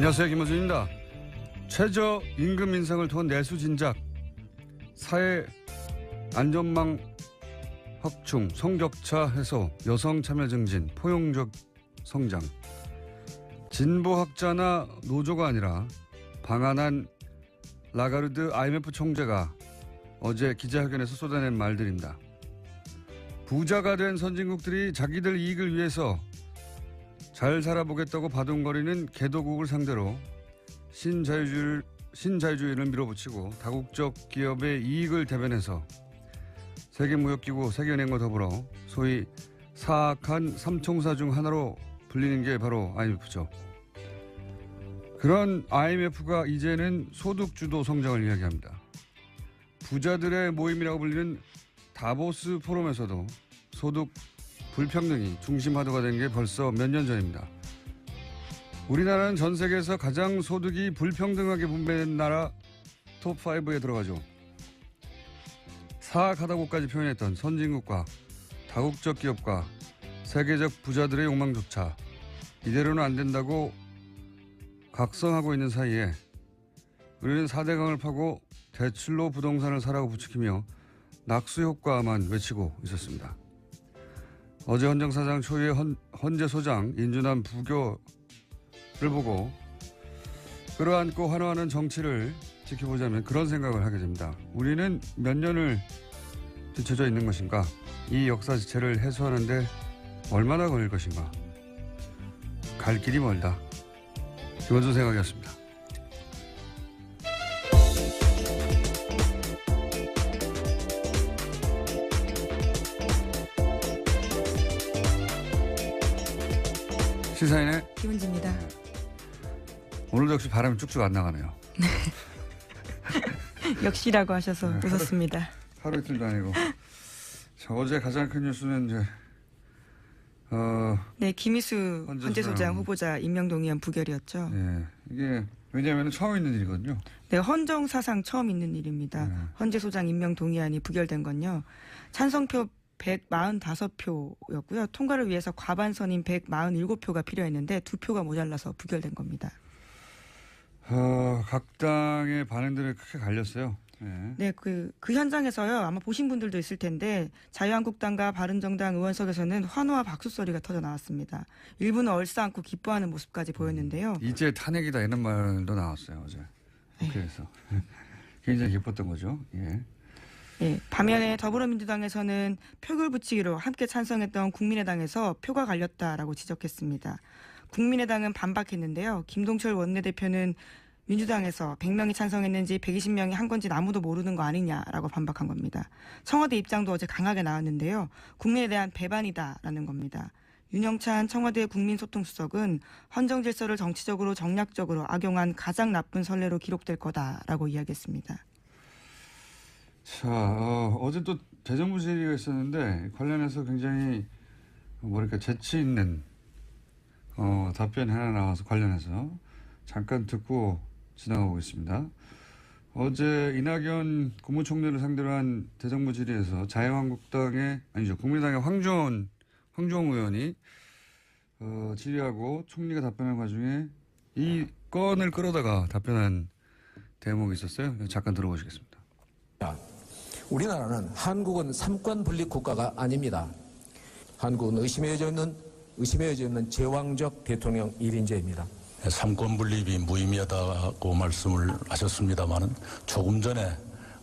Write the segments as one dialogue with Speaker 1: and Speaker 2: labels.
Speaker 1: 안녕하세요, 김호준입니다. 최저임금 인상을 통한 내수 진작, 사회 안전망 확충, 성격차 해소, 여성 참여 증진, 포용적 성장. 진보학자나 노조가 아니라 방한한 라가르드 IMF 총재가 어제 기자회견에서 쏟아낸 말들입니다. 부자가 된 선진국들이 자기들 이익을 위해서 잘 살아보겠다고 바둥거리는 개도국을 상대로 신자유주의를 밀어붙이고 다국적 기업의 이익을 대변해서 세계무역기구, 세계은행과 더불어 소위 사악한 삼총사 중 하나로 불리는 게 바로 IMF죠. 그런 IMF가 이제는 소득주도 성장을 이야기합니다. 부자들의 모임이라고 불리는 다보스 포럼에서도 소득 불평등이 중심 화두가 된 게 벌써 몇 년 전입니다. 우리나라는 전 세계에서 가장 소득이 불평등하게 분배된 나라 톱5에 들어가죠. 사악하다고까지 표현했던 선진국과 다국적 기업과 세계적 부자들의 욕망조차 이대로는 안 된다고 각성하고 있는 사이에 우리는 4대강을 파고 대출로 부동산을 사라고 부추기며 낙수 효과만 외치고 있었습니다. 어제 헌정사상 초유의 헌재 소장 인준한 부교를 보고 끌어안고 환호하는 정치를 지켜보자면 그런 생각을 하게 됩니다. 우리는 몇 년을 뒤처져 있는 것인가? 이 역사 지체를 해소하는데 얼마나 걸릴 것인가? 갈 길이 멀다. 김원준 생각이었습니다. 시사인의
Speaker 2: 김은지입니다.
Speaker 1: 오늘도 역시 바람이 쭉쭉 안 나가네요.
Speaker 2: 역시라고 하셔서 웃었습니다.
Speaker 1: 하루 이틀도 아니고. 자, 어제 가장 큰 뉴스는 이제
Speaker 2: 네, 김희수 헌재소장 후보자 임명동의안 부결이었죠.
Speaker 1: 네, 이게 왜냐하면 처음 있는 일이거든요.
Speaker 2: 네, 헌정사상 처음 있는 일입니다.
Speaker 1: 네.
Speaker 2: 헌재소장 임명동의안이 부결된 건요. 찬성표 145표였고요. 통과를 위해서 과반선인 147표가 필요했는데 2표가 모자라서 부결된 겁니다.
Speaker 1: 각 당의 반응들이 크게 갈렸어요.
Speaker 2: 네, 그 현장에서요. 아마 보신 분들도 있을 텐데 자유한국당과 바른정당 의원석에서는 환호와 박수 소리가 터져 나왔습니다. 일부는 얼싸안고 기뻐하는 모습까지 보였는데요.
Speaker 1: 이제 탄핵이다 이런 말도 나왔어요 어제 국회에서. 굉장히 기뻤던 거죠. 예.
Speaker 2: 네, 반면에 더불어민주당에서는 표결 붙이기로 함께 찬성했던 국민의당에서 표가 갈렸다라고 지적했습니다. 국민의당은 반박했는데요. 김동철 원내대표는 민주당에서 100명이 찬성했는지 120명이 한 건지 아무도 모르는 거 아니냐라고 반박한 겁니다. 청와대 입장도 어제 강하게 나왔는데요. 국민에 대한 배반이다라는 겁니다. 윤영찬 청와대 국민소통수석은 헌정 질서를 정치적으로 정략적으로 악용한 가장 나쁜 선례로 기록될 거다라고 이야기했습니다.
Speaker 1: 자, 어제 또 대정부 질의가 있었는데 관련해서 굉장히 뭐랄까 재치 있는 답변이 하나 나와서 관련해서 잠깐 듣고 지나가고 있습니다. 어제 이낙연 국무총리를 상대로 한 대정부 질의에서 국민의당의 황교안 의원이 질의하고 총리가 답변한 와중에 이 건을 끌어다가 답변한 대목이 있었어요. 잠깐 들어보시겠습니다.
Speaker 3: 우리나라는 한국은 삼권 분립 국가가 아닙니다. 한국은 의심해져 있는 제왕적 대통령 1인제입니다.
Speaker 4: 삼권 분립이 무의미하다고 말씀을 하셨습니다마는 조금 전에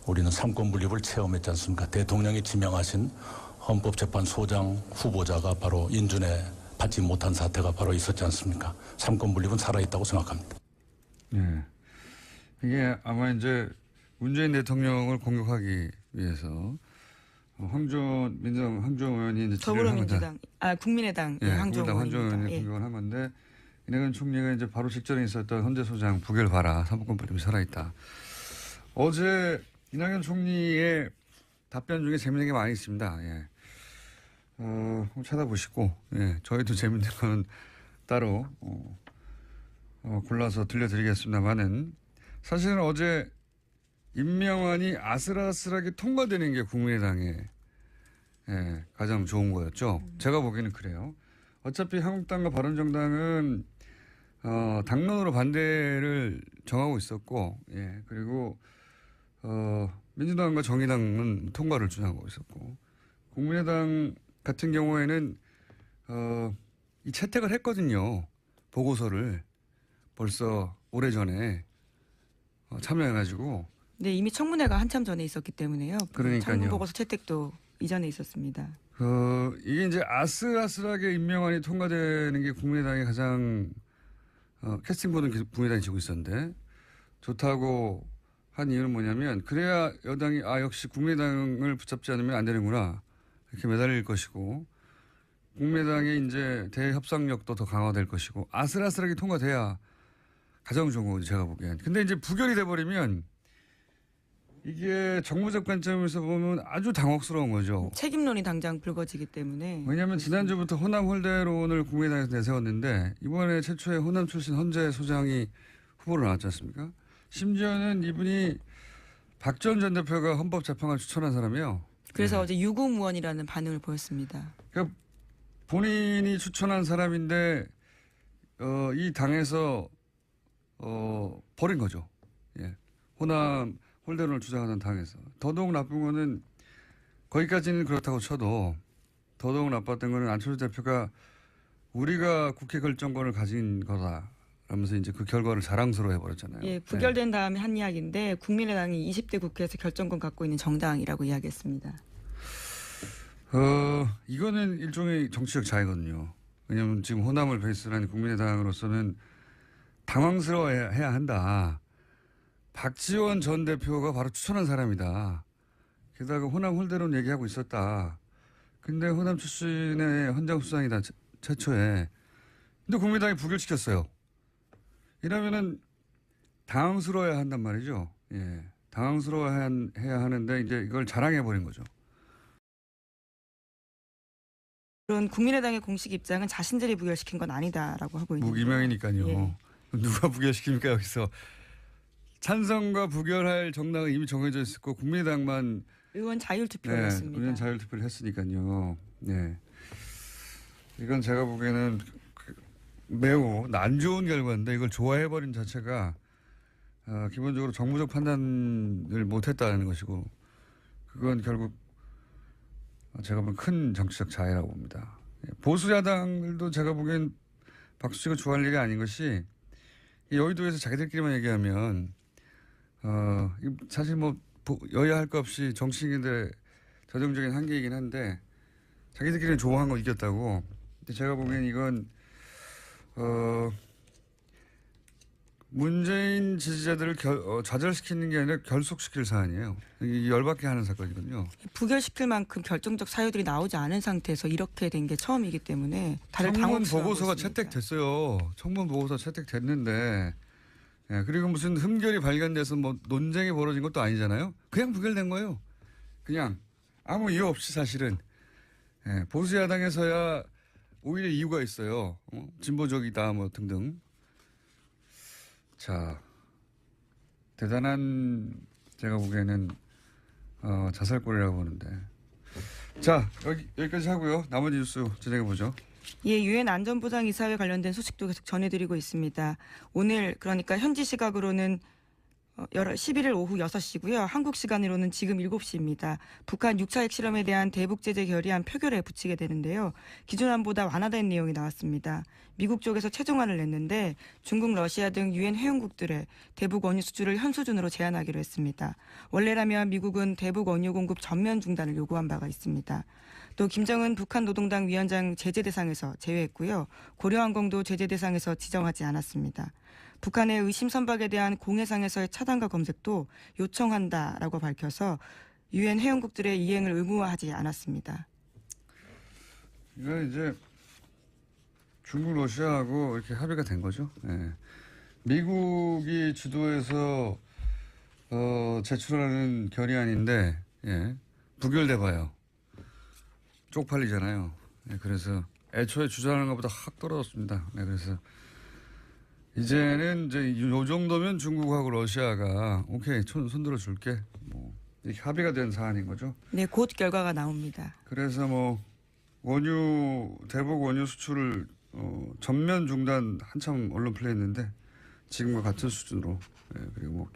Speaker 4: 우리는 삼권 분립을 체험했지 않습니까? 대통령이 지명하신 헌법재판소장 후보자가 바로 인준에 받지 못한 사태가 바로 있었지 않습니까? 삼권 분립은 살아있다고 생각합니다.
Speaker 1: 네. 이게 아마 이제 문재인 대통령을 공격하기 위해서 황교안 의원이 이제
Speaker 2: 더불어민주당, 국민의당
Speaker 1: 황교안 의원이 공격을 한 건데 이낙연 총리가 이제 바로 직전에 있었던 헌재소장 부결 봐라. 사법권 분립이 살아있다. 어제 이낙연 총리의 답변 중에 재밌는 게 많이 있습니다. 예. 한번 찾아보시고, 예. 저희도 재밌는 건 따로, 골라서 들려드리겠습니다만은 사실은 어제 임명안이 아슬아슬하게 통과되는 게 국민의당의 가장 좋은 거였죠. 제가 보기에는 그래요. 어차피 한국당과 바른정당은 당론으로 반대를 정하고 있었고, 예, 그리고 민주당과 정의당은 통과를 주장하고 있었고, 국민의당 같은 경우에는 이 채택을 했거든요. 보고서를 벌써 오래전에 참여해가지고.
Speaker 2: 네, 이미 청문회가 한참 전에 있었기 때문에요.
Speaker 1: 그러니까요.
Speaker 2: 청문 보고서 채택도 이전에 있었습니다.
Speaker 1: 이게 이제 아슬아슬하게 임명안이 통과되는 게 국민의당이 가장 캐스팅보는 계속 국민의당이 지고 있었는데 좋다고 한 이유는 뭐냐면 그래야 여당이 역시 국민의당을 붙잡지 않으면 안 되는구나 이렇게 매달릴 것이고 국민의당의 이제 대협상력도 더 강화될 것이고 아슬아슬하게 통과돼야 가장 좋은 거죠 제가 보기엔. 근데 이제 부결이 돼버리면 이게 정무적 관점에서 보면 아주 당혹스러운 거죠.
Speaker 2: 책임론이 당장 불거지기 때문에.
Speaker 1: 왜냐하면 지난주부터 호남 홀대론을 국민의당에서 내세웠는데 이번에 최초의 호남 출신 헌재 소장이 후보로 나왔지 않습니까? 심지어는 이분이 박지원 전 대표가 헌법재판관 추천한 사람이에요.
Speaker 2: 그래서
Speaker 1: 네.
Speaker 2: 어제 유구무원이라는 반응을 보였습니다.
Speaker 1: 그러니까 본인이 추천한 사람인데 이 당에서 버린 거죠. 예. 호남 홀대론을 주장하는 당에서. 더더욱 나쁜 거는 거기까지는 그렇다고 쳐도 더더욱 나빴던 거는 안철수 대표가 우리가 국회 결정권을 가진 거다. 라면서 이제 그 결과를 자랑스러워 해버렸잖아요.
Speaker 2: 예, 부결된 다음에 한 이야기인데 국민의당이 20대 국회에서 결정권 갖고 있는 정당이라고 이야기했습니다.
Speaker 1: 이거는 일종의 정치적 자해거든요. 왜냐하면 지금 호남을 베이스로 한 국민의당으로서는 당황스러워해야 한다. 박지원 전 대표가 바로 추천한 사람이다. 게다가 호남 홀대론 얘기하고 있었다. 근데 호남 출신의 헌장 수장이다. 최초에. 근데 국민당이 부결시켰어요. 이러면은 당황스러워야 한단 말이죠. 예. 당황스러워해야 하는데 이제 이걸 자랑해버린 거죠.
Speaker 2: 그런 국민의당의 공식 입장은 자신들이 부결시킨 건 아니다라고 하고 있는
Speaker 1: 무기명이니까요.
Speaker 2: 예.
Speaker 1: 누가 부결시킵니까 여기서. 찬성과 부결할 정당은 이미 정해져 있었고 국민의당만
Speaker 2: 의원 자율투표를
Speaker 1: 네,
Speaker 2: 했습니다.
Speaker 1: 의원 자율투표를 했으니까요. 네. 이건 제가 보기에는 매우 안 좋은 결과인데 이걸 좋아해버린 자체가 기본적으로 정무적 판단을 못했다는 것이고 그건 결국 제가 보면 큰 정치적 자해라고 봅니다. 보수 야당들도 제가 보기엔 박수치고 좋아할 일이 아닌 것이 여의도에서 자기들끼리만 얘기하면 사실 뭐 여야 할 것 없이 정치인들의 저정적인 한계이긴 한데 자기들끼리는 좋아한 거 이겼다고. 근데 제가 보기엔 이건 문재인 지지자들을 좌절시키는 게 아니라 결속시킬 사안이에요. 이게 열받게 하는 사건이거든요.
Speaker 2: 부결시킬 만큼 결정적 사유들이 나오지 않은 상태에서 이렇게 된 게 처음이기 때문에 다들
Speaker 1: 청문
Speaker 2: 당혹스러워하고
Speaker 1: 보고서가
Speaker 2: 있습니다.
Speaker 1: 채택됐어요. 청문 보고서 채택됐는데 예, 그리고 무슨 흠결이 발견돼서 뭐 논쟁이 벌어진 것도 아니잖아요. 그냥 부결된 거예요. 그냥 아무 이유 없이 사실은 예, 보수 야당에서야 오히려 이유가 있어요. 진보적이다 뭐 등등. 자, 대단한 제가 보기에는 자살골이라고 보는데. 자, 여기까지 하고요. 나머지 뉴스 진행해 보죠.
Speaker 2: 예, 유엔 안전보장 이사회 관련된 소식도 계속 전해드리고 있습니다. 오늘 그러니까 현지 시각으로는 11일 오후 6시고요. 한국 시간으로는 지금 7시입니다. 북한 6차 핵실험에 대한 대북 제재 결의안 표결에 붙이게 되는데요. 기존안보다 완화된 내용이 나왔습니다. 미국 쪽에서 최종안을 냈는데 중국, 러시아 등 유엔 회원국들의 대북 원유 수주를 현 수준으로 제한하기로 했습니다. 원래라면 미국은 대북 원유 공급 전면 중단을 요구한 바가 있습니다. 또 김정은 북한 노동당 위원장 제재 대상에서 제외했고요. 고려항공도 제재 대상에서 지정하지 않았습니다. 북한의 의심 선박에 대한 공해상에서의 차단과 검색도 요청한다라고 밝혀서 유엔 회원국들의 이행을 의무화하지 않았습니다.
Speaker 1: 이건 이제 중국, 러시아하고 이렇게 합의가 된 거죠. 예. 미국이 주도해서 제출하는 결의안인데 예. 부결돼 봐요. 쪽팔리잖아요. 예. 그래서 애초에 주장하는 것보다 확 떨어졌습니다. 예. 그래서 이제는 이제 요 정도면 중국하고 러시아가 오케이 손들어 줄게 뭐 이렇게 합의가 된 사안인 거죠.
Speaker 2: 네, 곧 결과가 나옵니다.
Speaker 1: 그래서 뭐 대북 원유 수출을 전면 중단 한참 언론 플레이했는데 지금과 같은 수준으로 그리고 뭐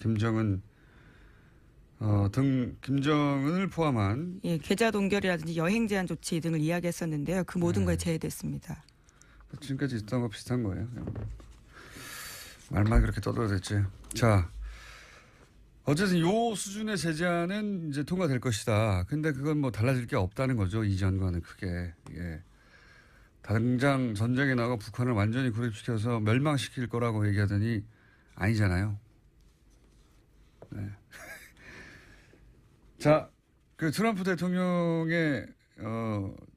Speaker 1: 김정은을 포함한
Speaker 2: 계좌 동결이라든지 여행 제한 조치 등을 이야기했었는데요. 그 모든 거에 제외됐습니다.
Speaker 1: 지금까지 있던 거 비슷한 거예요. 말만 그렇게 떠들어댔지. 자, 어쨌든 요 수준의 제재안은 이제 통과될 것이다. 근데 그건 뭐 달라질 게 없다는 거죠. 이전과는 크게. 당장 전쟁에 나가 북한을 완전히 고립시켜서 멸망시킬 거라고 얘기하더니 아니잖아요. 네. 자, 그 트럼프 대통령의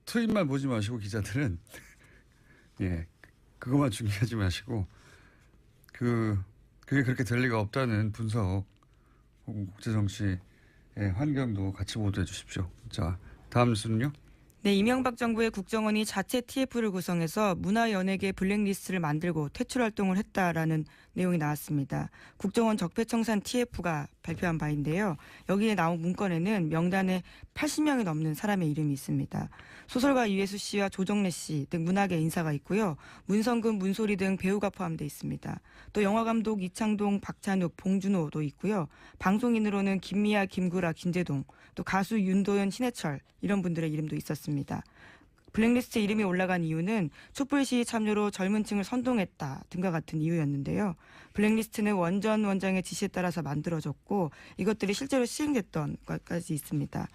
Speaker 1: 트윗만 보지 마시고 기자들은 그것만 중요하지 마시고 그게 그렇게 될 리가 없다는 분석 혹은 국제정치의 환경도 같이 보도해 주십시오. 자, 다음 뉴스는요.
Speaker 2: 네, 이명박 정부의 국정원이 자체 TF를 구성해서 문화연예계 블랙리스트를 만들고 퇴출 활동을 했다라는 내용이 나왔습니다. 국정원 적폐청산 TF가 발표한 바인데요. 여기에 나온 문건에는 명단에 80명이 넘는 사람의 이름이 있습니다. 소설가 이회수 씨와 조정래 씨 등 문학계 인사가 있고요. 문성근, 문소리 등 배우가 포함되어 있습니다. 또 영화감독 이창동, 박찬욱, 봉준호도 있고요. 방송인으로는 김미아, 김구라, 김재동, 또 가수 윤도현, 신해철 이런 분들의 이름도 있었습니다. 블랙리스트에 이름이 올라간 이유는 촛불 시위 참여로 젊은 층을 선동했다 등과 같은 이유였는데요. 블랙리스트는 원장의 지시에 따라서 만들어졌고 이것들이 실제로 시행됐던 것까지 있습니다.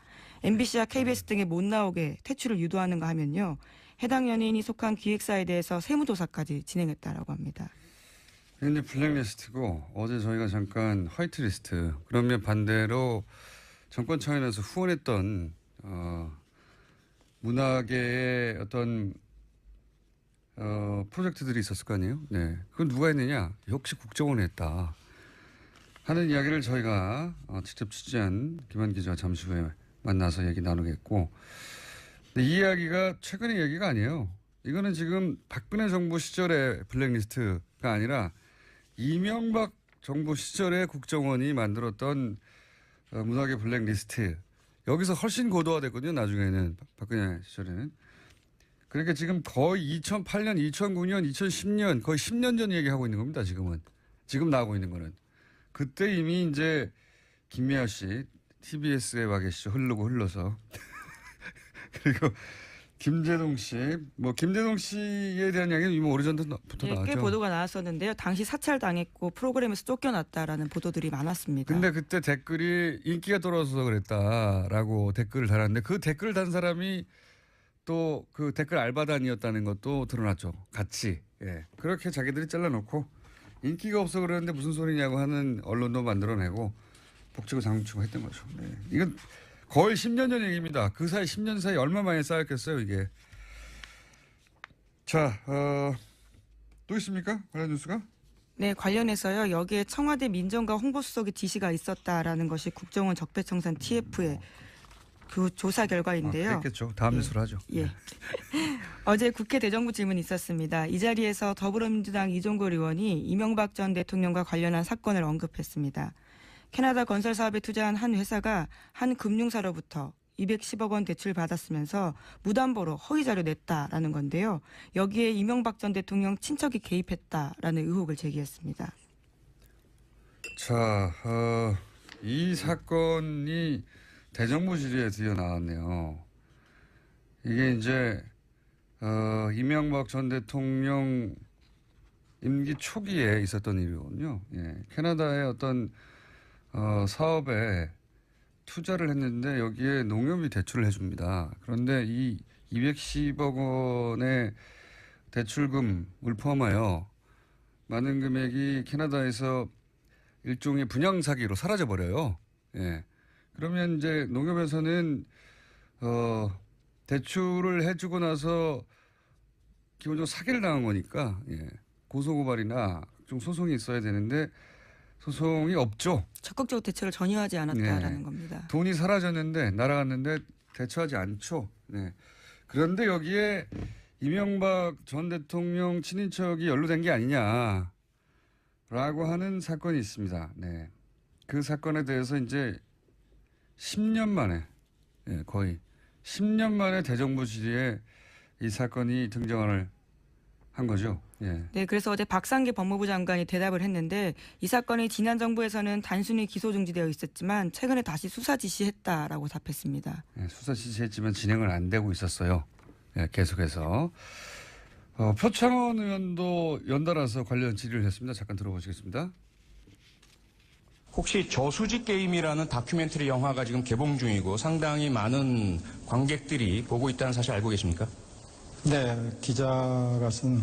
Speaker 2: MBC와 KBS 등에 못 나오게 퇴출을 유도하는가 하면요. 해당 연예인이 속한 기획사에 대해서 세무조사까지 진행했다라고 합니다.
Speaker 1: 이게 블랙리스트고 어제 저희가 잠깐 화이트리스트 그러면 반대로 정권 차원에서 후원했던 문학계의 어떤 프로젝트들이 있었을 거 아니에요. 네, 그건 누가 했느냐? 역시 국정원이 했다 하는 이야기를 저희가 직접 취재한 김한 기자와 잠시 후에 만나서 얘기 나누겠고, 근데 이 이야기가 최근의 얘기가 아니에요. 이거는 지금 박근혜 정부 시절의 블랙리스트가 아니라 이명박 정부 시절에 국정원이 만들었던 문학의 블랙리스트. 여기서 훨씬 고도화됐거든요. 나중에는 박근혜 시절에는. 그러니까 지금 거의 2008년, 2009년, 2010년 거의 10년 전 얘기하고 있는 겁니다. 지금 나오고 있는 거는. 그때 이미 이제 김미아 씨 TBS에 와 계시죠. 흘러서. 그리고 김재동 씨, 김재동 씨에 대한 이야기는 이미 오래전부터 나왔죠.
Speaker 2: 꽤 보도가 나왔었는데요. 당시 사찰당했고 프로그램에서 쫓겨났다라는 보도들이 많았습니다.
Speaker 1: 근데 그때 댓글이 인기가 떨어져서 그랬다라고 댓글을 달았는데 그 댓글 단 사람이 또 그 댓글 알바단이었다는 것도 드러났죠. 같이. 그렇게 자기들이 잘라놓고 인기가 없어 그러는데 무슨 소리냐고 하는 언론도 만들어내고 복치고 장치고 했던 거죠. 이건 거의 10년 전 얘기입니다. 그 사이 10년 사이 얼마 만에 쌓였겠어요, 이게. 자, 또 있습니까? 관련 뉴스가?
Speaker 2: 네, 관련해서요. 여기에 청와대 민정과 홍보수석의 지시가 있었다라는 것이 국정원 적폐청산 TF의 그 조사 결과인데요.
Speaker 1: 그랬겠죠. 다음 뉴스로 하죠.
Speaker 2: 예. 어제 국회 대정부 질문이 있었습니다. 이 자리에서 더불어민주당 이종걸 의원이 이명박 전 대통령과 관련한 사건을 언급했습니다. 캐나다 건설 사업에 투자한 한 회사가 한 금융사로부터 210억 원 대출 받았으면서 무담보로 허위 자료 냈다라는 건데요. 여기에 이명박 전 대통령 친척이 개입했다라는 의혹을 제기했습니다.
Speaker 1: 자, 이 사건이 대정부 질의에 드디어 나왔네요. 이게 이제 이명박 전 대통령 임기 초기에 있었던 일이거든요. 캐나다의 어떤 사업에 투자를 했는데 여기에 농협이 대출을 해줍니다. 그런데 이 210억 원의 대출금을 포함하여 많은 금액이 캐나다에서 일종의 분양 사기로 사라져 버려요. 그러면 이제 농협에서는 대출을 해주고 나서 기본적으로 사기를 당한 거니까 고소고발이나 각종 소송이 있어야 되는데 소송이 없죠.
Speaker 2: 적극적으로 대처를 전혀 하지 않았다라는 겁니다.
Speaker 1: 돈이 사라졌는데 날아갔는데 대처하지 않죠. 그런데 여기에 이명박 전 대통령 친인척이 연루된 게 아니냐라고 하는 사건이 있습니다. 그 사건에 대해서 이제 10년 만에 거의 10년 만에 대정부 질의에 이 사건이 등장을 한 거죠. 예.
Speaker 2: 네, 그래서 어제 박상기 법무부 장관이 대답을 했는데 이 사건이 지난 정부에서는 단순히 기소 중지되어 있었지만 최근에 다시 수사 지시했다라고 답했습니다.
Speaker 1: 예, 수사 지시했지만 진행을 안 되고 있었어요. 예, 계속해서. 표창원 의원도 연달아서 관련 질의를 했습니다. 잠깐 들어보시겠습니다.
Speaker 5: 혹시 저수지 게임이라는 다큐멘터리 영화가 지금 개봉 중이고 상당히 많은 관객들이 보고 있다는 사실 알고 계십니까?
Speaker 6: 네, 기자가 쓴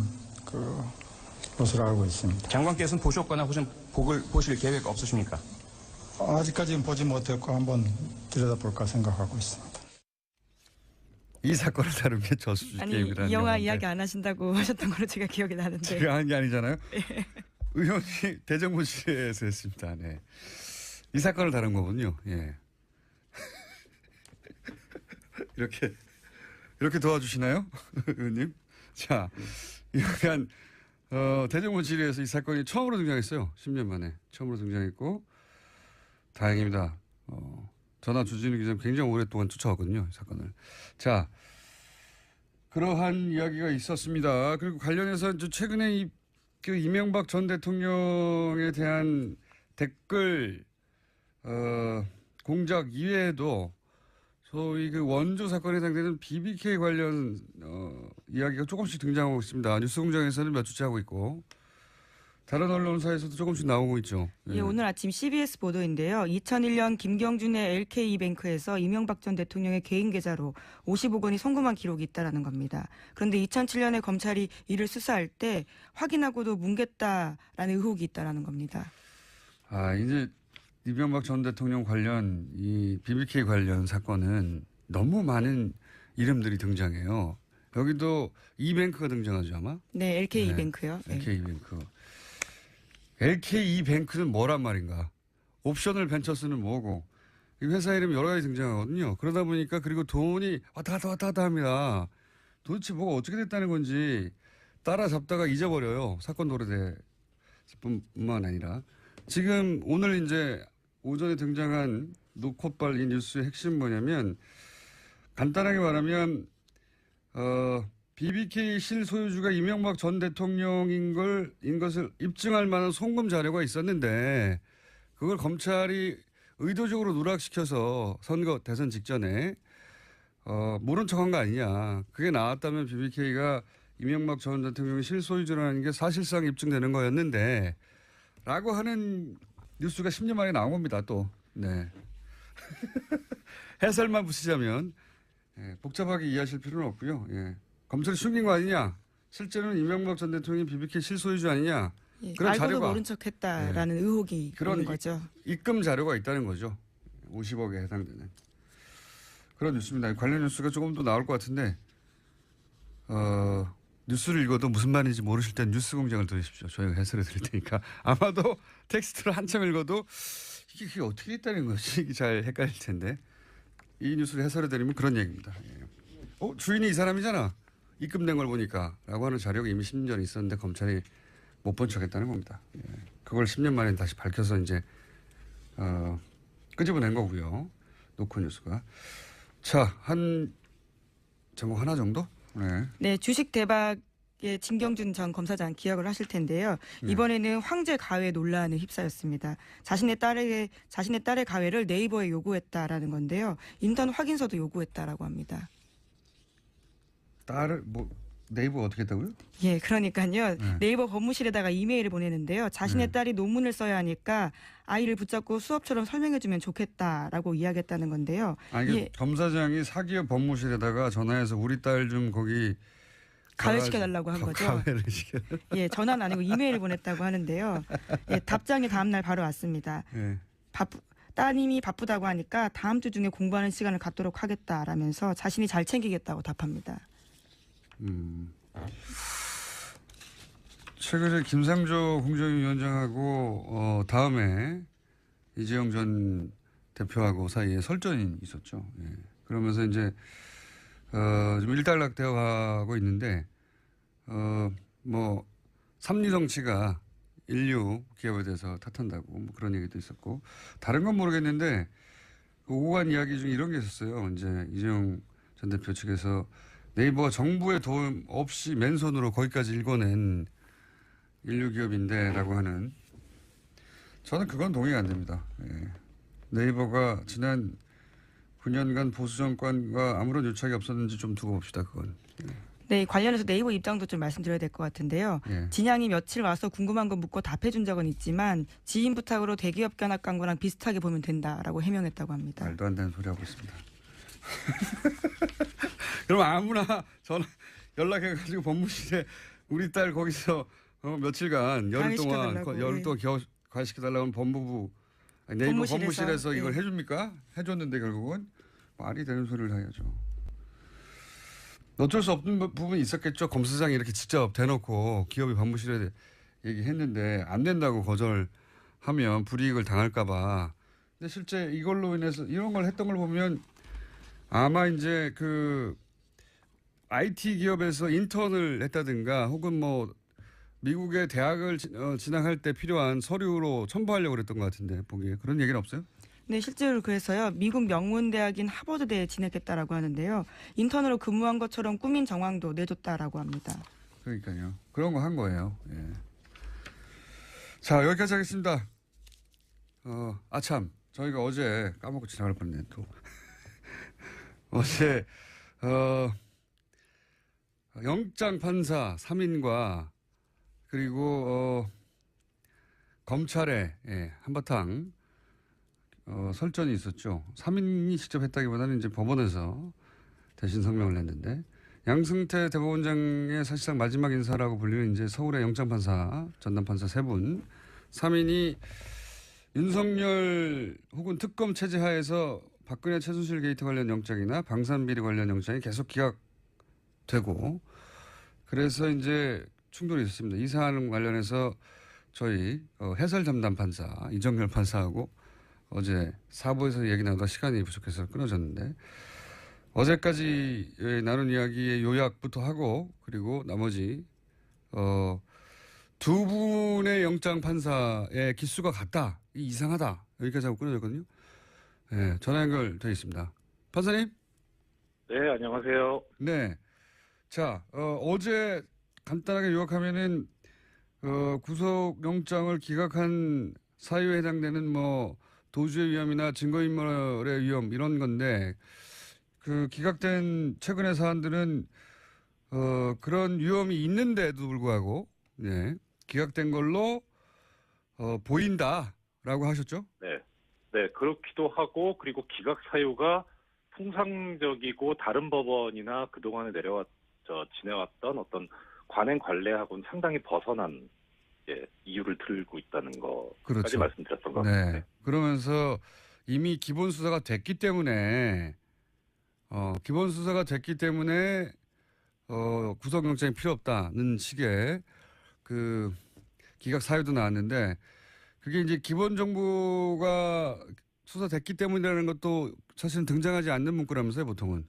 Speaker 6: 것으로 알고 있습니다.
Speaker 5: 장관께서는 보셨거나 혹시 보실 계획 없으십니까?
Speaker 6: 아직까지는 보지 못했고 한번 들여다볼까 생각하고 있습니다.
Speaker 1: 이 사건을 다룬 게 저수지
Speaker 2: 아니
Speaker 1: 게임이라는
Speaker 2: 이 영화
Speaker 1: 영화인데.
Speaker 2: 이야기 안 하셨다고 하셨던 걸로 제가 기억이 나는데.
Speaker 1: 제가 한 게 아니잖아요. 의원이 대정부실에서 했습니다. 네. 이 사건을 다룬 거군요. 예. 이렇게 도와주시나요? 의원님? 자, 약간, 대정부실에서 이 사건이 처음으로 등장했어요. 10년 만에. 처음으로 등장했고, 다행입니다. 저나 주진우 기자는 굉장히 오랫동안 쫓아왔거든요. 이 사건을. 자, 그러한 이야기가 있었습니다. 그리고 관련해서 최근에 이명박 전 대통령에 대한 댓글 공작 이외에도 소위 그 원조 사건에 해당되는 BBK 관련 이야기가 조금씩 등장하고 있습니다. 뉴스공장에서는 몇 주째 하고 있고 다른 언론사에서도 조금씩 나오고 있죠.
Speaker 2: 예, 오늘 아침 CBS 보도인데요. 2001년 김경준의 LK이뱅크에서 이명박 전 대통령의 개인 계좌로 50억 원이 송금한 기록이 있다는 겁니다. 그런데 2007년에 검찰이 이를 수사할 때 확인하고도 뭉갰다라는 의혹이 있다는 겁니다.
Speaker 1: 이제 이명박 전 대통령 관련 이 BBK 관련 사건은 너무 많은 이름들이 등장해요. 여기도 이뱅크가 등장하죠 아마?
Speaker 2: 네, LK이뱅크요.
Speaker 1: 네, LK이뱅크. LK이뱅크는 뭐란 말인가? 옵셔널 벤처스는 뭐고? 이 회사 이름이 여러 가지 등장하거든요. 그러다 보니까 그리고 돈이 왔다 갔다 합니다. 도대체 뭐가 어떻게 됐다는 건지 따라잡다가 잊어버려요. 사건 도래될 뿐만 아니라. 지금 오늘 이제 오전에 등장한 노콧발 이 뉴스의 핵심은 뭐냐면 간단하게 말하면 BBK 실소유주가 이명박 전 대통령인 것을 입증할 만한 송금 자료가 있었는데 그걸 검찰이 의도적으로 누락시켜서 선거 대선 직전에 모른 척한 거 아니냐. 그게 나왔다면 BBK가 이명박 전 대통령이 실소유주라는 게 사실상 입증되는 거였는데 라고 하는 뉴스가 10년 만에 나온 겁니다. 또. 네. 해설만 붙이자면 복잡하게 이해하실 필요는 없고요. 예. 검찰이 숨긴 거 아니냐. 실제로는 이명박 전 대통령이 BBK 실소유주 아니냐.
Speaker 2: 예,
Speaker 1: 그런
Speaker 2: 알고도
Speaker 1: 자료가
Speaker 2: 모른 척했다라는 의혹이
Speaker 1: 그런
Speaker 2: 있는 거죠.
Speaker 1: 입금 자료가 있다는 거죠. 50억에 해당되는. 그런 뉴스입니다. 관련 뉴스가 조금 더 나올 것 같은데 뉴스를 읽어도 무슨 말인지 모르실 땐 뉴스 공장을 들으십시오. 저희가 해설해 드릴 테니까. 아마도 텍스트를 한참 읽어도 이게 어떻게 있다는 것이 잘 헷갈릴 텐데 이 뉴스를 해설해 드리면 그런 얘기입니다. 예. 주인이 이 사람이잖아. 입금된 걸 보니까 라고 하는 자료가 이미 10년 전에 있었는데 검찰이 못 본 척했다는 겁니다. 예. 그걸 10년 만에 다시 밝혀서 이제 끄집어낸 거고요. 노컷 뉴스가. 자, 한 제목 하나 정도? 네.
Speaker 2: 네, 주식 대박의 진경준 전 검사장 기억을 하실 텐데요. 이번에는 황제 가회 논란에 휩싸였습니다. 자신의 딸의 가회를 네이버에 요구했다라는 건데요. 인턴 확인서도 요구했다라고 합니다.
Speaker 1: 딸을 네이버 어떻게 했다고요?
Speaker 2: 예, 그러니까요. 네이버 법무실에다가 이메일을 보내는데요. 자신의 딸이 논문을 써야 하니까 아이를 붙잡고 수업처럼 설명해주면 좋겠다라고 이야기했다는 건데요.
Speaker 1: 아니, 검사장이 사기업 법무실에다가 전화해서 우리 딸 좀 거기
Speaker 2: 가회시켜달라고 한 거죠.
Speaker 1: 가회를 시켜.
Speaker 2: 예, 전화는 아니고 이메일을 보냈다고 하는데요. 예, 답장이 다음 날 바로 왔습니다.
Speaker 1: 예.
Speaker 2: 따님이 바쁘다고 하니까 다음 주 중에 공부하는 시간을 갖도록 하겠다라면서 자신이 잘 챙기겠다고 답합니다.
Speaker 1: 최근에 김상조 공정위원장하고 다음에 이재용 전 대표하고 사이에 설전이 있었죠. 예. 그러면서 이제 좀 일단락되어 가고 있는데 삼리 정치가 인류 기업에 대해서 탓한다고 뭐 그런 얘기도 있었고 다른 건 모르겠는데 오고 간 이야기 중에 이런 게 있었어요. 이제 이재용 전 대표 측에서 네이버가 정부의 도움 없이 맨손으로 거기까지 읽어낸 인류 기업인데라고 하는 저는 그건 동의가 안 됩니다. 예. 네이버가 지난 9년간 보수 정권과 아무런 유착이 없었는지 좀 두고 봅시다. 그건.
Speaker 2: 네, 관련해서 네이버 입장도 좀 말씀드려야 될 것 같은데요.
Speaker 1: 예.
Speaker 2: 진양이 며칠 와서 궁금한 거 묻고 답해준 적은 있지만 지인 부탁으로 대기업 견학 광고랑 비슷하게 보면 된다라고 해명했다고 합니다.
Speaker 1: 말도 안 되는 소리 하고 있습니다. 그럼 아무나 전화 연락해가지고 법무실에 우리 딸 거기서 며칠간 열흘 동안 가시켜달라고 하면 법무부 네이버 법무실에서 이걸 해줍니까? 해줬는데 결국은 말이 되는 소리를 해야죠. 어쩔 수 없는 부분이 있었겠죠. 검사장이 이렇게 직접 대놓고 기업이 법무실에 얘기했는데 안 된다고 거절하면 불이익을 당할까 봐. 근데 실제 이걸로 인해서 이런 걸 했던 걸 보면 아마 이제 그 IT 기업에서 인턴을 했다든가 혹은 뭐 미국의 대학을 진학할 때 필요한 서류로 첨부하려고 그랬던 것 같은데 보기에 그런 얘기는 없어요?
Speaker 2: 네, 실제로 그래서요. 미국 명문대학인 하버드대에 진학했다라고 하는데요. 인턴으로 근무한 것처럼 꾸민 정황도 내줬다라고 합니다.
Speaker 1: 그러니까요. 그런 거 한 거예요. 예. 자, 여기까지 하겠습니다. 참. 저희가 어제 까먹고 지나갈 뻔했네, 또. 어제, 영장 판사 3인과 그리고, 검찰에, 한바탕, 설전이 있었죠. 3인이 직접 했다기보다는 이제 법원에서 대신 성명을 냈는데, 양승태 대법원장의 사실상 마지막 인사라고 불리는 이제 서울의 영장판사, 전담판사 3분, 3인이 윤석열 혹은 특검 체제 하에서 박근혜 최순실 게이트 관련 영장이나 방산비리 관련 영장이 계속 기각되고, 그래서 이제 충돌이 있었습니다. 이 사안 관련해서 저희 해설 담당 판사 이정열 판사하고 어제 사부에서 얘기 나누다 시간이 부족해서 끊어졌는데 어제까지 나눈 이야기의 요약부터 하고 그리고 나머지 두 분의 영장 판사의 기수가 같다. 이상하다. 여기까지 하고 끊어졌거든요. 네, 전화 연결되어 있습니다. 판사님?
Speaker 7: 네, 안녕하세요.
Speaker 1: 네. 자, 어제 간단하게 요약하면은 구속영장을 기각한 사유에 해당되는 뭐 도주의 위험이나 증거인멸의 위험 이런 건데 그 기각된 최근의 사안들은 그런 위험이 있는데도 불구하고 네, 기각된 걸로 보인다라고 하셨죠?
Speaker 7: 네, 네 그렇기도 하고 그리고 기각 사유가 통상적이고 다른 법원이나 그동안에 지내왔던 어떤 관행 관례하고는 상당히 벗어난 이유를 들고 있다는 거까지
Speaker 1: 그렇죠.
Speaker 7: 말씀드렸던 것 같습니다.
Speaker 1: 네. 그러면서 이미 기본 수사가 됐기 때문에 구속영장이 필요 없다는 식의 그 기각 사유도 나왔는데 그게 이제 기본 정보가 수사됐기 때문이라는 것도 사실은 등장하지 않는 문구라면서요, 보통은.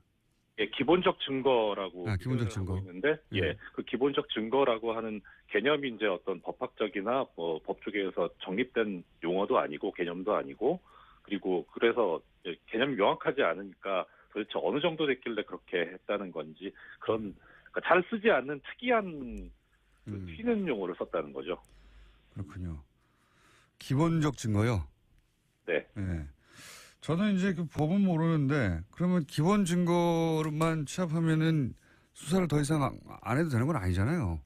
Speaker 7: 예, 기본적 증거라고
Speaker 1: 기본적 증거
Speaker 7: 있는데, 그 기본적 증거라고 하는 개념이 이제 어떤 법학적이나 뭐 법조계에서 정립된 용어도 아니고 개념도 아니고 그리고 그래서 개념이 명확하지 않으니까 도대체 어느 정도 됐길래 그렇게 했다는 건지 그런 그러니까 잘 쓰지 않는 특이한 튀는 용어를 썼다는 거죠.
Speaker 1: 그렇군요. 기본적 증거요?
Speaker 7: 네.
Speaker 1: 네. 저는 이제 그 법은 모르는데 그러면 기본 증거로만 취합하면은 수사를 더 이상 안 해도 되는 건 아니잖아요.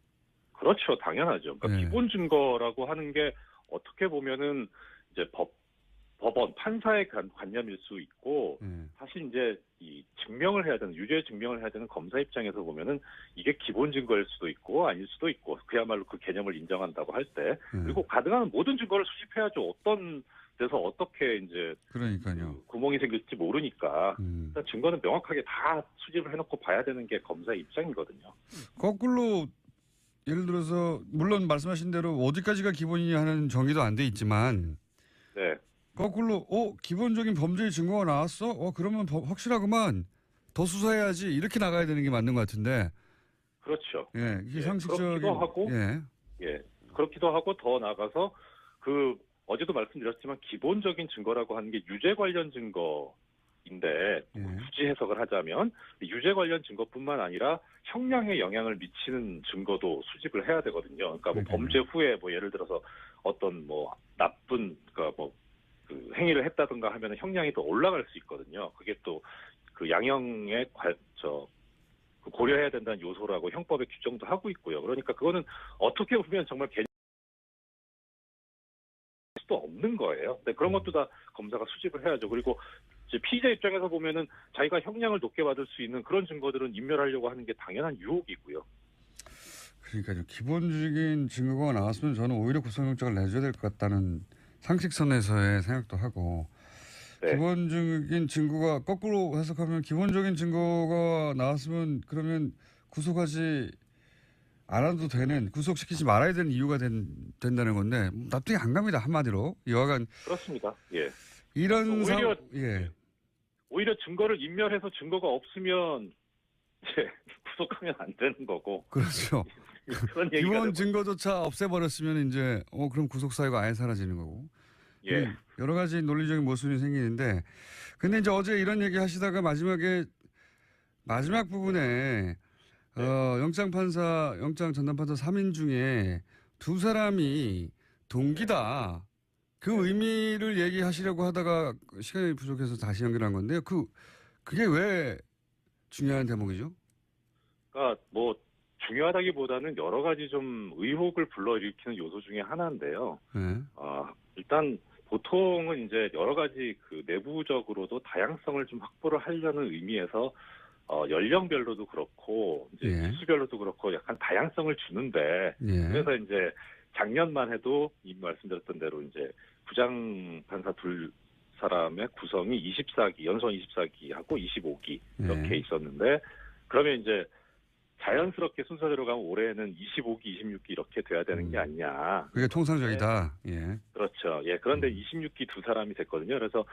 Speaker 7: 그렇죠. 당연하죠. 그러니까
Speaker 1: 네.
Speaker 7: 기본 증거라고 하는 게 어떻게 보면은 이제 법원, 판사의 관념일 수 있고 사실 이제 이 증명을 해야 되는 유죄 증명을 해야 되는 검사 입장에서 보면은 이게 기본 증거일 수도 있고 아닐 수도 있고 그야말로 그 개념을 인정한다고 할 때 그리고 가능한 모든 증거를 수집해야죠. 어떤 데서 어떻게 이제
Speaker 1: 그러니까요.
Speaker 7: 구멍이 생길지 모르니까 일단 증거는 명확하게 다 수집을 해놓고 봐야 되는 게 검사의 입장이거든요.
Speaker 1: 거꾸로 예를 들어서 물론 말씀하신 대로 어디까지가 기본이냐 하는 정의도 안 돼 있지만
Speaker 7: 네.
Speaker 1: 거꾸로 기본적인 범죄의 증거가 나왔어? 그러면 확실하구만. 더 수사해야지. 이렇게 나가야 되는 게 맞는 것 같은데.
Speaker 7: 그렇죠.
Speaker 1: 예, 이게 상식적인.
Speaker 7: 그렇기도 하고, 그렇기도 하고 더 나가서 어제도 말씀드렸지만 기본적인 증거라고 하는 게 유죄 관련 증거이기 인데 굳이 해석을 하자면 유죄 관련 증거뿐만 아니라 형량에 영향을 미치는 증거도 수집을 해야 되거든요. 그러니까 뭐 범죄 후에 뭐 예를 들어서 어떤 뭐 나쁜 그러니까 뭐 그 행위를 했다든가 하면 형량이 더 올라갈 수 있거든요. 그게 또 그 양형에 고려해야 된다는 요소라고 형법에 규정도 하고 있고요. 그러니까 그거는 어떻게 보면 정말 개념 수도 없는 거예요. 근데 그런 것도 다 검사가 수집을 해야죠. 그리고 이제 피의자 입장에서 보면은 자기가 형량을 높게 받을 수 있는 그런 증거들은 인멸하려고 하는 게 당연한 유혹이고요.
Speaker 1: 그러니까 기본적인 증거가 나왔으면 저는 오히려 구속영장을 내줘야 될 것 같다는 상식선에서의 생각도 하고
Speaker 7: 네.
Speaker 1: 기본적인 증거가 거꾸로 해석하면 기본적인 증거가 나왔으면 그러면 구속하지 않아도 되는 구속시키지 말아야 되는 이유가 된다는 건데 납득이 안 갑니다. 한마디로 여하간
Speaker 7: 그렇습니다. 예.
Speaker 1: 이런
Speaker 7: 오히려 증거를 인멸해서 증거가 없으면 이제 구속하면 안 되는 거고.
Speaker 1: 그렇죠.
Speaker 7: 그런 얘기가
Speaker 1: 기본 증거조차 없애버렸으면 이제 그럼 구속 사유가 아예 사라지는 거고.
Speaker 7: 예.
Speaker 1: 여러 가지 논리적인 모순이 생기는데 근데 이제 어제 이런 얘기 하시다가 마지막 부분에 영장 전담판사 3인 중에 2사람이 동기다. 그 의미를 얘기하시려고 하다가 시간이 부족해서 다시 연결한 건데요. 그게 왜 중요한 대목이죠?
Speaker 7: 그러니까 뭐 중요하다기보다는 여러 가지 좀 의혹을 불러일으키는 요소 중에 하나인데요.
Speaker 1: 네.
Speaker 7: 일단 보통은 이제 여러 가지 그 내부적으로도 다양성을 좀 확보를 하려는 의미에서 연령별로도 그렇고 이제 기수별로도 그렇고 약간 다양성을 주는데 그래서 이제 작년만 해도 이미 말씀드렸던 대로 이제 부장 판사 2사람의 구성이 24기 연수원 24기하고 25기 이렇게 있었는데 그러면 이제 자연스럽게 순서대로 가면 올해는 25기, 26기 이렇게 돼야 되는 게 아니냐.
Speaker 1: 그게 통상적이다. 예.
Speaker 7: 그렇죠. 예. 그런데 26기 2사람이 됐거든요. 그래서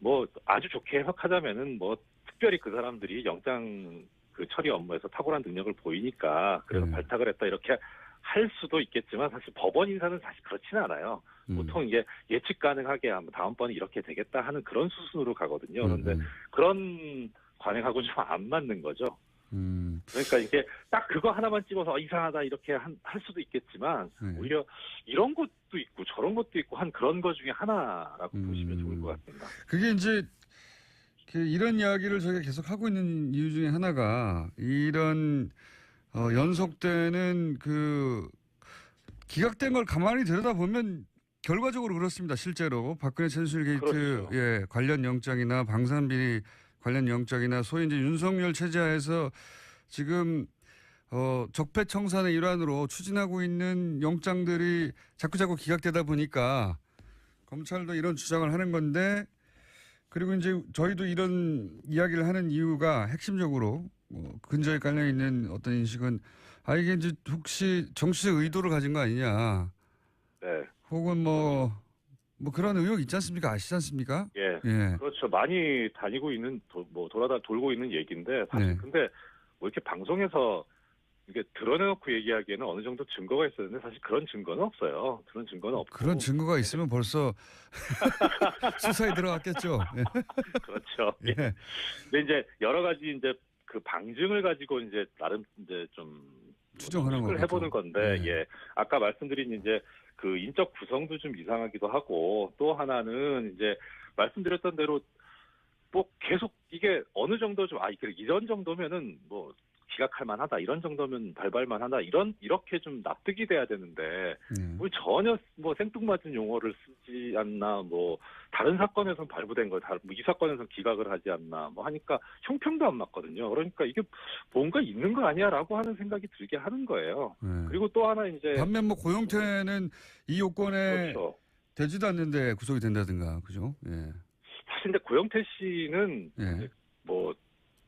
Speaker 7: 뭐 아주 좋게 해석하자면은 뭐 특별히 그 사람들이 영장 그 처리 업무에서 탁월한 능력을 보이니까 그래서 발탁을 했다 이렇게 할 수도 있겠지만 사실 법원 인사는 사실 그렇지는 않아요. 보통 이게 예측 가능하게 다음번에 이렇게 되겠다 하는 그런 수순으로 가거든요. 그런데 그런 관행하고 좀 안 맞는 거죠. 그러니까 이게 딱 그거 하나만 찍어서 이상하다 이렇게 할 수도 있겠지만 오히려 이런 것도 있고 저런 것도 있고 한 그런 거 중에 하나라고 보시면 좋을 것 같습니다.
Speaker 1: 그게 이제 이런 이야기를 저희가 계속 하고 있는 이유 중에 하나가 이런 연속되는 그 기각된 걸 가만히 들여다보면 결과적으로 그렇습니다. 실제로 박근혜 최순실 게이트 그렇죠. 관련 영장이나 방산비리 관련 영장이나 소위 이제 윤석열 체제하에서 지금 적폐청산의 일환으로 추진하고 있는 영장들이 자꾸 기각되다 보니까 검찰도 이런 주장을 하는 건데 그리고 이제 저희도 이런 이야기를 하는 이유가 핵심적으로 근저에 깔려 있는 어떤 인식은 이게 이제 혹시 정치적 의도를 가진 거 아니냐. 네. 혹은 뭐 그런 의혹 있지 않습니까? 아시지 않습니까?
Speaker 7: 예. 그렇죠. 많이 다니고 있는 돌고 있는 얘기인데 사실 근데 뭐 이렇게 방송에서 이게 드러내놓고 얘기하기에는 어느 정도 증거가 있어야 되는데 사실 그런 증거는 없어요. 그런 증거는 없고.
Speaker 1: 그런 증거가 있으면 벌써 수사에 들어갔겠죠.
Speaker 7: 그렇죠. 예. 근데 이제 여러 가지 이제 그 방증을 가지고 이제 나름 이제 좀
Speaker 1: 추정하는 거
Speaker 7: 해보는 건데 아까 말씀드린 이제 그 인적 구성도 좀 이상하기도 하고 또 하나는 이제 말씀드렸던 대로 뭐 계속 이게 어느 정도 좀 이런 정도면은 뭐 기각할 만하다 이런 정도면 발발 만하다 이렇게 좀 납득이 돼야 되는데 뭐 전혀 뭐 생뚱맞은 용어를 쓰지 않나 뭐 다른 사건에서는 발부된 걸 이 사건에서는 기각을 하지 않나 뭐 하니까 형평도 안 맞거든요. 그러니까 이게 뭔가 있는 거 아니야라고 하는 생각이 들게 하는 거예요. 그리고 또 하나 이제
Speaker 1: 반면 뭐 고영태는 이 요건에
Speaker 7: 그렇죠.
Speaker 1: 되지도 않는데 구속이 된다든가 그죠?
Speaker 7: 사실 근데 고영태 씨는 뭐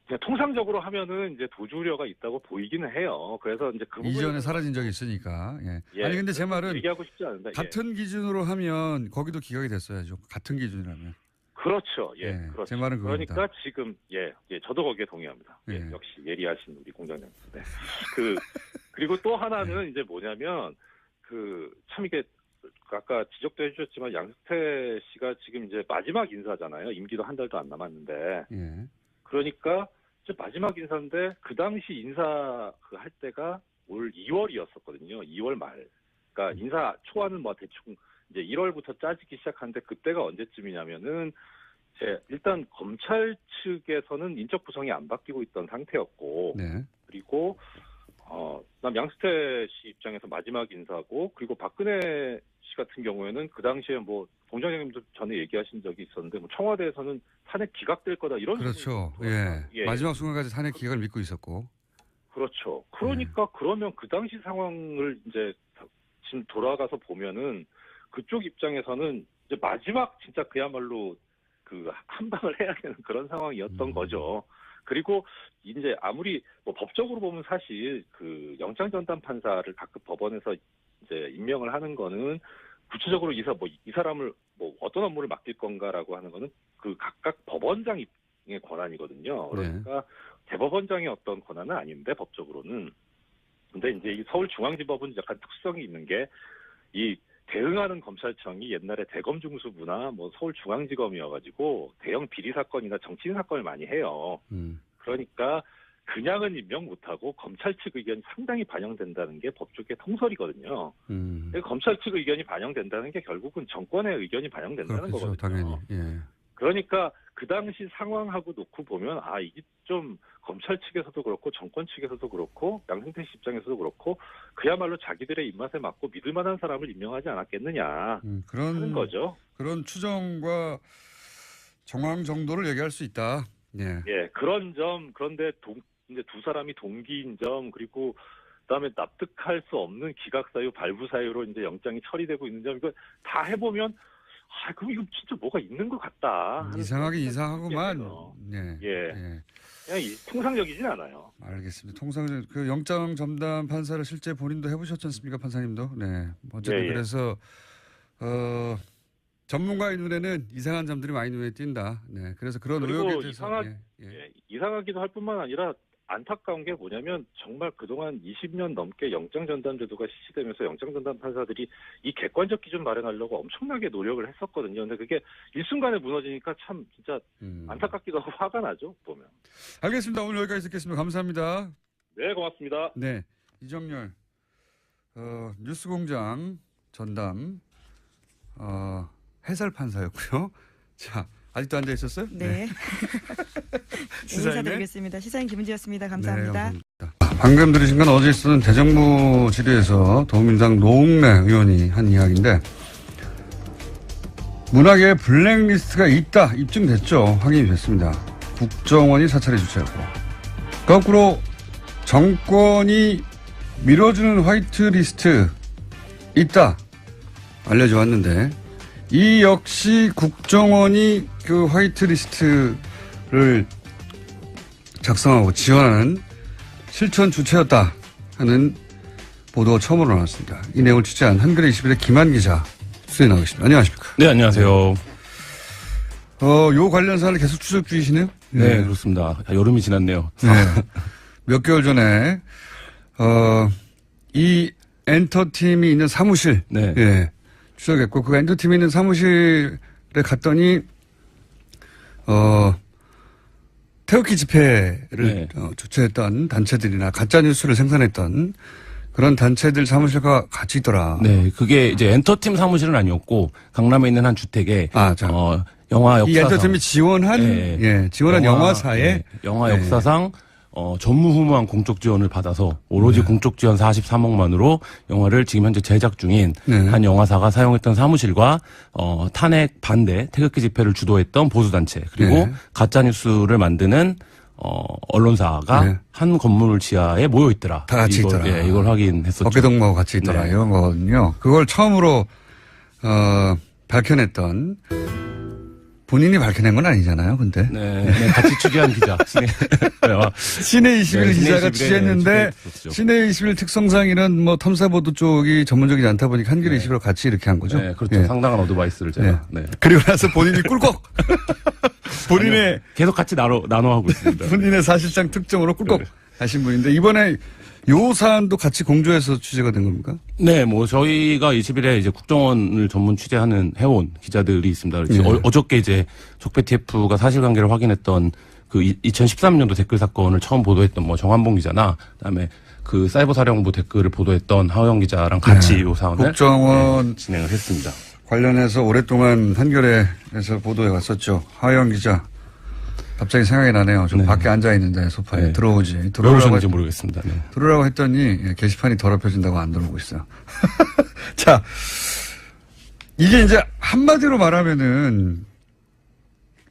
Speaker 7: 그냥 통상적으로 하면은 이제 도주 우려가 있다고 보이기는 해요. 그래서 이제 그
Speaker 1: 이전에 사라진 적이 있으니까. 아니 근데 제 말은
Speaker 7: 얘기하고 싶지 않은데
Speaker 1: 같은 기준으로 하면 거기도 기각이 됐어야죠. 같은 기준이라면.
Speaker 7: 그렇죠. 그렇죠.
Speaker 1: 제 말은 그겁니다.
Speaker 7: 그러니까 지금 저도 거기에 동의합니다. 역시 예리하신 우리 공장장. 그리고 또 하나는 이제 뭐냐면 참 이게 아까 지적도 해주셨지만 양승태 씨가 지금 이제 마지막 인사잖아요. 임기도 한 달도 안 남았는데.
Speaker 1: 예.
Speaker 7: 그러니까 이제 마지막 인사인데 그 당시 인사 그 할 때가 올 2월이었었거든요. 2월 말. 그러니까 인사 초안은 뭐 대충 이제 1월부터 짜지기 시작하는데 그때가 언제쯤이냐면은 일단 검찰 측에서는 인적 구성이 안 바뀌고 있던 상태였고,
Speaker 1: 네.
Speaker 7: 그리고 그다음 양승태 씨 입장에서 마지막 인사고, 그리고 박근혜 씨 같은 경우에는 그 당시에 뭐 공장장님도 전에 얘기하신 적이 있었는데, 뭐 청와대에서는 탄핵 기각될 거다 이런.
Speaker 1: 그렇죠. 예.
Speaker 7: 예.
Speaker 1: 마지막 순간까지 탄핵 기각을 믿고 있었고.
Speaker 7: 그렇죠. 그러니까 그러면 그 당시 상황을 이제 지금 돌아가서 보면은 그쪽 입장에서는 이제 마지막 진짜 그야말로 그 한방을 해야 되는 그런 상황이었던 거죠. 그리고 이제 아무리 뭐 법적으로 보면 사실 그 영장전담 판사를 각급 법원에서 이제 임명을 하는 거는 구체적으로 이 사람을 뭐 어떤 업무를 맡길 건가라고 하는 거는 그 각각 법원장의 권한이거든요. 그러니까 대법원장의 어떤 권한은 아닌데 법적으로는. 근데 이제 이 서울중앙지법은 약간 특성이 있는 게 이 대응하는 검찰청이 옛날에 대검중수부나 뭐 서울중앙지검이어가지고 대형 비리 사건이나 정치인 사건을 많이 해요. 그러니까 그냥은 임명 못하고 검찰 측 의견이 상당히 반영된다는 게 법조계 통설이거든요. 검찰 측 의견이 반영된다는 게 결국은 정권의 의견이 반영된다는
Speaker 1: 그렇겠죠,
Speaker 7: 거거든요.
Speaker 1: 당연히. 예.
Speaker 7: 그러니까 그 당시 상황하고 놓고 보면 이게 좀 검찰 측에서도 그렇고 정권 측에서도 그렇고 양승태 씨 입장에서도 그렇고 그야말로 자기들의 입맛에 맞고 믿을 만한 사람을 임명하지 않았겠느냐 하는 거죠.
Speaker 1: 그런 추정과 정황 정도를 얘기할 수 있다. 예.
Speaker 7: 예, 그런 점. 그런데 이제 두 사람이 동기인 점, 그리고 그다음에 납득할 수 없는 기각 사유, 발부 사유로 이제 영장이 처리되고 있는 점, 이거 다 해보면 그럼 이거 진짜 뭐가 있는 것 같다.
Speaker 1: 이상하긴 이상하구만. 예.
Speaker 7: 예. 그냥 통상적이진 않아요.
Speaker 1: 알겠습니다. 통상적 그 영장 전담 판사를 실제 본인도 해보셨지 않습니까, 판사님도? 네. 어쨌든 그래서 전문가의 눈에는 이상한 점들이 많이 눈에 띈다. 네. 그래서 그런 의혹에 대해서
Speaker 7: 이상하기도 할 뿐만 아니라 안타까운 게 뭐냐면 정말 그동안 20년 넘게 영장전담제도가 실시되면서 영장전담 판사들이 이 객관적 기준 마련하려고 엄청나게 노력을 했었거든요. 근데 그게 일순간에 무너지니까 참 진짜 안타깝기도 하고 화가 나죠, 보면.
Speaker 1: 알겠습니다. 오늘 여기까지 듣겠습니다. 감사합니다.
Speaker 7: 네, 고맙습니다.
Speaker 1: 네, 이정열 뉴스공장 전담 해설 판사였고요. 자, 아직도 앉아 있었어요?
Speaker 2: 네. 인사드리겠습니다. 시사인 김은지였습니다. 감사합니다.
Speaker 1: 네, 방금 들으신 건 어제 있었던 대정부 질의에서 더불어민주당 노웅래 의원이 한 이야기인데 문학의 블랙리스트가 있다 입증됐죠. 확인이 됐습니다. 국정원이 사찰에 주최했고 거꾸로 정권이 밀어주는 화이트리스트 있다 알려져 왔는데 이 역시 국정원이 그 화이트리스트를 작성하고 지원하는 실천 주체였다 하는 보도가 처음으로 나왔습니다. 이 내용을 취재한 한겨레 21의 김한 기자 수에 나와 계십니다. 안녕하십니까?
Speaker 8: 네, 안녕하세요.
Speaker 1: 요 관련 사안을 계속 추적 중이시네요?
Speaker 8: 네, 그렇습니다. 여름이 지났네요.
Speaker 1: 네. 몇 개월 전에 이 엔터팀이 있는 사무실
Speaker 8: 네.
Speaker 1: 예, 추적했고 그 엔터팀이 있는 사무실에 갔더니 태극기 집회를
Speaker 8: 네.
Speaker 1: 주최했던 단체들이나 가짜뉴스를 생산했던 그런 단체들 사무실과 같이 있더라.
Speaker 8: 네, 그게 이제 엔터팀 사무실은 아니었고 강남에 있는 한 주택에 영화 역사상
Speaker 1: 이 엔터팀이 지원한 지원한 영화사에
Speaker 8: 영화 역사상 전무후무한 공적 지원을 받아서 오로지 공적 지원 43억만으로 영화를 지금 현재 제작 중인 한 영화사가 사용했던 사무실과 탄핵 반대 태극기 집회를 주도했던 보수단체 그리고 가짜뉴스를 만드는 언론사가 한 건물 지하에 모여 있더라.
Speaker 1: 다 같이 있더라.
Speaker 8: 예, 이걸 확인했었죠.
Speaker 1: 어깨동무하고 같이 있더라.
Speaker 8: 네.
Speaker 1: 이런 거거든요. 그걸 처음으로 밝혀냈던 본인이 밝혀낸 건 아니잖아요, 근데.
Speaker 8: 네, 같이 취재한 기자.
Speaker 1: 시내 21 기자가 취재했는데, 시내 21 특성상 이런 뭐 탐사보도 쪽이 전문적이지 않다 보니까 한겨레 21로 같이 이렇게 한 거죠.
Speaker 8: 네, 그렇죠. 상당한 어드바이스를 제가. 네.
Speaker 1: 그리고 나서 본인이 꿀꺽! 본인의.
Speaker 8: 계속 같이 나눠하고 있습니다.
Speaker 1: 본인의 사실상 특정으로 꿀꺽 하신 분인데, 이번에 요 사안도 같이 공조해서 취재가 된 겁니까?
Speaker 8: 네, 뭐 저희가 20일에 이제 국정원을 전문 취재하는 해온 기자들이 있습니다.
Speaker 1: 네.
Speaker 8: 어저께 이제 적폐 TF가 사실관계를 확인했던 그 2013년도 댓글 사건을 처음 보도했던 뭐 정한봉 기자나 그다음에 그 사이버사령부 댓글을 보도했던 하호영 기자랑 같이 요 사안을
Speaker 1: 국정원
Speaker 8: 진행을 했습니다.
Speaker 1: 관련해서 오랫동안 한겨레에서 보도해 왔었죠. 하호영 기자. 갑자기 생각이 나네요. 좀 밖에 앉아 있는데 소파에 들어오지.
Speaker 8: 왜
Speaker 1: 들어오라고
Speaker 8: 오셨는지 모르겠습니다. 네.
Speaker 1: 들어오라고 했더니 게시판이 더럽혀진다고 안 들어오고 있어요. 자, 이게 이제 한마디로 말하면은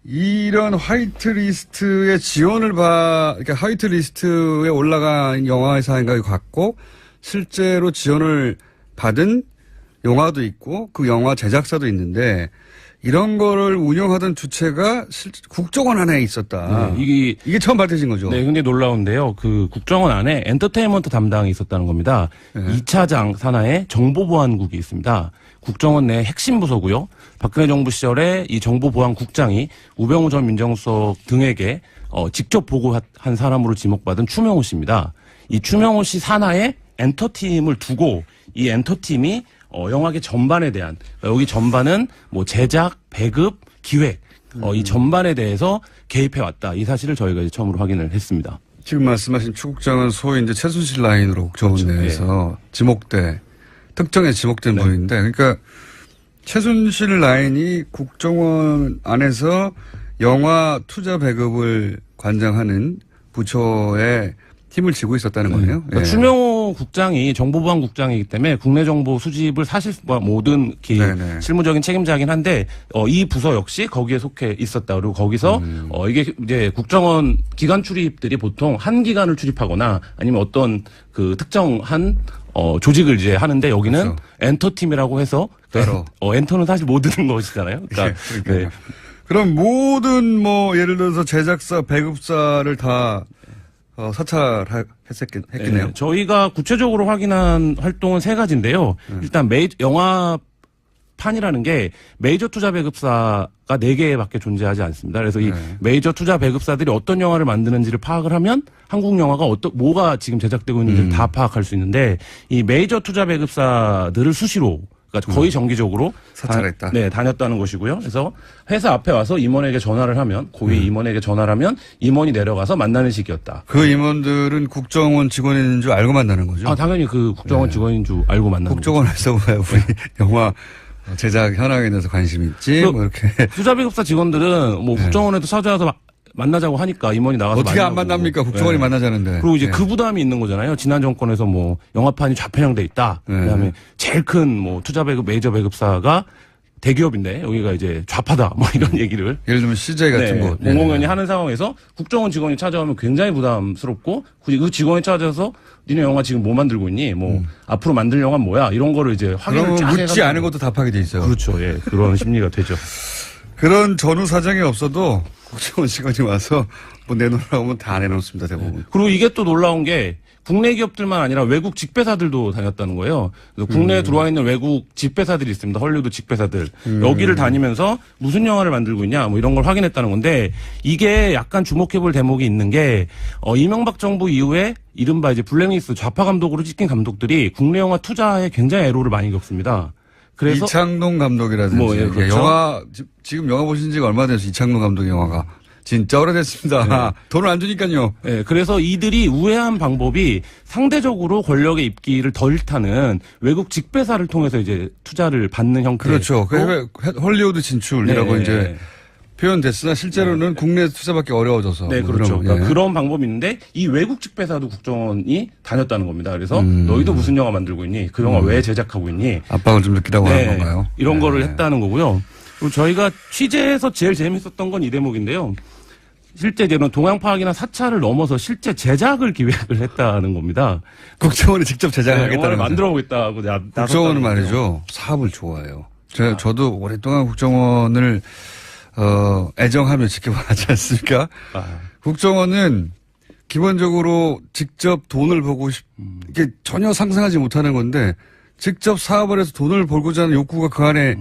Speaker 1: 이런 화이트리스트의 지원을 그러니까 화이트리스트에 올라간 영화의 생각이 같고 실제로 지원을 받은 영화도 있고 그 영화 제작사도 있는데 이런 거를 운영하던 주체가 국정원 안에 있었다.
Speaker 8: 네,
Speaker 1: 이게 처음 밝혀진 거죠.
Speaker 8: 네, 굉장히 놀라운데요. 그 국정원 안에 엔터테인먼트 담당이 있었다는 겁니다.
Speaker 1: 네.
Speaker 8: 2차장 산하에 정보보안국이 있습니다. 국정원 내 핵심 부서고요. 박근혜 정부 시절에 이 정보보안국장이 우병우 전 민정수석 등에게 직접 보고한 사람으로 지목받은 추명호 씨입니다. 이 추명호 씨 산하에 엔터팀을 두고 이 엔터팀이 영화계 전반에 대한 여기 전반은 뭐 제작, 배급, 기획 이 전반에 대해서 개입해 왔다. 이 사실을 저희가 이제 처음으로 확인을 했습니다.
Speaker 1: 지금 말씀하신 추국장은 소위 이제 최순실 라인으로 국정원 내에서 특정에 지목된 분인데 그러니까 최순실 라인이 국정원 안에서 영화 투자 배급을 관장하는 부처에 힘을 쥐고 있었다는 거네요.
Speaker 8: 그러니까 추명호 국장이 정보보안국장이기 때문에 국내 정보 수집을 사실 모든 실무적인 책임자이긴 한데 이 부서 역시 거기에 속해 있었다. 그리고 거기서 이게 이제 국정원 기관 출입들이 보통 한 기관을 출입하거나 아니면 어떤 그 특정한 조직을 이제 하는데 여기는 그렇죠. 엔터팀이라고 해서 엔터는 사실 모든 것이잖아요. 그러니까
Speaker 1: 네. 그럼 모든 예를 들어서 제작사, 배급사를 다 사찰했겠네요.
Speaker 8: 네, 저희가 구체적으로 확인한 활동은 세 가지인데요. 일단 영화판이라는 게 메이저 투자 배급사가 4개밖에 존재하지 않습니다. 그래서 이 메이저 투자 배급사들이 어떤 영화를 만드는지를 파악을 하면 한국 영화가 뭐가 지금 제작되고 있는지를 다 파악할 수 있는데 이 메이저 투자 배급사들을 수시로 그러니까 거의 정기적으로
Speaker 1: 사찰했다.
Speaker 8: 다녔다는 것이고요. 그래서 회사 앞에 와서 임원에게 전화를 하면 고위 임원에게 전화를 하면 임원이 내려가서 만나는 식이었다.
Speaker 1: 그 임원들은 국정원 직원인 줄 알고 만나는 거죠?
Speaker 8: 당연히 그 국정원 직원인 줄 알고 만나는 거죠.
Speaker 1: 국정원에서 왜 우리 영화 제작 현황에 대해서 관심이 있지? 이렇게.
Speaker 8: 투자배급사 직원들은 국정원에도 찾아와서 만나자고 하니까 임원이 나가서
Speaker 1: 어떻게 안 만납니까? 국정원이 만나자는데.
Speaker 8: 그리고 이제 그 부담이 있는 거잖아요. 지난 정권에서 영화판이 좌편향돼 있다. 그다음에 제일 큰 투자 배급 메이저 배급사가 대기업인데 여기가 이제 좌파다. 이런 얘기를
Speaker 1: 예를 들면 CJ 같은 곳
Speaker 8: 공공연히 하는 상황에서 국정원 직원이 찾아오면 굉장히 부담스럽고 그 직원이 찾아서 니네 영화 지금 뭐 만들고 있니? 앞으로 만들 영화 뭐야? 이런 거를 이제 확인을 쫙
Speaker 1: 묻지 않은 것도 답하게 돼 있어요.
Speaker 8: 그렇죠. 예. 그런 심리가 되죠.
Speaker 1: 그런 전후 사정이 없어도 국정원 직원이 와서 내놓으라고 하면 다 내놓습니다, 대부분.
Speaker 8: 그리고 이게 또 놀라운 게 국내 기업들만 아니라 외국 직배사들도 다녔다는 거예요. 그래서 국내에 들어와 있는 외국 직배사들이 있습니다. 헐리우드 직배사들. 여기를 다니면서 무슨 영화를 만들고 있냐 이런 걸 확인했다는 건데 이게 약간 주목해볼 대목이 있는 게 이명박 정부 이후에 이른바 이제 블랙리스트 좌파 감독으로 찍힌 감독들이 국내 영화 투자에 굉장히 애로를 많이 겪습니다. 그래서
Speaker 1: 이창동 감독이라든지
Speaker 8: 그렇죠.
Speaker 1: 영화 지금 영화 보신 지가 얼마 돼서 이창동 감독 영화가 진짜 오래됐습니다. 돈을 안 주니까요.
Speaker 8: 네, 그래서 이들이 우회한 방법이 상대적으로 권력의 입기를 덜 타는 외국 직배사를 통해서 이제 투자를 받는 형태.
Speaker 1: 그렇죠. 헐리우드 진출이라고 이제 표현됐으나 실제로는 국내 투자받기 어려워져서.
Speaker 8: 네, 그렇죠. 그러니까 그런 방법이 있는데 이 외국 직배사도 국정원이 다녔다는 겁니다. 그래서 너희도 무슨 영화 만들고 있니? 그 영화 왜 제작하고 있니?
Speaker 1: 압박을 좀 느끼라고 하는 건가요?
Speaker 8: 이런 거를 했다는 거고요. 그리고 저희가 취재에서 제일 재밌었던 건 이 대목인데요. 실제 이제는 동향 파악이나 사찰을 넘어서 실제 제작을 기획을 했다는 겁니다.
Speaker 1: 국정원이 직접 제작하겠다는
Speaker 8: 거죠. 만들어 보겠다고
Speaker 1: 국정원은 말이죠. 사업을 좋아해요. 저도 오랫동안 국정원을 애정하며 지켜봐왔지 않습니까? 국정원은 기본적으로 직접 돈을 보고 이게 전혀 상상하지 못하는 건데 직접 사업을 해서 돈을 벌고자 하는 욕구가 그 안에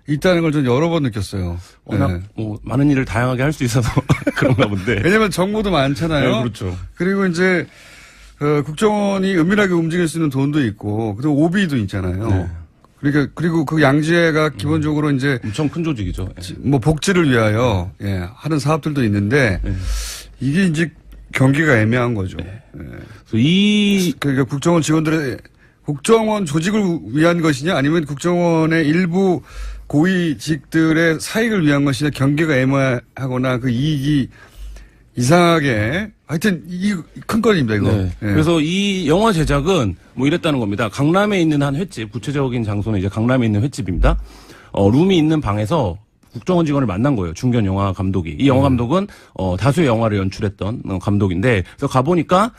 Speaker 1: 있다는 걸 전 여러 번 느꼈어요.
Speaker 8: 워낙 많은 일을 다양하게 할 수 있어서 그런가 본데.
Speaker 1: 왜냐면 정보도 많잖아요.
Speaker 8: 네, 그렇죠.
Speaker 1: 그리고 이제 국정원이 은밀하게 움직일 수 있는 돈도 있고, 그리고 오비도 있잖아요.
Speaker 8: 네.
Speaker 1: 그러니까, 그리고 그 양지회가 기본적으로 이제.
Speaker 8: 엄청 큰 조직이죠.
Speaker 1: 뭐 복지를 위하여, 하는 사업들도 있는데, 이게 이제 경계가 애매한 거죠. 그러니까 국정원 직원들의, 국정원 조직을 위한 것이냐, 아니면 국정원의 일부 고위직들의 사익을 위한 것이냐, 경계가 애매하거나 그 이익이 이상하게, 하여튼 이 큰 건입니다, 이거.
Speaker 8: 네. 그래서 이 영화 제작은 뭐 이랬다는 겁니다. 강남에 있는 한 횟집, 구체적인 장소는 이제 강남에 있는 횟집입니다. 룸이 있는 방에서 국정원 직원을 만난 거예요. 중견 영화 감독이. 이 영화 감독은 다수의 영화를 연출했던 감독인데, 그래서 가보니까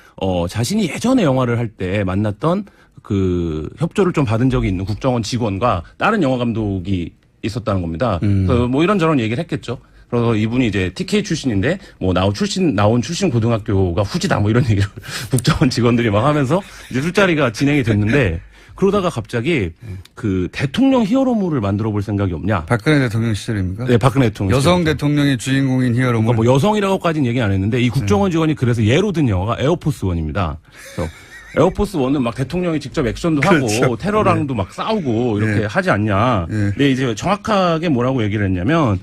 Speaker 8: 자신이 예전에 영화를 할 때 만났던 그 협조를 좀 받은 적이 있는 국정원 직원과 다른 영화 감독이 있었다는 겁니다. 그래서 뭐 이런저런 얘기를 했겠죠. 그래서 이분이 이제 TK 출신인데 뭐 나온 출신 고등학교가 후지다 뭐 이런 얘기를 국정원 직원들이 막 하면서 이제 술자리가 진행이 됐는데, 그러다가 갑자기 그 대통령 히어로물을 만들어 볼 생각이 없냐.
Speaker 1: 박근혜 대통령 시절입니까?
Speaker 8: 네, 박근혜 대통령.
Speaker 1: 여성 대통령이 주인공인 히어로물.
Speaker 8: 그러니까 뭐 여성이라고까지는 얘기 안 했는데, 이 국정원 직원이 그래서 예로 든 영화가 에어포스 원입니다. 그래서 에어포스 원은 막 대통령이 직접 액션도
Speaker 1: 그렇죠.
Speaker 8: 하고 테러랑도 막 싸우고 이렇게 하지 않냐. 근데 이제 정확하게 뭐라고 얘기를 했냐면,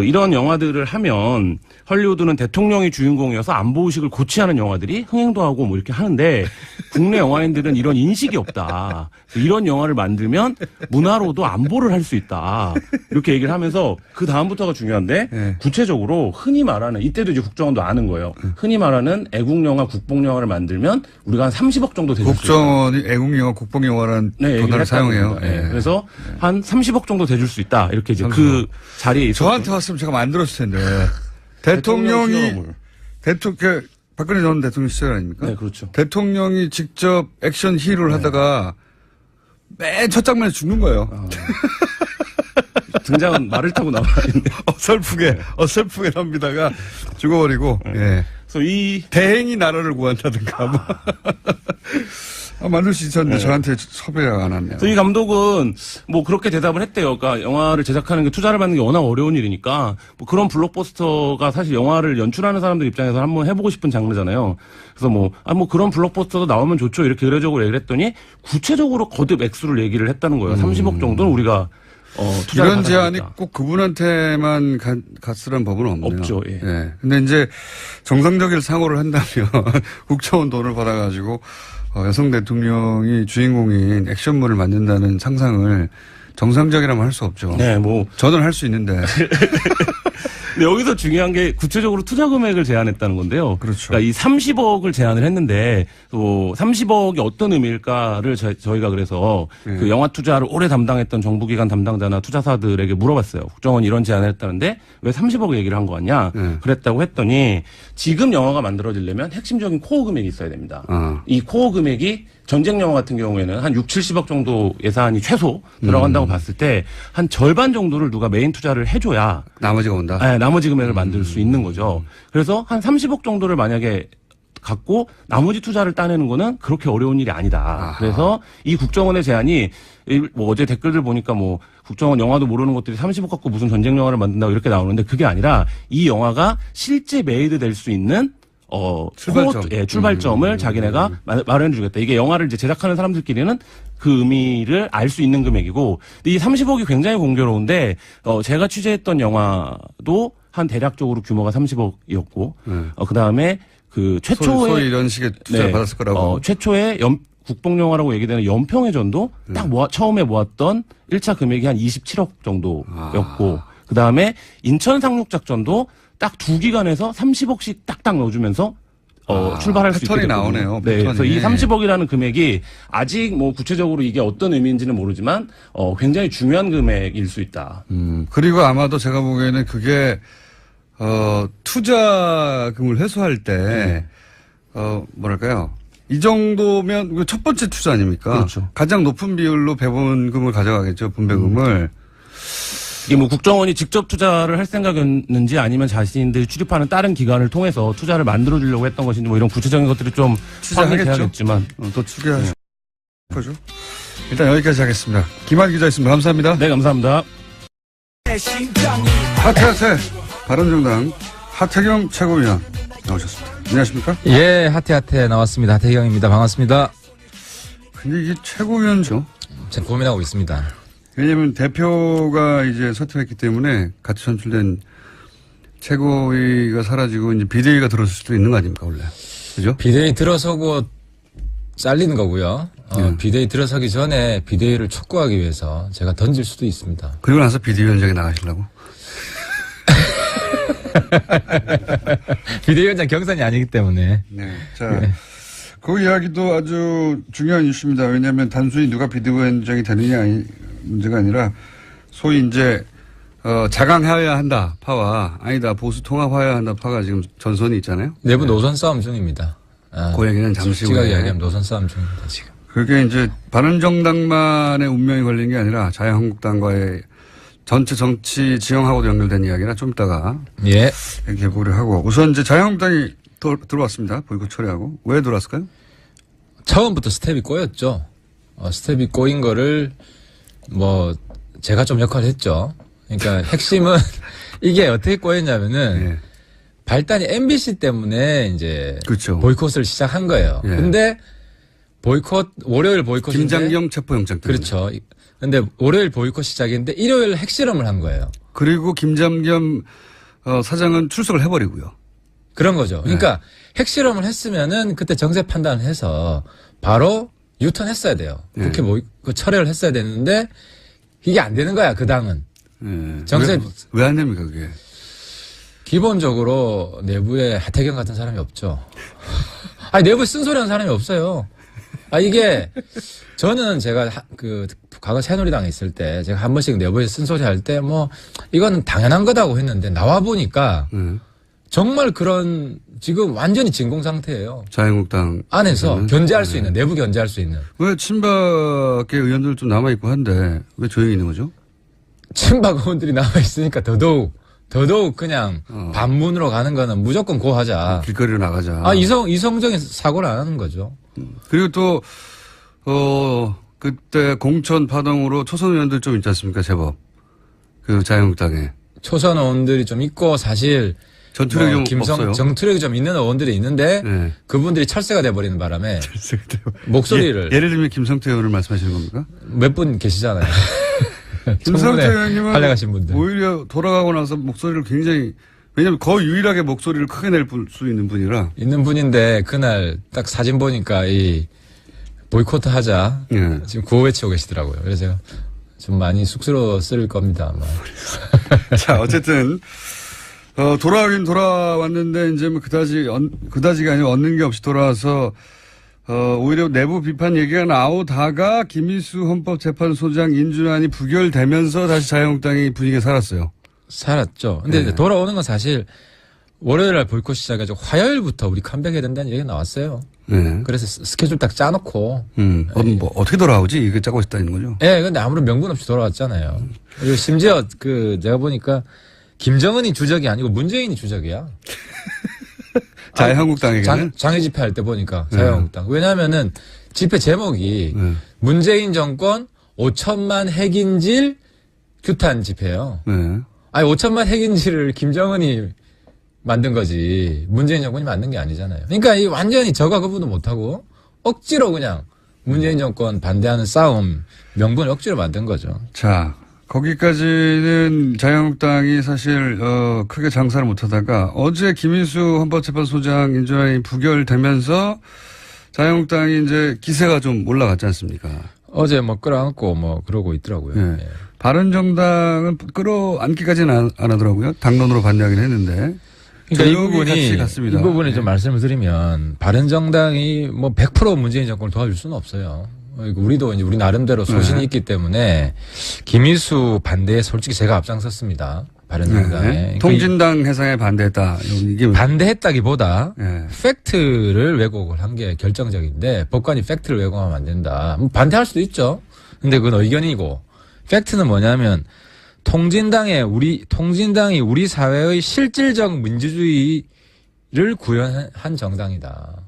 Speaker 8: 이런 영화들을 하면 헐리우드는 대통령이 주인공이어서 안보의식을 고취하는 영화들이 흥행도 하고 뭐 이렇게 하는데, 국내 영화인들은 이런 인식이 없다. 이런 영화를 만들면 문화로도 안보를 할 수 있다. 이렇게 얘기를 하면서, 그 다음부터가 중요한데, 구체적으로 흔히 말하는, 이때도 이제 국정원도 아는 거예요. 흔히 말하는 애국영화, 국뽕영화를 만들면 우리가 한 30억 정도 대줄 수 있다.
Speaker 1: 국정원이 애국영화, 국뽕영화라는 돈을 사용해요.
Speaker 8: 그래서 한 30억 정도 대줄 수 있다. 이렇게 이제 그 자리에 있었고.
Speaker 1: 저한테 왔으면 제가 만들었을 텐데. 대통령이, 박근혜 전 대통령 시절 아닙니까?
Speaker 8: 네, 그렇죠.
Speaker 1: 대통령이 직접 액션 히로를 하다가 맨 첫 장면에 죽는 거예요.
Speaker 8: 등장은 말을 타고 나와야 되는데.
Speaker 1: 어설프게 납니다가 죽어버리고,
Speaker 8: 그래서
Speaker 1: 대행이 나라를 구한다든가, 뭐. 만들 수 있었는데 저한테 섭외가 안 왔네요.
Speaker 8: 그래서 이 감독은 뭐 그렇게 대답을 했대요. 그러니까 영화를 제작하는 게, 투자를 받는 게 워낙 어려운 일이니까 뭐 그런 블록버스터가 사실 영화를 연출하는 사람들 입장에서 한번 해보고 싶은 장르잖아요. 그래서 뭐 그런 블록버스터도 나오면 좋죠. 이렇게 의례적으로 얘기를 했더니, 구체적으로 거듭 액수를 얘기를 했다는 거예요. 30억 정도는 우리가 투자를
Speaker 1: 이런 제안이
Speaker 8: 받아야겠다.
Speaker 1: 꼭 그분한테만 갔으란 법은 없네요.
Speaker 8: 없죠.
Speaker 1: 근데 이제 정상적인 상호를 한다면 국정원 돈을 받아가지고 여성 대통령이 주인공인 액션물을 만든다는 상상을 정상적이라면 할 수 없죠.
Speaker 8: 네, 뭐
Speaker 1: 저는 할 수 있는데.
Speaker 8: 근데 여기서 중요한 게 구체적으로 투자 금액을 제안했다는 건데요.
Speaker 1: 그렇죠.
Speaker 8: 그러니까 이 30억을 제안을 했는데, 30억이 어떤 의미일까를 저희가 그래서 그 영화 투자를 오래 담당했던 정부기관 담당자나 투자사들에게 물어봤어요. 국정원이 이런 제안을 했다는데 왜 30억 얘기를 한 거 같냐? 그랬다고 했더니, 지금 영화가 만들어지려면 핵심적인 코어 금액이 있어야 됩니다. 이 코어 금액이 전쟁 영화 같은 경우에는 한 6, 70억 정도 예산이 최소 들어간다고 봤을 때, 한 절반 정도를 누가 메인 투자를 해줘야
Speaker 1: 나머지가 온다?
Speaker 8: 네, 나머지 금액을 만들 수 있는 거죠. 그래서 한 30억 정도를 만약에 갖고 나머지 투자를 따내는 거는 그렇게 어려운 일이 아니다. 그래서 이 국정원의 제안이, 뭐 어제 댓글들 보니까 뭐 국정원 영화도 모르는 것들이 30억 갖고 무슨 전쟁 영화를 만든다고 이렇게 나오는데, 그게 아니라 이 영화가 실제 메이드 될 수 있는 출발점을 자기네가 마련해 주겠다. 이게 영화를 이제 제작하는 사람들끼리는 그 의미를 알 수 있는 금액이고, 근데 이 30억이 굉장히 공교로운데, 제가 취재했던 영화도 한 대략적으로 규모가 30억이었고, 그 다음에 그 최초의
Speaker 1: 소위 이런 식의 투자를 받았을 거라고.
Speaker 8: 최초의 국뽕영화라고 얘기되는 연평해 전도 딱 처음에 모았던 1차 금액이 한 27억 정도였고, 그 다음에 인천 상륙작전도 딱 2기관에서 30억씩 딱딱 넣어주면서 출발할 수 있게
Speaker 1: 패턴이
Speaker 8: 됐거든요.
Speaker 1: 나오네요.
Speaker 8: 네,
Speaker 1: 패턴이.
Speaker 8: 그래서 이 30억이라는 금액이 아직 뭐 구체적으로 이게 어떤 의미인지는 모르지만 굉장히 중요한 금액일 수 있다.
Speaker 1: 그리고 아마도 제가 보기에는 그게 투자금을 회수할 때 뭐랄까요? 이 정도면 첫 번째 투자 아닙니까?
Speaker 8: 그렇죠.
Speaker 1: 가장 높은 비율로 배분금을 가져가겠죠. 분배금을.
Speaker 8: 이게 뭐 국정원이 직접 투자를 할 생각이었는지, 아니면 자신들이 출입하는 다른 기관을 통해서 투자를 만들어주려고 했던 것인지, 뭐 이런 구체적인 것들이 좀
Speaker 1: 추적해야겠지만 더 추계하실 거죠. 일단 여기까지 하겠습니다. 김한 기자였습니다. 감사합니다.
Speaker 8: 네, 감사합니다.
Speaker 1: 하태하태 바른정당 하태경 최고위원 나오셨습니다. 안녕하십니까?
Speaker 9: 예, 하태하태 나왔습니다. 하태경입니다. 반갑습니다.
Speaker 1: 근데 이게 최고위원죠.
Speaker 9: 제가 고민하고 있습니다.
Speaker 1: 왜냐하면 대표가 이제 사퇴했기 때문에 같이 선출된 최고위가 사라지고 이제 비대위가 들어설 수도 있는 거 아닙니까 원래? 그죠?
Speaker 9: 비대위 들어서고 잘리는 거고요. 비대위 들어서기 전에 비대위를 촉구하기 위해서 제가 던질 수도 있습니다.
Speaker 1: 그리고 나서 비대위원장에 나가시려고?
Speaker 9: 비대위원장 경선이 아니기 때문에.
Speaker 1: 네. 자, 그 이야기도 아주 중요한 이슈입니다. 왜냐하면 단순히 누가 비대위원장이 되느냐 문제가 아니라 소위 이제 자강해야 한다 파와 아니다 보수 통합해야 한다 파가 지금 전선이 있잖아요.
Speaker 9: 내부 노선 싸움 중입니다.
Speaker 1: 그 얘기는 잠시 후에.
Speaker 9: 이야기하면 노선 싸움 중입니다 지금.
Speaker 1: 그게 이제 바른정당만의 운명이 걸린 게 아니라 자유한국당과의 전체 정치 지형하고도 연결된 이야기라 좀 이따가
Speaker 9: 예.
Speaker 1: 얘기해 보려 하고 우선 이제 자유한국당이 들어왔습니다. 보이콧 처리하고 왜 들어왔을까요?
Speaker 9: 처음부터 스텝이 꼬였죠. 스텝이 꼬인 거를 뭐 제가 좀 역할을 했죠. 그러니까 핵심은 이게 어떻게 꼬였냐면은
Speaker 1: 예.
Speaker 9: 발단이 MBC 때문에 이제
Speaker 1: 그렇죠.
Speaker 9: 보이콧을 시작한 거예요.
Speaker 1: 예.
Speaker 9: 근데 보이콧 월요일 보이콧인데
Speaker 1: 김장겸 체포영장 때문에.
Speaker 9: 그렇죠. 근데 월요일 보이콧 시작인데 일요일 핵실험을 한 거예요.
Speaker 1: 그리고 김장겸 사장은 출석을 해버리고요.
Speaker 9: 그런 거죠. 그러니까 핵실험을 했으면은 그때 정세 판단을 해서 바로 유턴했어야 돼요. 그렇게 철회를 했어야 되는데 이게 안 되는 거야 그 당은. 정세
Speaker 1: 왜 안 됩니까 그게?
Speaker 9: 기본적으로 내부에 하태경 같은 사람이 없죠. 아니 내부에 쓴소리하는 사람이 없어요. 이게 저는 제가 그 과거 새누리당에 있을 때 제가 한 번씩 내부에 쓴소리할 때 뭐 이거는 당연한 거다고 했는데 나와 보니까 정말 그런 지금 완전히 진공 상태예요.
Speaker 1: 자유한국당
Speaker 9: 안에서 견제할 수 있는 내부 견제할 수 있는.
Speaker 1: 왜 친박의 의원들 좀 남아 있고 한데 왜 조용히 있는 거죠?
Speaker 9: 친박 의원들이 남아 있으니까 더더욱 그냥 반문으로 가는 거는 무조건 고하자.
Speaker 1: 길거리로 나가자.
Speaker 9: 이성적인 사고를 안 하는 거죠.
Speaker 1: 그리고 또 그때 공천 파동으로 초선 의원들 좀 있지 않습니까 제법 그 자유한국당에
Speaker 9: 초선 의원들이 좀 있고 사실
Speaker 1: 전투력이 좀 없어요.
Speaker 9: 정투력이 좀 있는 의원들이 있는데
Speaker 1: 네.
Speaker 9: 그분들이 철새가 돼버리는 바람에 목소리를
Speaker 1: 예를 들면 김성태 의원을 말씀하시는 겁니까?
Speaker 9: 몇 분 계시잖아요.
Speaker 1: 김성태 의원님은
Speaker 9: 활약하신 분들.
Speaker 1: 오히려 돌아가고 나서 목소리를 굉장히 왜냐하면 거의 유일하게 목소리를 크게 낼 수 있는 분이라
Speaker 9: 있는 분인데 그날 딱 사진 보니까 이 보이콧 하자
Speaker 1: 예.
Speaker 9: 지금 구호 외치고 계시더라고요. 그래서 제가 좀 많이 쑥스러웠을 겁니다 아마.
Speaker 1: 자 어쨌든 돌아가긴 돌아왔는데 이제 뭐 그다지가 아니라 얻는 게 없이 돌아와서 오히려 내부 비판 얘기가 나오다가 김희수 헌법재판소장 인준안이 부결되면서 다시 자유한국당이 분위기가 살았어요.
Speaker 9: 살았죠. 근데 이제 돌아오는 건 사실 월요일 날 보이콧 시작해가지고 화요일부터 우리 컴백해야 된다는 얘기가 나왔어요.
Speaker 1: 네.
Speaker 9: 그래서 스케줄 딱 짜놓고.
Speaker 1: 뭐 어떻게 돌아오지? 이거 짜고 있다는 거죠?
Speaker 9: 예, 근데 아무런 명분 없이 돌아왔잖아요. 그리고 심지어 내가 보니까 김정은이 주적이 아니고 문재인이 주적이야.
Speaker 1: 자유한국당에게는?
Speaker 9: 장애 집회 할 때 보니까 자유한국당. 왜냐하면은 집회 제목이 문재인 정권 5천만 핵인질 규탄 집회예요.
Speaker 1: 네.
Speaker 9: 5천만 핵인질을 김정은이 만든 거지 문재인 정권이 만든 게 아니잖아요. 그러니까 이 완전히 저가 그분도 못하고 억지로 그냥 문재인 정권 반대하는 싸움 명분을 억지로 만든 거죠.
Speaker 1: 자 거기까지는 자유한국당이 사실 크게 장사를 못하다가 어제 김인수 헌법재판소장 인준안이 부결되면서 자유한국당이 이제 기세가 좀 올라갔지 않습니까?
Speaker 9: 어제 뭐 끌어안고 뭐 그러고 있더라고요.
Speaker 1: 네.
Speaker 9: 예.
Speaker 1: 바른정당은 끌어안기까지는 안 하더라고요. 당론으로 반대하긴 했는데.
Speaker 9: 그러니까 이
Speaker 1: 같습니다.
Speaker 9: 부분에 좀 말씀을 드리면 바른정당이 뭐 100% 문재인 정권을 도와줄 수는 없어요. 우리도 이제 우리 나름대로 소신이 있기 때문에 김희수 반대에 솔직히 제가 앞장섰습니다. 바른정당에.
Speaker 1: 네. 통진당 해상에 반대했다. 이게
Speaker 9: 반대했다기보다 팩트를 왜곡을 한 게 결정적인데 법관이 팩트를 왜곡하면 안 된다. 반대할 수도 있죠. 근데 그건 의견이고 팩트는 뭐냐면 통진당이 우리 사회의 실질적 민주주의를 구현한 정당이다.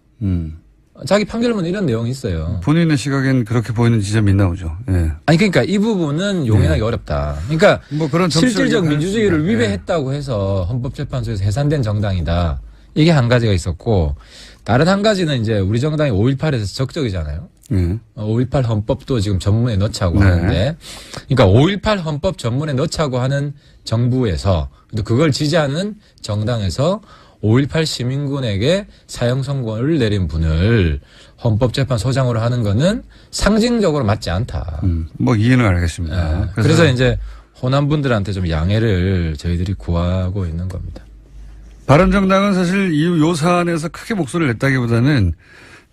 Speaker 9: 자기 판결문에 이런 내용이 있어요.
Speaker 1: 본인의 시각엔 그렇게 보이는 지점이 나오죠. 예.
Speaker 9: 아니 그러니까 이 부분은 용인하기 어렵다. 그러니까
Speaker 1: 뭐 그런
Speaker 9: 실질적 민주주의를 위배했다고 해서 헌법재판소에서 해산된 정당이다. 이게 한 가지가 있었고 다른 한 가지는 이제 우리 정당이 5.18에서 적적이잖아요. 5.18 헌법도 지금 전문에 넣자고 하는데 그러니까 5.18 헌법 전문에 넣자고 하는 정부에서 또 그걸 지지하는 정당에서 5.18 시민군에게 사형 선고를 내린 분을 헌법재판소장으로 하는 거는 상징적으로 맞지 않다.
Speaker 1: 뭐 이해는 알겠습니다.
Speaker 9: 네. 그래서 이제 호남 분들한테 좀 양해를 저희들이 구하고 있는 겁니다.
Speaker 1: 바른정당은 사실 이 사안에서 크게 목소리를 냈다기보다는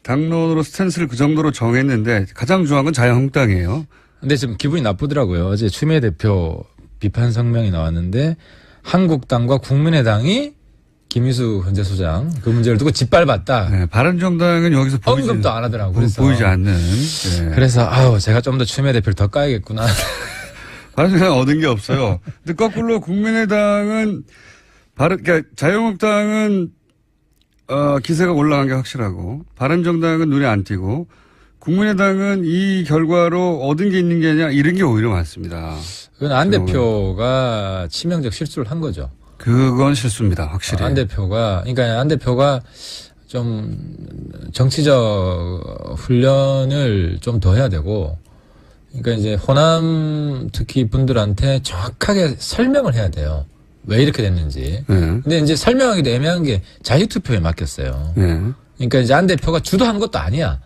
Speaker 1: 당론으로 스탠스를 그 정도로 정했는데 가장 중요한 건 자유한국당이에요.
Speaker 9: 근데 지금 기분이 나쁘더라고요. 어제 추미애 대표 비판 성명이 나왔는데 한국당과 국민의당이 김희수 헌재 소장 그 문제를 두고 짓밟았다.
Speaker 1: 네, 바른정당은 여기서
Speaker 9: 언급도 안 하더라고요.
Speaker 1: 보이지 않는. 네.
Speaker 9: 그래서 제가 좀 더 추미애 대표를 더 까야겠구나.
Speaker 1: 바른정당은 얻은 게 없어요. 근데 거꾸로 국민의당은 그러니까 자유한국당은 기세가 올라간 게 확실하고 바른정당은 눈에 안 띄고 국민의당은 이 결과로 얻은 게 있는 게 아니라 잃은 게 오히려 많습니다.
Speaker 9: 그건 안 대표가 치명적 실수를 한 거죠.
Speaker 1: 그건 실수입니다. 확실히.
Speaker 9: 안 대표가 좀 정치적 훈련을 좀 더 해야 되고 그러니까 이제 호남 특히 분들한테 정확하게 설명을 해야 돼요. 왜 이렇게 됐는지. 근데 이제 설명하기도 애매한 게 자유투표에 맡겼어요. 그러니까 이제 안 대표가 주도한 것도 아니야.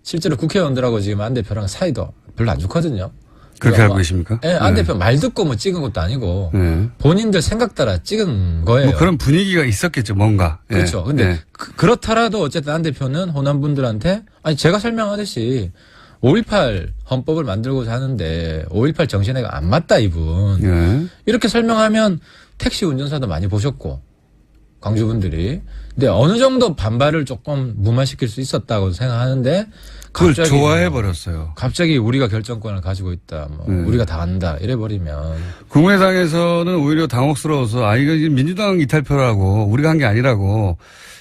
Speaker 9: 실제로 국회의원들하고 지금 안 대표랑 사이도 별로 안 좋거든요.
Speaker 1: 그렇게 알고 계십니까?
Speaker 9: 네, 안 대표 말 듣고 뭐 찍은 것도 아니고 본인들 생각 따라 찍은 거예요.
Speaker 1: 뭐 그런 분위기가 있었겠죠, 뭔가.
Speaker 9: 그렇죠. 근데 그렇더라도 어쨌든 안 대표는 호남 분들한테 아니 제가 설명하듯이 5.18 헌법을 만들고자 하는데 5.18 정신에 안 맞다 이분. 이렇게 설명하면 택시 운전사도 많이 보셨고 광주분들이. 근데 어느 정도 반발을 조금 무마시킬 수 있었다고 생각하는데
Speaker 1: 그걸 좋아해버렸어요.
Speaker 9: 갑자기 우리가 결정권을 가지고 있다. 우리가 다 안다. 이래버리면.
Speaker 1: 국민의당에서는 오히려 당혹스러워서 이거 민주당 이탈표라고 우리가 한 게 아니라고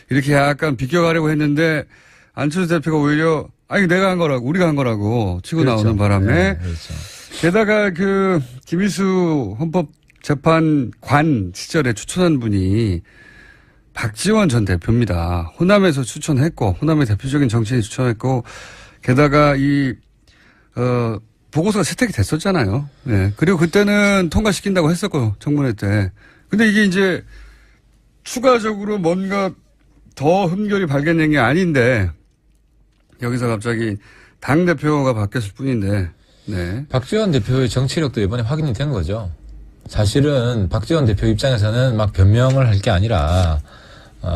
Speaker 1: 이렇게 약간 비껴가려고 했는데 안철수 대표가 오히려 내가 한 거라고 우리가 한 거라고 치고
Speaker 9: 그렇죠.
Speaker 1: 나오는 바람에
Speaker 9: 네, 그렇죠.
Speaker 1: 게다가 김희수 헌법재판관 시절에 추천한 분이 박지원 전 대표입니다. 호남에서 추천했고 호남의 대표적인 정치인이 추천했고 게다가 보고서가 채택이 됐었잖아요. 네. 그리고 그때는 통과시킨다고 했었고 청문회 때. 근데 이게 이제 추가적으로 뭔가 더 흠결이 발견된 게 아닌데 여기서 갑자기 당대표가 바뀌었을 뿐인데. 네.
Speaker 9: 박지원 대표의 정치력도 이번에 확인이 된 거죠. 사실은 박지원 대표 입장에서는 막 변명을 할 게 아니라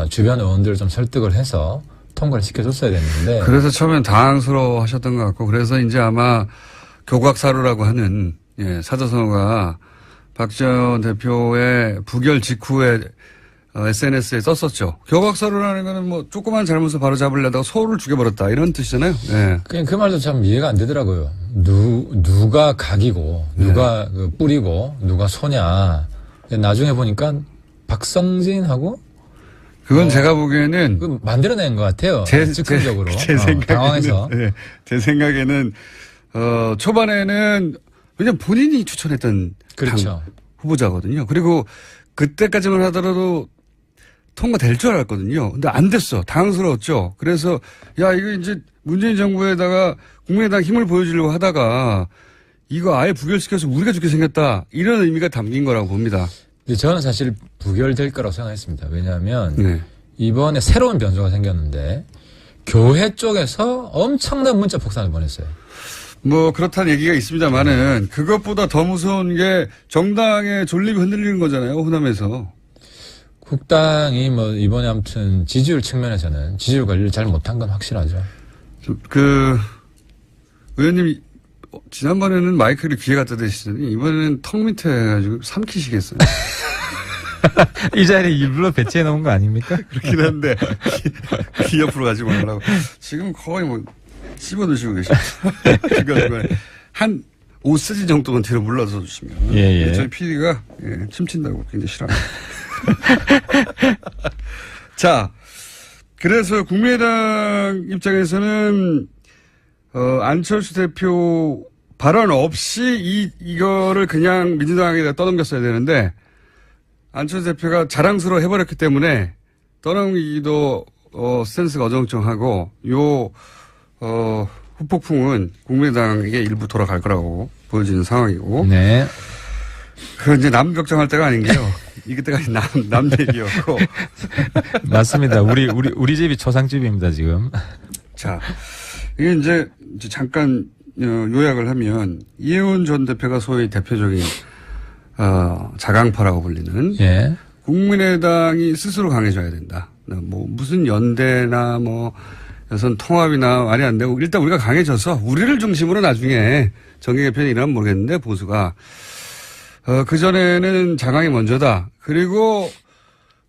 Speaker 9: 주변 의원들을 좀 설득을 해서 통과를 시켜줬어야 됐는데.
Speaker 1: 그래서 처음엔 당황스러워 하셨던 것 같고 그래서 이제 아마 교각사루라고 하는 사자성어가 박지원 대표의 부결 직후에 SNS에 썼었죠. 교각사루라는 거는 뭐 조그만 잘못을 바로 잡으려다가 소를 죽여버렸다 이런 뜻이잖아요. 네.
Speaker 9: 그 말도 참 이해가 안 되더라고요. 누가 각이고 누가 뿌리고 누가 소냐. 나중에 보니까 박성진하고
Speaker 1: 그건 제가 보기에는
Speaker 9: 만들어낸 것 같아요. 즉흥적으로.
Speaker 1: 제 생각에는,
Speaker 9: 당황해서.
Speaker 1: 네, 제 생각에는 초반에는 왜냐면 본인이 추천했던
Speaker 9: 그렇죠.
Speaker 1: 후보자거든요. 그리고 그때까지만 하더라도 통과될 줄 알았거든요. 근데 안 됐어. 당황스러웠죠. 그래서 이거 이제 문재인 정부에다가 국민의당 힘을 보여주려고 하다가 이거 아예 부결시켜서 우리가 죽게 생겼다. 이런 의미가 담긴 거라고 봅니다.
Speaker 9: 근데 저는 사실 부결될 거라고 생각했습니다. 왜냐하면 이번에 새로운 변수가 생겼는데 교회 쪽에서 엄청난 문자 폭탄을 보냈어요.
Speaker 1: 뭐 그렇다는 얘기가 있습니다만은 그것보다 더 무서운 게 정당의 존립이 흔들리는 거잖아요. 호남에서.
Speaker 9: 국당이 이번에 아무튼 지지율 측면에서는 지지율 관리를 잘 못한 건 확실하죠.
Speaker 1: 의원님 지난번에는 마이크를 귀에 갖다 대시더니 이번에는 턱 밑에 해가지고 삼키시겠어요.
Speaker 9: 이 자리에 일부러 배치해 놓은 거 아닙니까?
Speaker 1: 그렇긴 한데 귀 옆으로 가지 말라고. 지금 거의 씹어 드시고 계십니다. 중간중간에 한 5cm 정도만 뒤로 물러서 주시면.
Speaker 9: 예.
Speaker 1: 저희 PD가 침친다고 굉장히 싫어합니다. 자, 그래서 국민의당 입장에서는 안철수 대표 발언 없이 이거를 그냥 민주당에다 떠넘겼어야 되는데 안철수 대표가 자랑스러워 해버렸기 때문에 떠넘기기도 스탠스가 어정쩡하고 후폭풍은 국민의당에게 일부 돌아갈 거라고 보여지는 상황이고.
Speaker 9: 네.
Speaker 1: 그건 이제 남 걱정할 때가 아닌 게요. 이게 때가 남 얘기였고.
Speaker 9: 맞습니다. 우리 집이 초상집입니다, 지금.
Speaker 1: 자, 이게 이제 잠깐 요약을 하면 이혜원 전 대표가 소위 대표적인 자강파라고 불리는
Speaker 9: 예.
Speaker 1: 국민의당이 스스로 강해져야 된다. 뭐 무슨 연대나 뭐 여선 통합이나 말이 안 되고 일단 우리가 강해져서 우리를 중심으로 나중에 정계 개편이 일어나면 모르겠는데 보수가 그전에는 자강이 먼저다. 그리고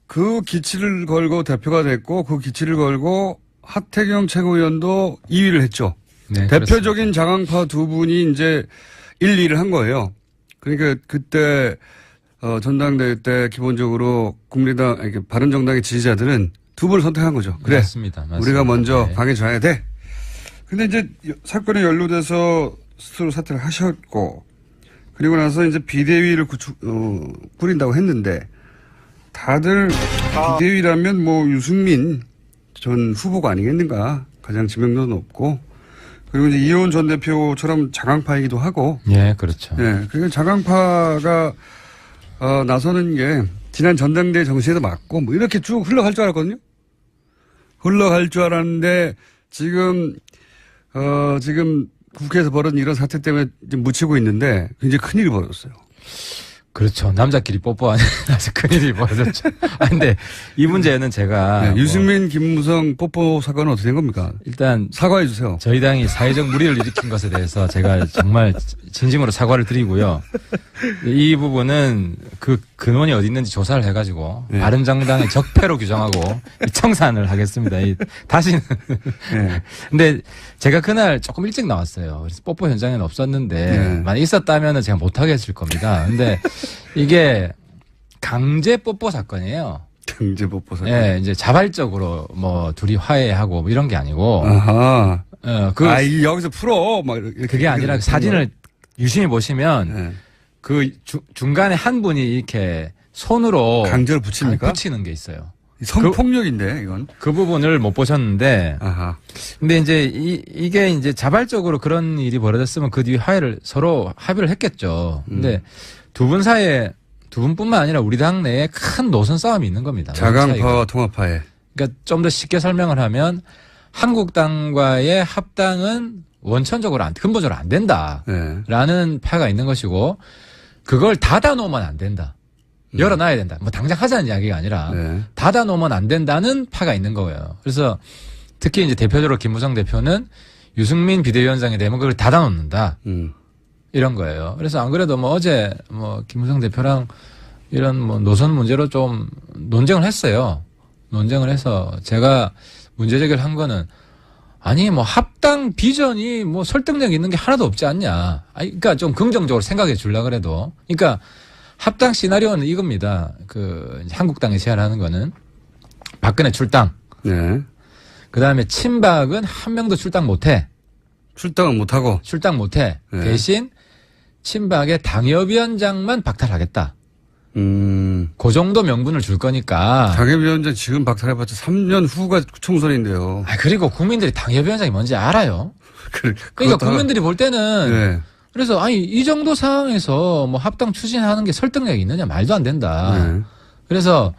Speaker 1: 그 기치를 걸고 대표가 됐고 그 기치를 걸고 하태경 최고위원도 2위를 했죠.
Speaker 9: 네,
Speaker 1: 대표적인 자강파 두 분이 이제 1, 2를 한 거예요. 그러니까 그때 전당대회 때 기본적으로 국민의당, 바른정당의 지지자들은 두 분을 선택한 거죠. 그래.
Speaker 9: 맞습니다.
Speaker 1: 우리가 먼저
Speaker 9: 네.
Speaker 1: 강해져야 돼. 근데 이제 사건에 연루돼서 스스로 사퇴를 하셨고, 그리고 나서 이제 비대위를 꾸린다고 했는데, 다들 비대위라면 뭐 유승민 전 후보가 아니겠는가. 가장 지명도도 높고, 그리고 이제 이혜원 전 대표처럼 자강파이기도 하고.
Speaker 9: 예, 그렇죠.
Speaker 1: 예. 그러니까 자강파가, 나서는 게 지난 전당대회 정신에도 맞고, 뭐 이렇게 쭉 흘러갈 줄 알았거든요. 흘러갈 줄 알았는데, 지금 국회에서 벌어진 이런 사태 때문에 지금 묻히고 있는데 굉장히 큰일이 벌어졌어요.
Speaker 9: 그렇죠. 남자끼리 뽀뽀하면서 큰일이 벌어졌죠. 근데 이 문제는 제가.
Speaker 1: 네, 유승민, 김무성 뽀뽀 사건은 어떻게 된 겁니까?
Speaker 9: 일단.
Speaker 1: 사과해 주세요.
Speaker 9: 저희 당이 사회적 무리를 일으킨 것에 대해서 제가 정말 진심으로 사과를 드리고요. 이 부분은 그 근원이 어디 있는지 조사를 해가지고. 네. 바른정당의 적폐로 규정하고 청산을 하겠습니다. 다시는. 네. 근데 제가 그날 조금 일찍 나왔어요. 그래서 뽀뽀 현장에는 없었는데. 네. 만약 있었다면 제가 못하게 했을 겁니다. 근데 이게 강제 뽀뽀 사건이에요.
Speaker 1: 강제 뽀뽀 사건.
Speaker 9: 예, 이제 자발적으로 뭐 둘이 화해하고 뭐 이런 게 아니고.
Speaker 1: 아하. 여기서 풀어. 막 이렇게.
Speaker 9: 그게 아니라 사진을 유심히 보시면 네. 그 중간에 한 분이 이렇게 손으로
Speaker 1: 강제로 붙입니까?
Speaker 9: 붙이는 게 있어요.
Speaker 1: 성폭력인데 이건.
Speaker 9: 그 부분을 못 보셨는데.
Speaker 1: 아하.
Speaker 9: 근데 이제 이게 이제 자발적으로 그런 일이 벌어졌으면 그 뒤에 서로 합의를 했겠죠. 근데 두 분 사이에 두 분뿐만 아니라 우리 당 내에 큰 노선 싸움이 있는 겁니다.
Speaker 1: 자강파와 통합파에.
Speaker 9: 그러니까 좀 더 쉽게 설명을 하면 한국당과의 합당은 원천적으로 근본적으로 안 된다라는 네. 파가 있는 것이고 그걸 닫아놓으면 안 된다. 열어놔야 된다. 뭐 당장 하자는 이야기가 아니라 네. 닫아놓으면 안 된다는 파가 있는 거예요. 그래서 특히 이제 대표적으로 김무성 대표는 유승민 비대위원장이 되면 그걸 닫아놓는다. 이런 거예요. 그래서 안 그래도 뭐 어제 뭐 김무성 대표랑 이런 뭐 노선 문제로 좀 논쟁을 했어요. 논쟁을 해서 제가 문제 제기를 한 거는 아니 뭐 합당 비전이 뭐 설득력 있는 게 하나도 없지 않냐. 그러니까 좀 긍정적으로 생각해 주려고 그래도. 그러니까 합당 시나리오는 이겁니다. 한국당이 제안하는 거는 박근혜 출당.
Speaker 1: 네.
Speaker 9: 그 다음에 친박은 한 명도 출당 못해.
Speaker 1: 출당은 못하고.
Speaker 9: 출당 못해. 네. 대신 친박의 당협위원장만 박탈하겠다. 그 정도 명분을 줄 거니까.
Speaker 1: 당협위원장 지금 박탈해봤자 3년 후가 총선인데요.
Speaker 9: 그리고 국민들이 당협위원장이 뭔지 알아요. 그러니까 국민들이 볼 때는. 네. 그래서 이 정도 상황에서 뭐 합당 추진하는 게 설득력이 있느냐 말도 안 된다. 네. 그래서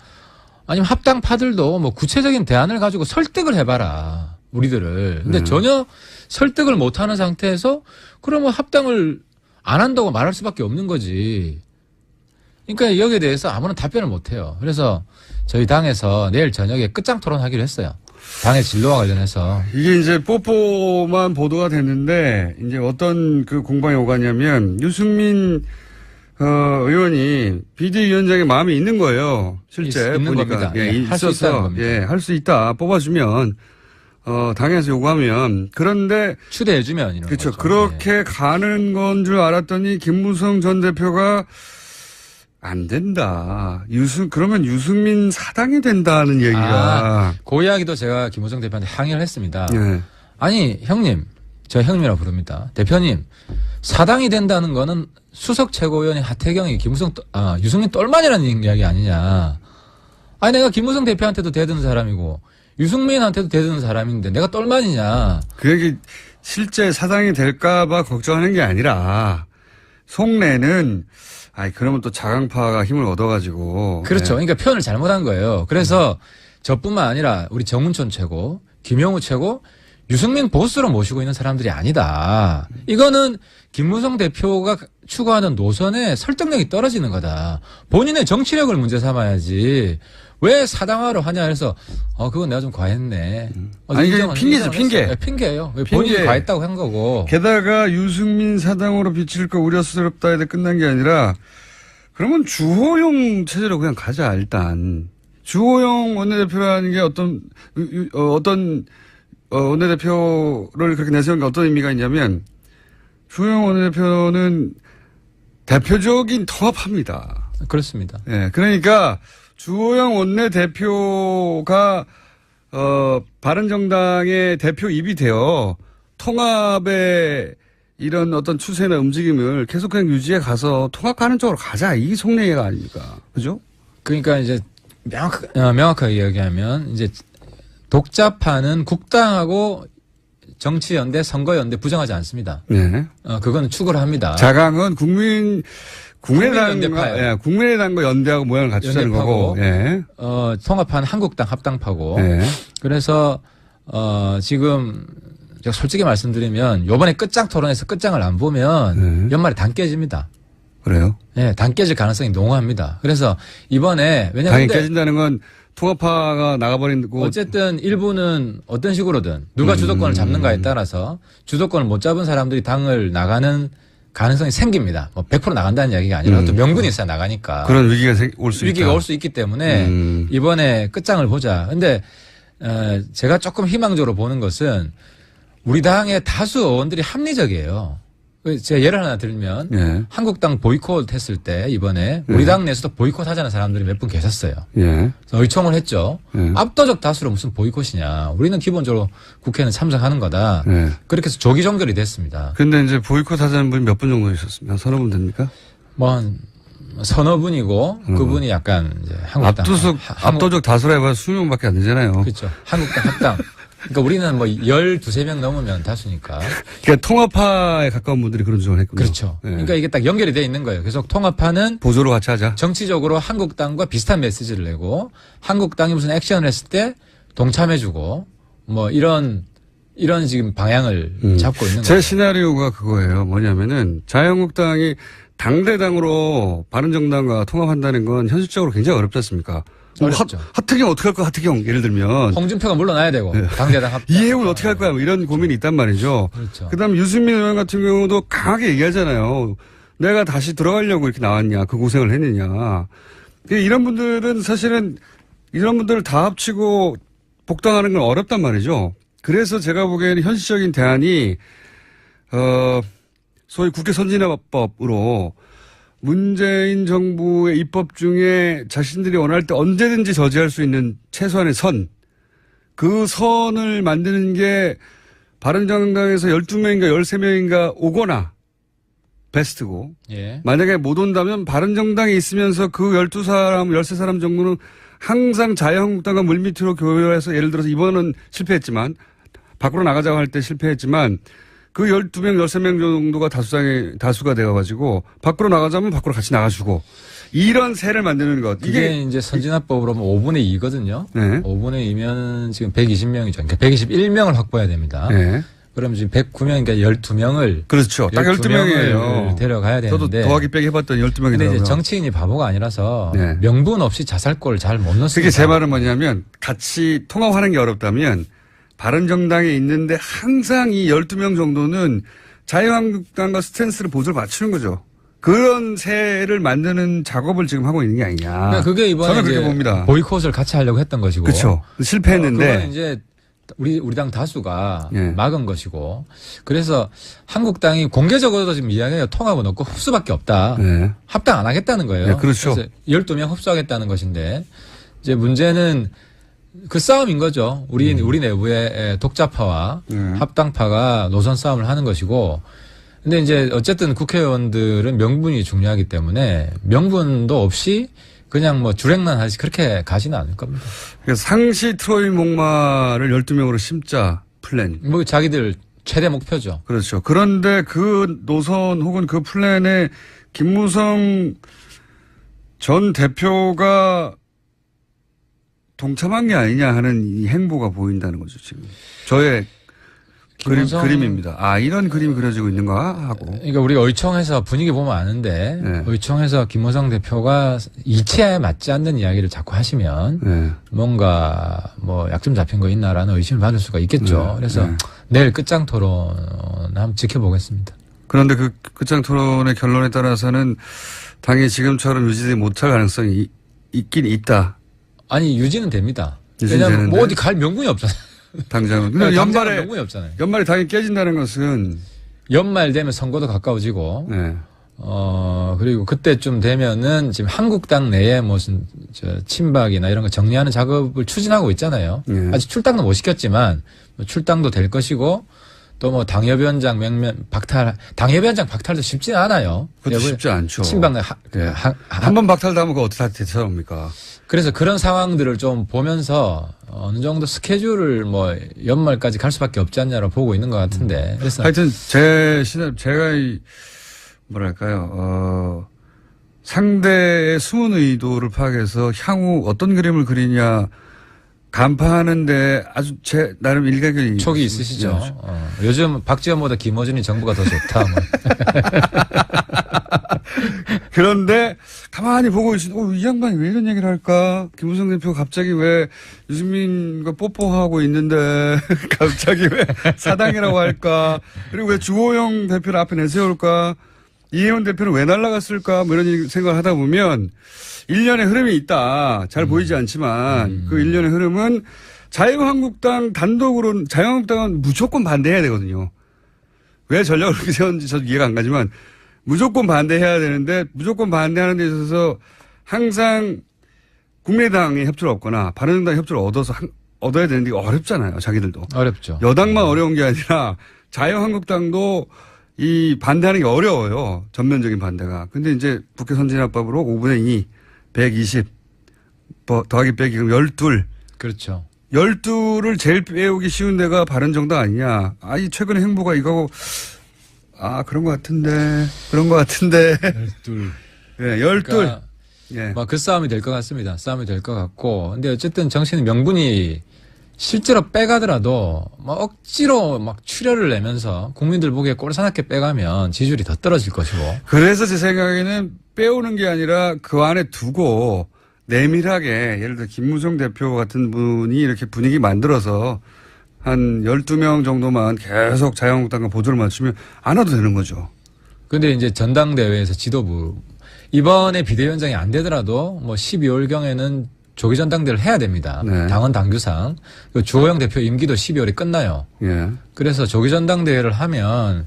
Speaker 9: 아니면 합당파들도 뭐 구체적인 대안을 가지고 설득을 해봐라. 우리들을. 근데 전혀 설득을 못하는 상태에서 그러면 합당을 안 한다고 말할 수밖에 없는 거지. 그러니까 여기에 대해서 아무런 답변을 못해요. 그래서 저희 당에서 내일 저녁에 끝장 토론하기로 했어요. 당의 진로와 관련해서.
Speaker 1: 이게 이제 뽀뽀만 보도가 됐는데 이제 어떤 그 공방이 오가냐면 유승민 의원이 비대위원장의 마음이 있는 거예요. 실제
Speaker 9: 있는
Speaker 1: 보니까
Speaker 9: 겁니다. 예, 할 수 있다는 겁니다.
Speaker 1: 예, 할 수 있다. 뽑아주면 당에서 요구하면 그런데
Speaker 9: 추대해주면 이런
Speaker 1: 그렇죠.
Speaker 9: 거죠.
Speaker 1: 그렇게
Speaker 9: 예.
Speaker 1: 가는 건 줄 알았더니 김무성 전 대표가 안 된다. 그러면 유승민 사당이 된다는 얘기가.
Speaker 9: 그 이야기도 제가 김무성 대표한테 항의를 했습니다.
Speaker 1: 네.
Speaker 9: 아니, 형님. 저 형님이라고 부릅니다. 대표님. 사당이 된다는 거는 수석 최고위원인 하태경이 유승민 똘만이라는 이야기 아니냐. 아니 내가 김무성 대표한테도 대드는 사람이고 유승민한테도 대드는 사람인데 내가 똘마니냐.
Speaker 1: 그 얘기 실제 사당이 될까봐 걱정하는 게 아니라 속내는 그러면 또 자강파가 힘을 얻어가지고.
Speaker 9: 그렇죠. 그러니까 표현을 잘못한 거예요. 그래서 저뿐만 아니라 우리 정운천 최고, 김영우 최고, 유승민 보스로 모시고 있는 사람들이 아니다. 이거는 김무성 대표가 추구하는 노선에 설득력이 떨어지는 거다. 본인의 정치력을 문제 삼아야지. 왜 사당화로 하냐 해서 그건 내가 좀 과했네.
Speaker 1: 아니 이게 핑계죠, 핑계.
Speaker 9: 핑계예요. 본인이 과했다고 한 거고.
Speaker 1: 게다가 유승민 사당으로 비칠 거 우려스럽다 해도 끝난 게 아니라 그러면 주호영 체제로 그냥 가자 일단. 주호영 원내대표라는 게 어떤 원내대표를 그렇게 내세운 게 어떤 의미가 있냐면 주호영 원내대표는 대표적인 통합합니다.
Speaker 9: 그렇습니다.
Speaker 1: 예, 그러니까 주호영 원내대표가 바른정당의 대표 입이 되어 통합의 이런 어떤 추세나 움직임을 계속 그냥 유지해 가서 통합하는 쪽으로 가자. 이게 속내가 아닙니까? 그죠?
Speaker 9: 그러니까 이제 명확하게 이야기하면 이제 독자파는 국당하고 정치연대, 선거연대 부정하지 않습니다.
Speaker 1: 네.
Speaker 9: 그거는 추구를 합니다.
Speaker 1: 자강은 국민의당과 연대하고 모양을 갖추자는 거고. 예.
Speaker 9: 통합한 한국당 합당파고.
Speaker 1: 예.
Speaker 9: 그래서 지금 제가 솔직히 말씀드리면 요번에 끝장 토론에서 끝장을 안 보면 연말에 당 깨집니다.
Speaker 1: 그래요?
Speaker 9: 네, 당 깨질 가능성이 농후합니다. 그래서 이번에 왜냐하면
Speaker 1: 당이 깨진다는 건 통합파가 나가버린 거.
Speaker 9: 어쨌든 일부는 어떤 식으로든 누가 주도권을 잡는가에 따라서 주도권을 못 잡은 사람들이 당을 나가는 가능성이 생깁니다. 뭐 100% 나간다는 이야기가 아니라 또 명분이 있어야 나가니까.
Speaker 1: 그런 위기가 올
Speaker 9: 수 있기 때문에 이번에 끝장을 보자. 근데 제가 조금 희망적으로 보는 것은 우리 당의 다수 의원들이 합리적이에요. 제가 예를 하나 들면 한국당 보이콧 했을 때 이번에 우리 당 내에서도 보이콧 하자는 사람들이 몇 분 계셨어요. 그래서 의총을 했죠. 압도적 다수로 무슨 보이콧이냐. 우리는 기본적으로 국회는 참석하는 거다. 그렇게 해서 조기 종결이 됐습니다.
Speaker 1: 근데 이제 보이콧 하자는 분이 몇 분 정도 있었습니다. 서너 분 됩니까?
Speaker 9: 뭐 한 서너 분이고 그분이 약간 이제 한국당
Speaker 1: 압도적 다수라 해봐야 20명밖에 안 되잖아요.
Speaker 9: 그렇죠. 한국당 합당. 그러니까 우리는 뭐 12-13명 넘으면 다수니까.
Speaker 1: 그러니까 통합파에 가까운 분들이 그런 주장을 했군요.
Speaker 9: 그렇죠. 그러니까 이게 딱 연결이 돼 있는 거예요. 계속 통합파는
Speaker 1: 보조로 같이 하자.
Speaker 9: 정치적으로 한국당과 비슷한 메시지를 내고 한국당이 무슨 액션을 했을 때 동참해주고 뭐 이런 지금 방향을 잡고 있는 거예요.
Speaker 1: 제 시나리오가 그거예요. 뭐냐면은 자유한국당이 당대당으로 바른정당과 통합한다는 건 현실적으로 굉장히 어렵지 않습니까?
Speaker 9: 어렵죠.
Speaker 1: 하트경 어떻게 할 거야, 하트경. 예를 들면.
Speaker 9: 홍준표가 물러나야 되고, 당대당 합당.
Speaker 1: 이해훈 어떻게 할 거야, 뭐 이런 고민이 있단 말이죠.
Speaker 9: 그렇죠.
Speaker 1: 그 다음 유승민 의원 같은 경우도 강하게 얘기하잖아요. 내가 다시 들어가려고 이렇게 나왔냐, 그 고생을 했느냐. 이런 분들은 사실은 이런 분들을 다 합치고 복당하는 건 어렵단 말이죠. 그래서 제가 보기에는 현실적인 대안이, 소위 국회 선진화법으로 문재인 정부의 입법 중에 자신들이 원할 때 언제든지 저지할 수 있는 최소한의 선, 그 선을 만드는 게 바른정당에서 12명인가 13명인가 오거나 베스트고, 만약에 못 온다면 바른정당에 있으면서 그 12사람, 13사람 정도는 항상 자유한국당과 물밑으로 교류해서 예를 들어서 이번은 실패했지만, 밖으로 나가자고 할 때 실패했지만, 그 12명, 13명 정도가 다수가 되어가지고, 밖으로 나가자면 밖으로 같이 나가주고, 이런 세를 만드는 것.
Speaker 9: 이게 이제 선진화법으로 하면 5분의 2거든요. 네. 5분의 2면 지금 120명이죠. 그러니까 121명을 확보해야 됩니다. 네. 그럼 지금 109명이니까 12명을.
Speaker 1: 그렇죠. 딱 12명이에요.
Speaker 9: 데려가야 되는데.
Speaker 1: 저도 더하기 빼기 해봤더니 12명이더라고요.
Speaker 9: 근데 이제 정치인이 바보가 아니라서 명분 없이 자살골을 잘 못 넣습니다.
Speaker 1: 그게 제 말은 뭐냐면 같이 통합하는 게 어렵다면 바른정당에 있는데 항상 이 12명 정도는 자유한국당과 스탠스를 보조를 맞추는 거죠. 그런 세를 만드는 작업을 지금 하고 있는 게 아니냐.
Speaker 9: 그러니까 그게 이번에
Speaker 1: 저는 그렇게 봅니다.
Speaker 9: 보이콧을 같이 하려고 했던 것이고.
Speaker 1: 그렇죠. 실패했는데.
Speaker 9: 그건 이제 우리 당 다수가 막은 것이고. 그래서 한국당이 공개적으로도 지금 이야기해요. 통합은 없고 흡수밖에 없다. 합당 안 하겠다는 거예요.
Speaker 1: 그렇죠.
Speaker 9: 그래서 12명 흡수하겠다는 것인데 이제 문제는 그 싸움인 거죠. 우리 내부의 독자파와 합당파가 노선 싸움을 하는 것이고. 근데 이제 어쨌든 국회의원들은 명분이 중요하기 때문에 명분도 없이 그냥 뭐 주랭란 하듯이 그렇게 가지는 않을 겁니다.
Speaker 1: 상시 트로이 목마를 12명으로 심자 플랜.
Speaker 9: 뭐 자기들 최대 목표죠.
Speaker 1: 그렇죠. 그런데 그 노선 혹은 그 플랜에 김무성 전 대표가 동참한 게 아니냐 하는 이 행보가 보인다는 거죠, 지금. 저의 그림입니다. 아, 이런 그림이 그려지고 있는가 하고.
Speaker 9: 그러니까 우리 의총에서 분위기 보면 아는데, 네. 의총에서 김무성 대표가 이치에 맞지 않는 이야기를 자꾸 하시면, 네. 뭔가 뭐 약점 잡힌 거 있나라는 의심을 받을 수가 있겠죠. 네. 그래서 네. 내일 끝장 토론 한번 지켜보겠습니다.
Speaker 1: 그런데 그 끝장 토론의 결론에 따라서는 당이 지금처럼 유지되지 못할 가능성이 있긴 있다.
Speaker 9: 아니, 유지는 됩니다. 왜냐하면 뭐 어디 갈 명분이 없잖아요.
Speaker 1: 당장은. 근데 연말에 당이 깨진다는 것은.
Speaker 9: 연말 되면 선거도 가까워지고. 네. 그리고 그때쯤 되면은 지금 한국당 내에 무슨 친박이나 이런 거 정리하는 작업을 추진하고 있잖아요. 네. 아직 출당도 못 시켰지만 출당도 될 것이고 또 뭐 당협위원장 당협위원장 박탈도 쉽지는 않아요.
Speaker 1: 그것도 쉽지 않죠.
Speaker 9: 친박
Speaker 1: 네. 한 번 박탈당하면 그거 어떻게 되찾아옵니까?
Speaker 9: 그래서 그런 상황들을 좀 보면서 어느 정도 스케줄을 뭐 연말까지 갈 수밖에 없지 않냐로 보고 있는 것 같은데. 그래서
Speaker 1: 하여튼 제가 뭐랄까요, 상대의 숨은 의도를 파악해서 향후 어떤 그림을 그리냐 간파하는데 아주 제 나름 일가견이
Speaker 9: 촉이 있으시죠. 요즘 박지원보다 김어준이 정부가 더 좋다. 뭐.
Speaker 1: 그런데 가만히 보고 이 양반이 왜 이런 얘기를 할까? 김무성 대표가 갑자기 왜 유승민과 뽀뽀하고 있는데 갑자기 왜 사당이라고 할까? 그리고 왜 주호영 대표를 앞에 내세울까? 이혜원 대표는 왜 날아갔을까? 뭐 이런 생각을 하다 보면 일련의 흐름이 있다. 잘 보이지 않지만 그 일련의 흐름은 자유한국당 단독으로는 자유한국당은 무조건 반대해야 되거든요. 왜 전략을 그렇게 세웠는지 저도 이해가 안 가지만 무조건 반대해야 되는데 무조건 반대하는 데 있어서 항상 국민의당의 협조를 얻거나 바른정당의 협조를 얻어야 되는데 어렵잖아요. 자기들도.
Speaker 9: 어렵죠.
Speaker 1: 여당만 어려운 게 아니라 자유한국당도 이 반대하는 게 어려워요. 전면적인 반대가. 근데 이제 국회 선진화법으로 5분의 2, 120 더하기 빼기 그럼 12.
Speaker 9: 그렇죠.
Speaker 1: 12를 제일 빼오기 쉬운 데가 바른정당 아니냐. 이 최근의 행보가 이거고 그런 것 같은데.
Speaker 9: 12.
Speaker 1: 예, 12.
Speaker 9: 그러니까
Speaker 1: 예.
Speaker 9: 그 싸움이 될 것 같습니다. 싸움이 될 것 같고. 근데 어쨌든 정치는 명분이 실제로 빼가더라도 억지로 출혈을 내면서 국민들 보기에 꼴사납게 빼가면 지지율이 더 떨어질 것이고.
Speaker 1: 그래서 제 생각에는 빼오는 게 아니라 그 안에 두고 내밀하게 예를 들어 김무성 대표 같은 분이 이렇게 분위기 만들어서 한 12명 정도만 계속 자유한국당과 보조를 맞추면 안 와도 되는 거죠.
Speaker 9: 근데 이제 전당대회에서 지도부 이번에 비대위원장이 안 되더라도 12월경에는 조기 전당대회를 해야 됩니다. 네. 당헌 당규상. 주호영 대표 임기도 12월에 끝나요.
Speaker 1: 예.
Speaker 9: 그래서 조기 전당대회를 하면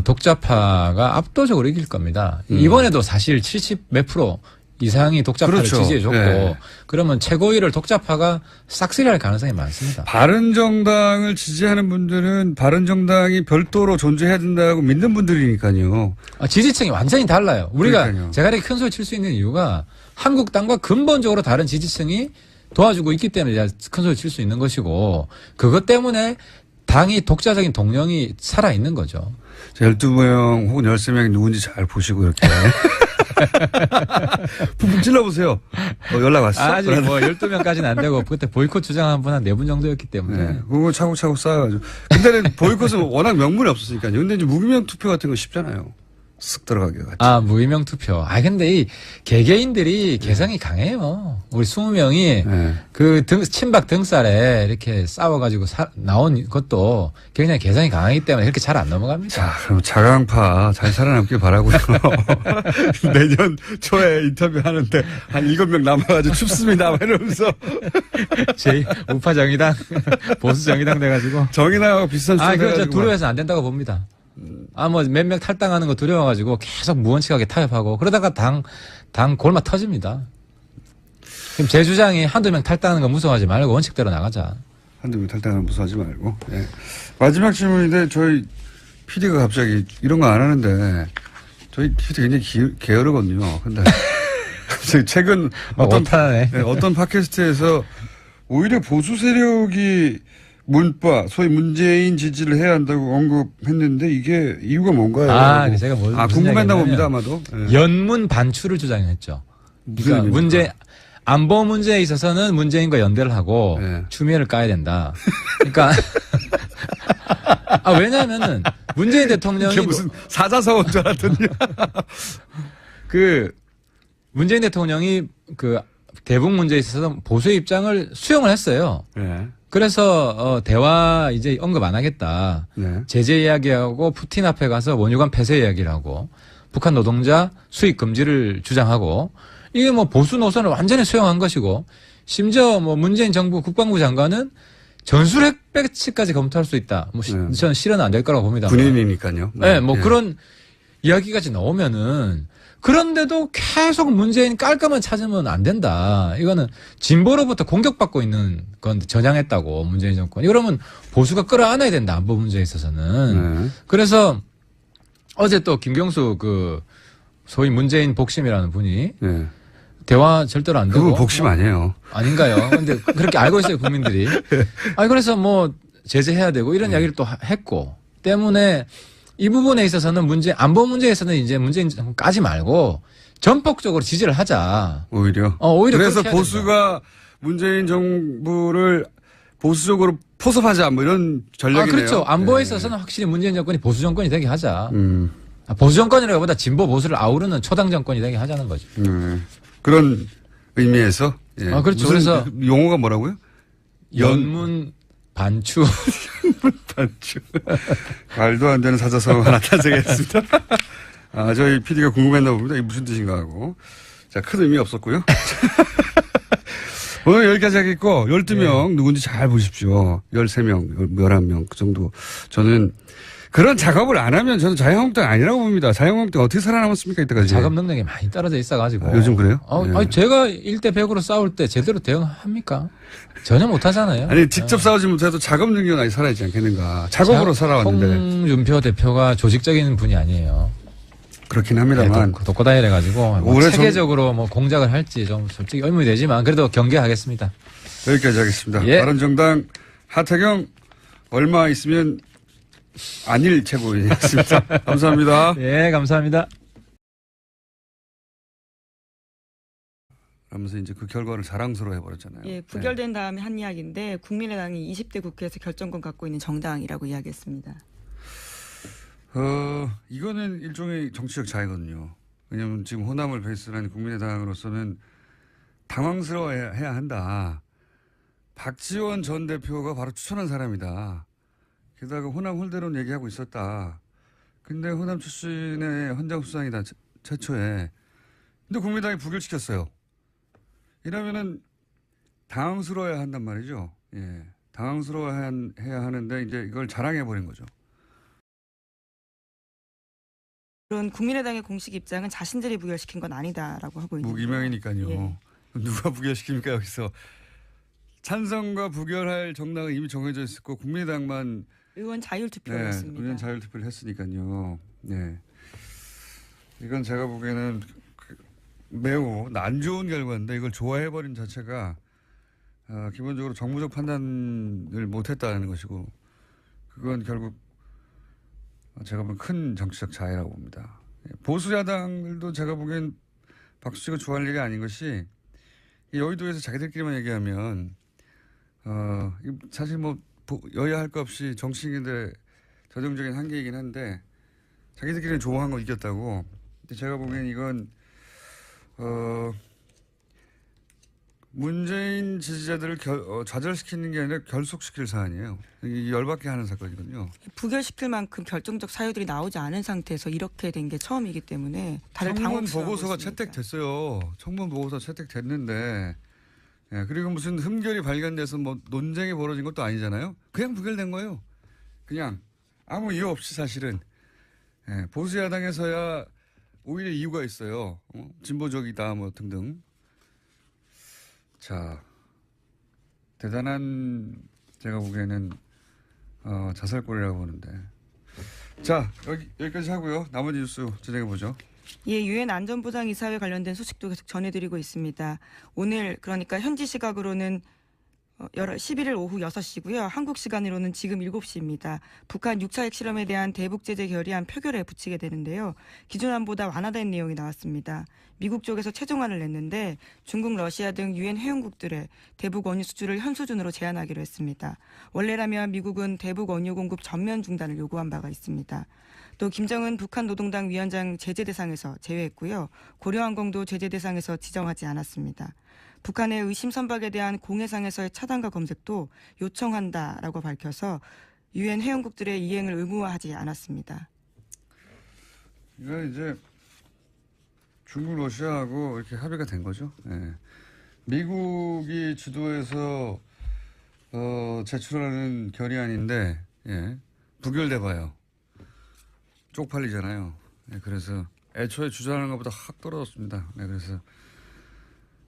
Speaker 9: 독자파가 압도적으로 이길 겁니다. 이번에도 사실 70 몇 프로 이상이 독자파를
Speaker 1: 그렇죠.
Speaker 9: 지지해줬고
Speaker 1: 네.
Speaker 9: 그러면 최고위를 독자파가 싹쓸이할 가능성이 많습니다.
Speaker 1: 바른정당을 지지하는 분들은 바른정당이 별도로 존재해야 된다고 믿는 분들이니까요.
Speaker 9: 지지층이 완전히 달라요. 우리가
Speaker 1: 그러니까요.
Speaker 9: 제가 이렇게 큰 소리 칠 수 있는 이유가 한국당과 근본적으로 다른 지지층이 도와주고 있기 때문에 큰 소리 칠 수 있는 것이고 그것 때문에 당이 독자적인 동력이 살아있는 거죠.
Speaker 1: 12명 혹은 13명이 누군지 잘 보시고 이렇게. 푹푹 찔러보세요. 연락 왔어?
Speaker 9: 아직 12명까지는 안 되고 그때 보이콧 주장한 분 한 4분 정도였기 때문에.
Speaker 1: 네. 그거 차곡차곡 쌓아가지고. 근데는 보이콧은 워낙 명분이 없었으니까요. 근데 이제 무기명 투표 같은 거 쉽잖아요. 쓱 들어가기가.
Speaker 9: 무기명 투표. 근데 이 개개인들이 개성이 강해요. 우리 20명이 친박 등살에 이렇게 싸워가지고 나온 것도 굉장히 개성이 강하기 때문에 이렇게 잘 안 넘어갑니다.
Speaker 1: 자, 그럼 자강파 잘 살아남길 바라고요. 내년 초에 인터뷰 하는데 한 7명 남아가지고 춥습니다. 이러면서.
Speaker 9: 우파 정의당, 보수 정의당 돼가지고.
Speaker 1: 정의당하고 비슷한 수준
Speaker 9: 그거 두려워해서 안 된다고 봅니다. 몇 명 탈당하는 거 두려워가지고 계속 무원칙하게 타협하고 그러다가 당 골마 터집니다. 그럼 제 주장이 한두 명 탈당하는 거 무서워하지 말고 원칙대로 나가자.
Speaker 1: 한두 명 탈당하는 거 무서워하지 말고. 네. 마지막 질문인데 저희 PD가 갑자기 이런 거 안 하는데 저희 PD 굉장히 게으르거든요. 근데 최근 어떤 팟캐스트에서 오히려 보수 세력이 문파, 소위 문재인 지지를 해야 한다고 언급했는데 이게 이유가 뭔가요?
Speaker 9: 제가
Speaker 1: 궁금했나 봅니다, 아마도. 네.
Speaker 9: 연문 반추를 주장했죠. 그러니까 안보 문제에 있어서는 문재인과 연대를 하고 추미애를 까야 된다. 그러니까 왜냐하면은 문재인 대통령이
Speaker 1: 이게 무슨 사자성어인 줄 알았더니
Speaker 9: 문재인 대통령이 대북 문제에 있어서 보수의 입장을 수용을 했어요.
Speaker 1: 네.
Speaker 9: 그래서 대화 이제 언급 안 하겠다.
Speaker 1: 네.
Speaker 9: 제재 이야기하고 푸틴 앞에 가서 원유관 폐쇄 이야기를 하고 북한 노동자 수입 금지를 주장하고 이게 뭐 보수 노선을 완전히 수용한 것이고 심지어 뭐 문재인 정부 국방부 장관은 전술핵 배치까지 검토할 수 있다. 저는 실현은 안 될 거라고 봅니다.
Speaker 1: 군인이니까요.
Speaker 9: 네, 그런 이야기까지 나오면은 그런데도 계속 문재인 깔끔한 찾으면 안 된다. 이거는 진보로부터 공격받고 있는 건 전향했다고 문재인 정권이. 그러면 보수가 끌어안아야 된다. 안보 문제에 있어서는. 그래서 어제 또 김경수 소위 문재인 복심이라는 분이 대화 절대로 안 되고.
Speaker 1: 그건 복심 아니에요.
Speaker 9: 아닌가요? 근데 그렇게 알고 있어요, 국민들이. 그래서 뭐 제재해야 되고 이런 이야기를 또 했고 때문에 이 부분에 있어서는 안보 문제에서는 이제 문재인 정권 까지 말고 전폭적으로 지지를 하자.
Speaker 1: 오히려.
Speaker 9: 오히려
Speaker 1: 그래서 보수가 된다. 문재인 정부를 보수적으로 포섭하자 뭐 이런 전략이네요.
Speaker 9: 그렇죠. 안보에 있어서는 확실히 문재인 정권이 보수 정권이 되게 하자. 보수 정권이라기보다 진보 보수를 아우르는 초당 정권이 되게 하자는 거죠.
Speaker 1: 그런 의미에서.
Speaker 9: 그렇죠. 그래서
Speaker 1: 용어가 뭐라고요?
Speaker 9: 연문 반추.
Speaker 1: 반추. 말도 안 되는 사자성어 하나 탄생했습니다. 저희 PD가 궁금했나 봅니다. 이게 무슨 뜻인가 하고. 자, 큰 의미 없었고요. 오늘 여기까지 하겠고, 12명 누군지 잘 보십시오. 13명, 11명, 그 정도. 저는 그런 작업을 안 하면 저는 자유한국당 아니라고 봅니다. 자유한국당 어떻게 살아남았습니까, 이때까지?
Speaker 9: 작업 능력이 많이 떨어져 있어가지고.
Speaker 1: 요즘 그래요?
Speaker 9: 제가 1대 100으로 싸울 때 제대로 대응합니까? 전혀 못하잖아요.
Speaker 1: 아니, 직접 싸우지 못해도 작업 능력이 많이 살아있지 않겠는가. 작업으로 살아왔는데.
Speaker 9: 홍준표 대표가 조직적인 분이 아니에요.
Speaker 1: 그렇긴 합니다만.
Speaker 9: 독고다이를 해가지고. 체계적으로 공작을 할지 좀 솔직히 의문이 되지만 그래도 경계하겠습니다.
Speaker 1: 여기까지 하겠습니다. 바른정당 하태경 얼마 있으면 안일 최고위원이었습니다. 감사합니다.
Speaker 9: 예, 감사합니다.
Speaker 1: 하면서 이제 그 결과를 자랑스러워 해버렸잖아요.
Speaker 2: 예, 부결된 다음에 한 이야기인데 국민의당이 20대 국회에서 결정권 갖고 있는 정당이라고 이야기했습니다.
Speaker 1: 이거는 일종의 정치적 자해거든요. 왜냐하면 지금 호남을 베이스로 한 국민의당으로서는 당황스러워해야 한다. 박지원 전 대표가 바로 추천한 사람이다. 게다가 호남 홀대론 얘기하고 있었다. 근데 호남 출신의 헌장수상이다. 최초에. 근데 국민당이 부결시켰어요. 이러면은 당황스러워야 한단 말이죠. 예. 당황스러워해야 하는데 이제 이걸 자랑해버린 거죠.
Speaker 2: 그런 국민의당의 공식 입장은 자신들이 부결시킨 건 아니다라고 하고 있는
Speaker 1: 무기명이니까요.
Speaker 2: 예.
Speaker 1: 누가 부결시킵니까 여기서. 찬성과 부결할 정당은 이미 정해져 있었고 국민의당만
Speaker 2: 의원 자율투표를 했습니다.
Speaker 1: 의원 자율투표를 했으니까요. 네. 이건 제가 보기에는 매우 안 좋은 결과인데 이걸 좋아해버린 자체가 기본적으로 정무적 판단을 못했다는 것이고 그건 결국 제가 보기엔 큰 정치적 자해라고 봅니다. 보수 야당들도 제가 보기엔 박수치고 좋아할 일이 아닌 것이 여의도에서 자기들끼리만 얘기하면 사실 뭐 여야 할 것 없이 정치인들의 전형적인 한계이긴 한데 자기들끼리는 좋아한 거 이겼다고. 근데 제가 보기엔 이건 문재인 지지자들을 좌절시키는 게 아니라 결속시킬 사안이에요. 열받게 하는 사건이거든요.
Speaker 2: 부결시킬 만큼 결정적 사유들이 나오지 않은 상태에서 이렇게 된 게 처음이기 때문에 다들
Speaker 1: 청문 보고서가 채택됐어요. 청문 보고서 채택됐는데 그리고 무슨 흠결이 발견돼서 뭐 논쟁이 벌어진 것도 아니잖아요. 그냥 부결된 거예요. 그냥 아무 이유 없이 사실은. 보수 야당에서야 오히려 이유가 있어요. 진보적이다 뭐 등등. 자, 대단한 제가 보기에는 자살골이라고 보는데. 자, 여기까지 하고요. 나머지 뉴스 진행해 보죠.
Speaker 2: 예, 유엔 안전보장이사회 관련된 소식도 계속 전해드리고 있습니다. 오늘 그러니까 현지 시각으로는 11일 오후 6시고요. 한국 시간으로는 지금 7시입니다. 북한 6차 핵실험에 대한 대북 제재 결의안 표결에 붙이게 되는데요. 기존안보다 완화된 내용이 나왔습니다. 미국 쪽에서 최종안을 냈는데 중국, 러시아 등 유엔 회원국들의 대북 원유 수주를 현 수준으로 제한하기로 했습니다. 원래라면 미국은 대북 원유 공급 전면 중단을 요구한 바가 있습니다. 또 김정은 북한 노동당 위원장 제재 대상에서 제외했고요. 고려항공도 제재 대상에서 지정하지 않았습니다. 북한의 의심 선박에 대한 공해상에서의 차단과 검색도 요청한다라고 밝혀서 유엔 회원국들의 이행을 의무화하지 않았습니다.
Speaker 1: 이건 이제 중국, 러시아하고 이렇게 합의가 된 거죠. 예. 미국이 주도해서 제출하는 결의안인데 예. 부결돼 봐요. 쪽팔리잖아요. 예. 그래서 애초에 주장하는 것보다 확 떨어졌습니다. 예. 그래서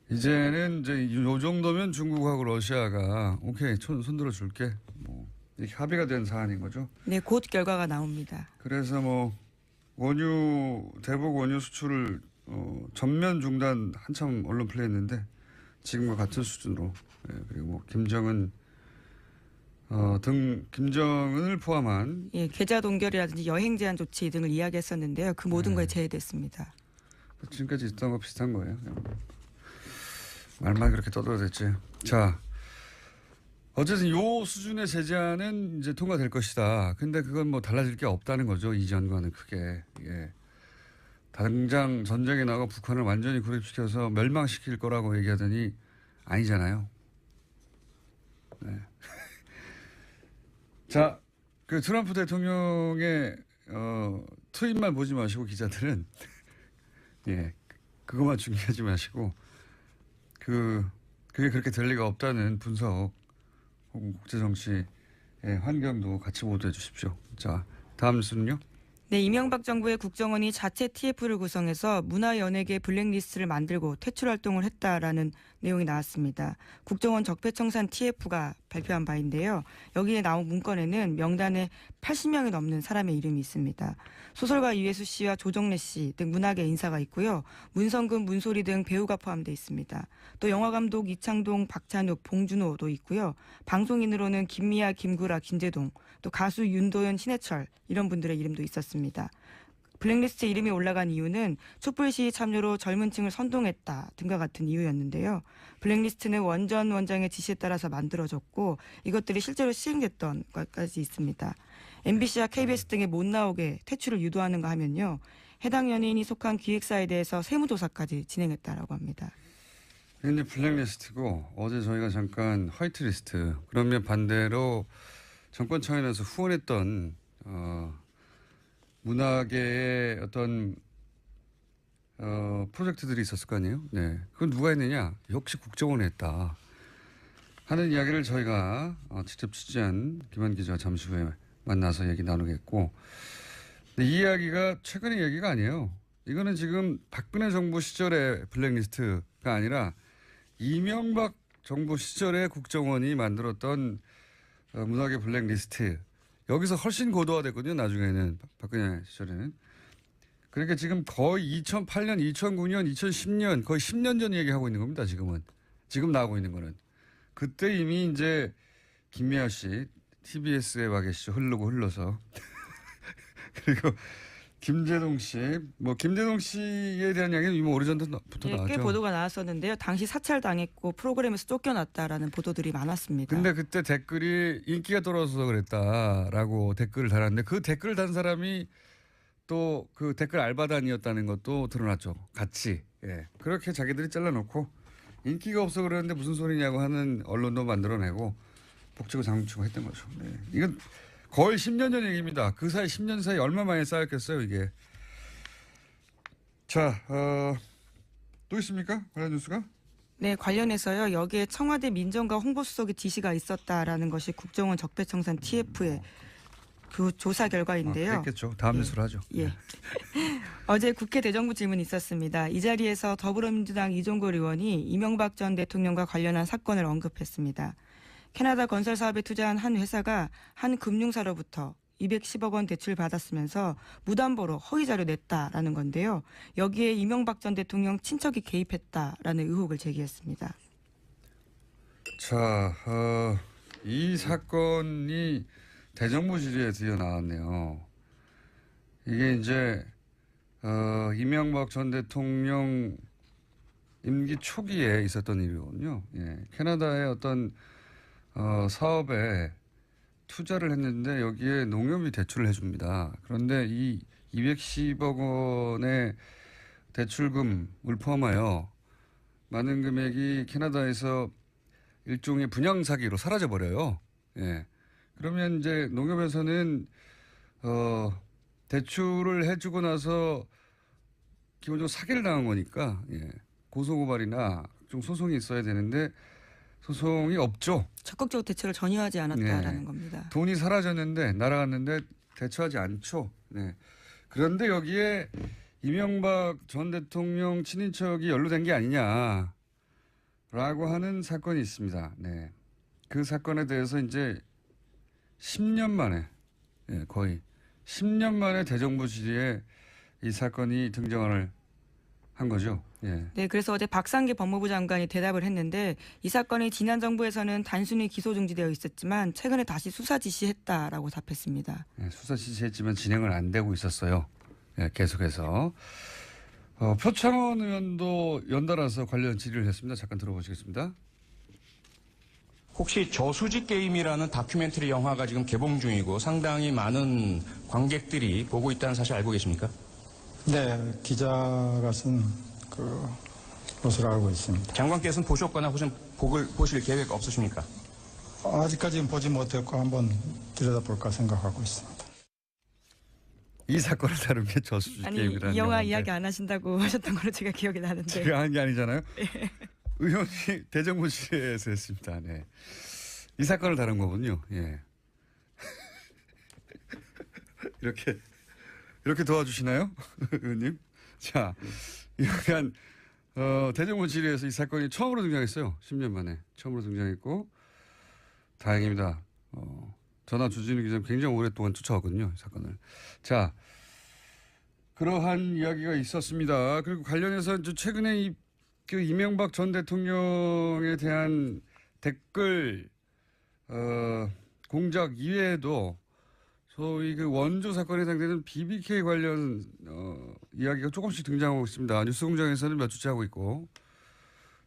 Speaker 1: 이제는 이제 요 정도면 중국하고 러시아가 오케이 손들어 줄게 뭐 이렇게 합의가 된 사안인 거죠.
Speaker 2: 네, 곧 결과가 나옵니다.
Speaker 1: 그래서 뭐 대북 원유 수출을 전면 중단 한참 언론 플레이했는데 지금과 같은 수준으로 예, 그리고 뭐 김정은을 포함한
Speaker 2: 예, 계좌 동결이라든지 여행 제한 조치 등을 이야기했었는데요. 그 모든 거에 제외됐습니다.
Speaker 1: 지금까지 있던 거 비슷한 거예요. 말만 그렇게 떠들어댔지. 자, 어쨌든 요 수준의 제재안은 이제 통과될 것이다. 근데 그건 뭐 달라질 게 없다는 거죠. 이전과는 크게. 예. 당장 전쟁에 나가 북한을 완전히 고립시켜서 멸망시킬 거라고 얘기하더니 아니잖아요. 네. 자, 그 트럼프 대통령의 트윗만 보지 마시고 기자들은 예, 그것만 중요하지 마시고 그게 그렇게 될 리가 없다는 분석 혹은 국제정치의 환경도 같이 보도해 주십시오. 자, 다음 뉴스는요.
Speaker 2: 네, 이명박 정부의 국정원이 자체 TF를 구성해서 문화연예계 블랙리스트를 만들고 퇴출 활동을 했다라는 내용이 나왔습니다. 국정원 적폐청산 TF가 발표한 바인데요. 여기에 나온 문건에는 명단에 80명이 넘는 사람의 이름이 있습니다. 소설가 이회수 씨와 조정래 씨 등 문학계 인사가 있고요. 문성근, 문소리 등 배우가 포함되어 있습니다. 또 영화감독 이창동, 박찬욱, 봉준호도 있고요. 방송인으로는 김미아, 김구라, 김재동, 또 가수 윤도현, 신해철 이런 분들의 이름도 있었습니다. 블랙리스트 이름이 올라간 이유는 촛불 시위 참여로 젊은 층을 선동했다 등과 같은 이유였는데요. 블랙리스트는 원장의 지시에 따라서 만들어졌고 이것들이 실제로 시행됐던 것까지 있습니다. MBC와 KBS 등에 못 나오게 퇴출을 유도하는가 하면요. 해당 연예인이 속한 기획사에 대해서 세무조사까지 진행했다라고 합니다.
Speaker 1: 이게 블랙리스트고 어제 저희가 잠깐 화이트리스트 그러면 반대로 정권 차원에서 후원했던 문학계의 어떤 프로젝트들이 있었을 거 아니에요? 네, 그건 누가 했느냐? 역시 국정원이 했다 하는 이야기를 저희가 직접 취재한 김한 기자와 잠시 후에 만나서 얘기 나누겠고, 근데 이 이야기가 최근의 얘기가 아니에요. 이거는 지금 박근혜 정부 시절의 블랙리스트가 아니라 이명박 정부 시절에 국정원이 만들었던 문학의 블랙리스트. 여기서 훨씬 고도화됐거든요. 나중에는 박근혜 시절에는. 그러니까 지금 거의 2008년, 2009년, 2010년 거의 10년 전 얘기하고 있는 겁니다. 지금은. 지금 나오고 있는 거는. 그때 이미 이제 김미아 씨 TBS에 와 계시죠. 흘러서. 그리고 김재동 씨, 김재동 씨에 대한 이야기는 이미 오래전부터 나왔죠.
Speaker 2: 꽤 보도가 나왔었는데요. 당시 사찰당했고 프로그램에서 쫓겨났다라는 보도들이 많았습니다.
Speaker 1: 근데 그때 댓글이 인기가 떨어져서 그랬다라고 댓글을 달았는데 그 댓글을 단 사람이 또 그 댓글 알바단이었다는 것도 드러났죠. 같이. 예. 그렇게 자기들이 잘라놓고 인기가 없어 그러는데 무슨 소리냐고 하는 언론도 만들어내고 복치고 장치고 했던 거죠. 네. 이건 거의 10년 전 얘기입니다. 그 사이 10년 사이 얼마 만에 쌓였겠어요, 이게. 자, 또 있습니까? 관련 뉴스가?
Speaker 2: 네, 관련해서요. 여기에 청와대 민정과 홍보수석의 지시가 있었다라는 것이 국정원 적폐청산 TF의 그 조사 결과인데요.
Speaker 1: 그랬겠죠. 다음 뉴스로 하죠.
Speaker 2: 예. 어제 국회 대정부 질문이 있었습니다. 이 자리에서 더불어민주당 이종걸 의원이 이명박 전 대통령과 관련한 사건을 언급했습니다. 캐나다 건설 사업에 투자한 한 회사가 한 금융사로부터 210억 원 대출 받았으면서 무담보로 허위 자료 냈다라는 건데요. 여기에 이명박 전 대통령 친척이 개입했다라는 의혹을 제기했습니다.
Speaker 1: 자, 이 사건이 대정부 질의에 드디어 나왔네요. 이게 이제 이명박 전 대통령 임기 초기에 있었던 일이거든요. 예, 캐나다의 어떤 사업에 투자를 했는데 여기에 농협이 대출을 해줍니다. 그런데 이 210억 원의 대출금을 포함하여 많은 금액이 캐나다에서 일종의 분양 사기로 사라져 버려요. 예. 그러면 이제 농협에서는 대출을 해주고 나서 기본적으로 사기를 당한 거니까 예. 고소고발이나 좀 소송이 있어야 되는데 소송이 없죠.
Speaker 2: 적극적으로 대처를 전혀 하지 않았다라는 겁니다.
Speaker 1: 돈이 사라졌는데 날아갔는데 대처하지 않죠. 네. 그런데 여기에 이명박 전 대통령 친인척이 연루된 게 아니냐라고 하는 사건이 있습니다. 네. 그 사건에 대해서 이제 10년 만에 거의 10년 만에 대정부 질의에 이 사건이 등장을 한 거죠. 예.
Speaker 2: 네, 그래서 어제 박상기 법무부 장관이 대답을 했는데 이 사건이 지난 정부에서는 단순히 기소 중지되어 있었지만 최근에 다시 수사 지시했다라고 답했습니다.
Speaker 1: 예, 수사 지시했지만 진행을 안 되고 있었어요. 예, 계속해서. 표창원 의원도 연달아서 관련 질의를 했습니다. 잠깐 들어보시겠습니다.
Speaker 5: 혹시 저수지 게임이라는 다큐멘터리 영화가 지금 개봉 중이고 상당히 많은 관객들이 보고 있다는 사실 알고 계십니까?
Speaker 6: 네, 기자가 쓴 것으로 알고 있습니다.
Speaker 5: 장관께서는 보셨거나 혹시 보실 계획 없으십니까?
Speaker 6: 아직까지는 보지 못했고 한번 들여다볼까 생각하고 있습니다.
Speaker 1: 이 사건을 다룬 게 저수지 게임이라는
Speaker 2: 이 영화
Speaker 1: 영화인데.
Speaker 2: 이야기 안 하신다고 하셨던 걸로 제가 기억이 나는데.
Speaker 1: 제가 한 게 아니잖아요. 의원이 대정부 질의에서 했습니다. 네. 이 사건을 다룬 거군요. 예. 이렇게 도와주시나요? 의원님? 자, 이러한, 대정부 질의에서 이 사건이 처음으로 등장했어요. 10년 만에. 처음으로 등장했고, 다행입니다. 전화 주진우 기자는 굉장히 오랫동안 쫓아왔거든요. 이 사건을. 자, 그러한 이야기가 있었습니다. 그리고 관련해서 최근에 이명박 전 대통령에 대한 댓글, 공작 이외에도 소위 그 원조 사건에 해당되는 BBK 관련, 이야기가 조금씩 등장하고 있습니다. 뉴스공장에서는 몇 주째 하고 있고,